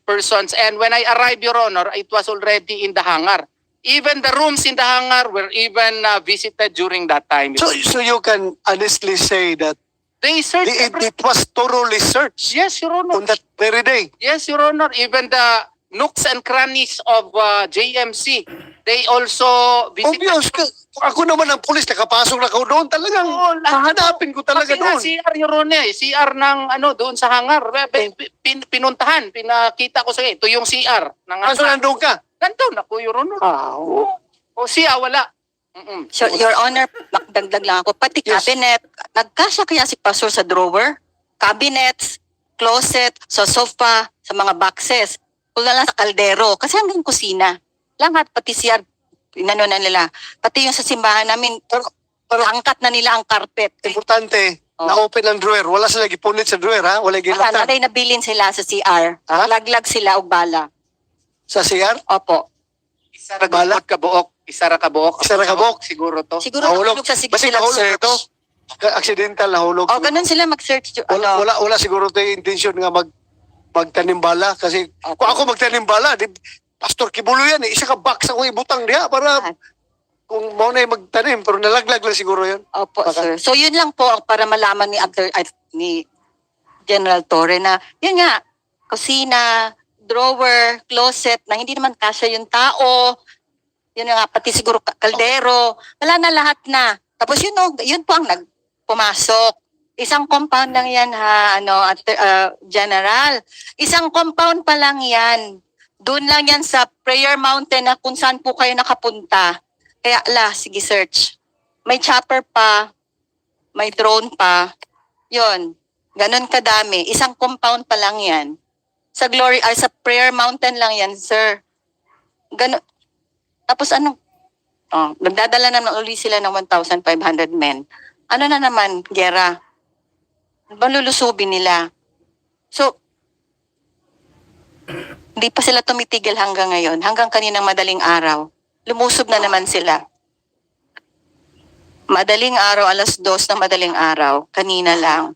persons. And when I arrived, Your Honor, it was already in the hangar. Even the rooms in the hangar were even visited during that time. So you can honestly say that they searched it was thoroughly searched. Yes, Your Honor. On that very day. Yes, Your Honor. Even the nooks and crannies of JMC, they also visited. Obvious. Ako naman ang pulis, nakapasok na ako doon. Talagang hahanapin ko talaga doon. Kasi CR, Your Honor, CR ng doon sa hangar. Pinuntahan, pinakita ko sa ito yung CR. Kaso nandun ka? Nandun ako, Your Honor. O siya, wala. So, Your Honor, makdagdag lang ako. Pati cabinet, nagkasya kaya si Pastor sa drawer? Cabinets, closet, sa sofa, sa mga boxes. Wala lang sa kaldero. Kasi hanggang kusina. Lahat, pati siya, inano na nila. Pati yung sa simbahan namin, angkat na nila ang carpet. Importante, na-open ang drawer. Wala sila gipunit sa drawer, ha? Wala ginatan. Wala, nabilin sila sa CR. Laglag sila og bala. Sa CR? Opo. Isa ra kabuok. Isa ra kabuok. Siguro to. Siguro nahulog sa sige sila search. Ito, accidental nahulog. Ganun sila mag-search. Wala siguro ito yung intention nga magtanim bala. Kasi kung ako magtanim bala, Pastor Kibuloy yan, isa ka box ako ibutang diya para kung mo na magtanim, pero nalaglag lang siguro yun. Opo, sir. So yun lang po para malaman ni General Torre na yun nga, kusina, drawer, closet, na hindi naman kasya yung tao, yun nga, pati siguro kaldero, wala na lahat na. Tapos yun po ang nagpumasok. Isang compound lang yan General. Isang compound pa lang yan. Doon lang yan sa Prayer Mountain na kung saan po kayo nakapunta. Kaya sige search. May chopper pa, may drone pa. Yun, ganun kadami. Isang compound pa lang yan. Sa sa Prayer Mountain lang yan, sir. Ganun. Tapos Nagdadala naman uli sila ng 1,500 men. Ano na naman, gera? Malulusubin nila. So, hindi pa sila tumitigil hanggang ngayon. Hanggang kaninang madaling araw. Lumusob na naman sila. Madaling araw, 2:00 ng madaling araw. Kanina lang.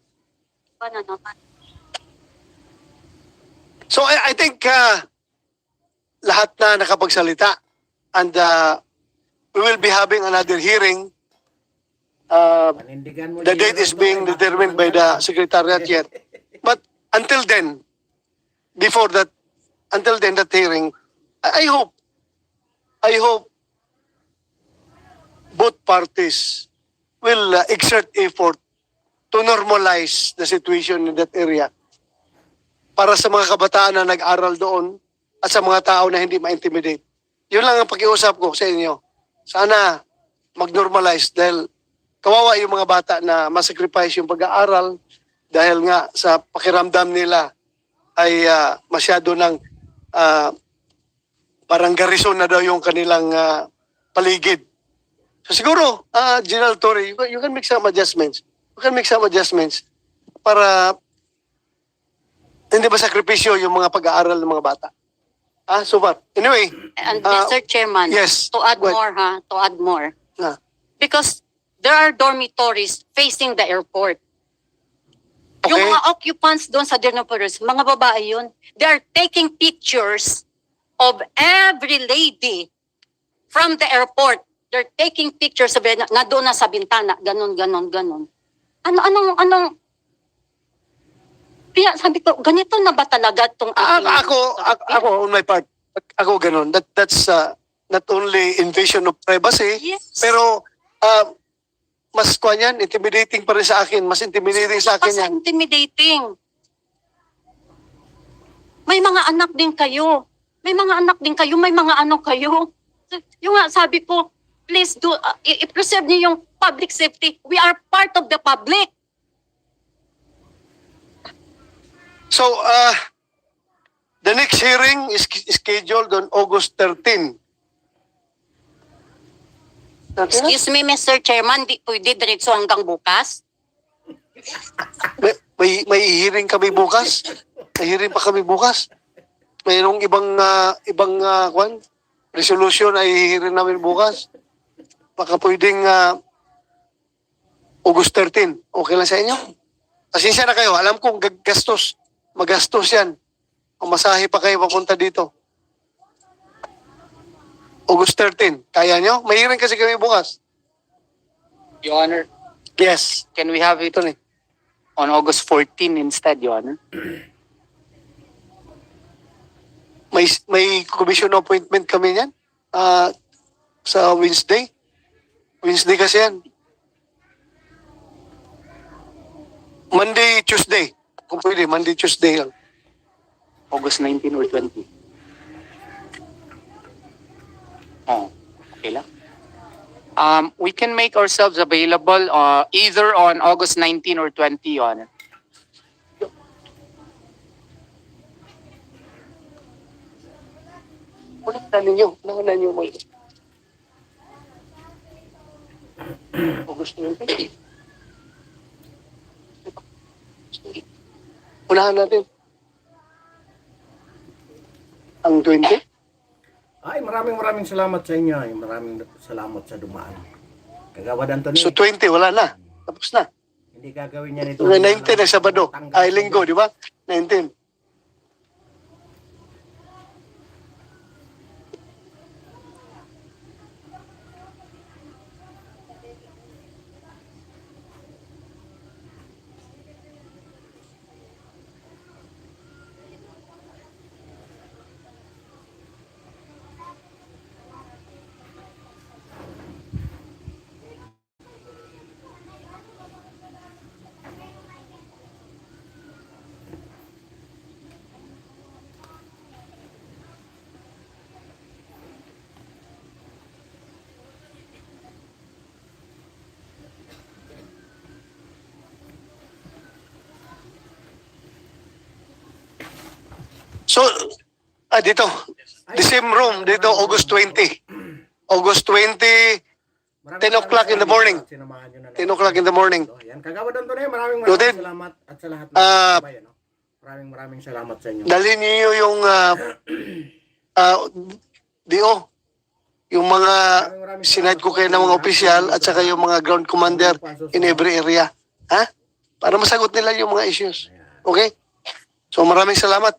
So I think lahat na nakapagsalita and we will be having another hearing. Panindigan mo The si date is Hero being Doy, determined by the Secretariat yet. But until then, before that, until then, that hearing, I hope both parties will exert effort to normalize the situation in that area para sa mga kabataan na nag-aral doon at sa mga tao na hindi ma-intimidate. Yun lang ang pakiusap ko sa inyo. Sana mag-normalize dahil kawawa yung mga bata na masacrifice yung pag-aaral dahil nga sa pakiramdam nila ay masyado ng parang garrison na daw yung kanilang paligid. So siguro, General Torre, you can make some adjustments. You can make some adjustments para hindi ba sakripisyo yung mga pag-aaral ng mga bata. So what? Anyway. And Mr. Chairman, yes, to add go ahead. more, to add more. Ah. Because there are dormitories facing the airport. Yung Okay. mga occupants doon sa dormitories, mga babae yun, they are taking pictures of every lady from the airport. They're taking pictures of it na doon na sa bintana, ganon. Anong, kaya sabi ko, ganito na ba talaga itong Ako on my part, ako ganun. That's not only invasion of privacy, pero mas yan, intimidating pa rin sa akin. Mas intimidating sa akin yan. Intimidating. May mga anak din kayo. May mga ano kayo. Yung nga sabi ko, please do, i-preserve niyo yung public safety. We are part of the public. So, the next hearing is scheduled on August 13. Excuse me, Mr. Chairman, di pwede diretso hanggang bukas? May hearing kami bukas. May hearing pa kami bukas. Mayroong ibang resolution ay hearing namin bukas. Baka pwedeng August 13. Okay lang sa inyo? Pasensya na kayo. Alam kong magastos yan. Masahe pa kayo papunta dito. August 13. Kaya nyo? May hearing kasi kami bukas. Your Honor, Yes. can we have it on August 14 instead, Your Honor? May commission appointment kami yan. Sa Wednesday. Wednesday kasi yan. Monday, Tuesday. Kung pwede, Monday, Tuesday lang. August 19 or 20? Oh, okay lang. We can make ourselves available either on August 19 or 20, Your Honor. Ulit na ninyo. Nauna nyo mo. August 20. Unahan natin. Ang 20? Ay, maraming salamat sa inyo. Ay, maraming salamat sa dumaan. Kagawad Anthony. So 20, wala na. Tapos na. Hindi gagawin niya nito. 19 na Sabado. Ay, Linggo, di ba? 19. So, dito. The same room, dito, August 20. August 20, 10 o'clock in the morning. 10 o'clock in the morning. Yan, Kagawad Antonio, maraming Noted. salamat at sa lahat ng Ah, sabay, ano? Maraming salamat sa inyo. Dalhin niyo yung DO, yung mga sinad ko kayo ng mga opisyal at saka yung mga ground commander in every area. Ha? Para masagot nila yung mga issues. Okay? So maraming salamat.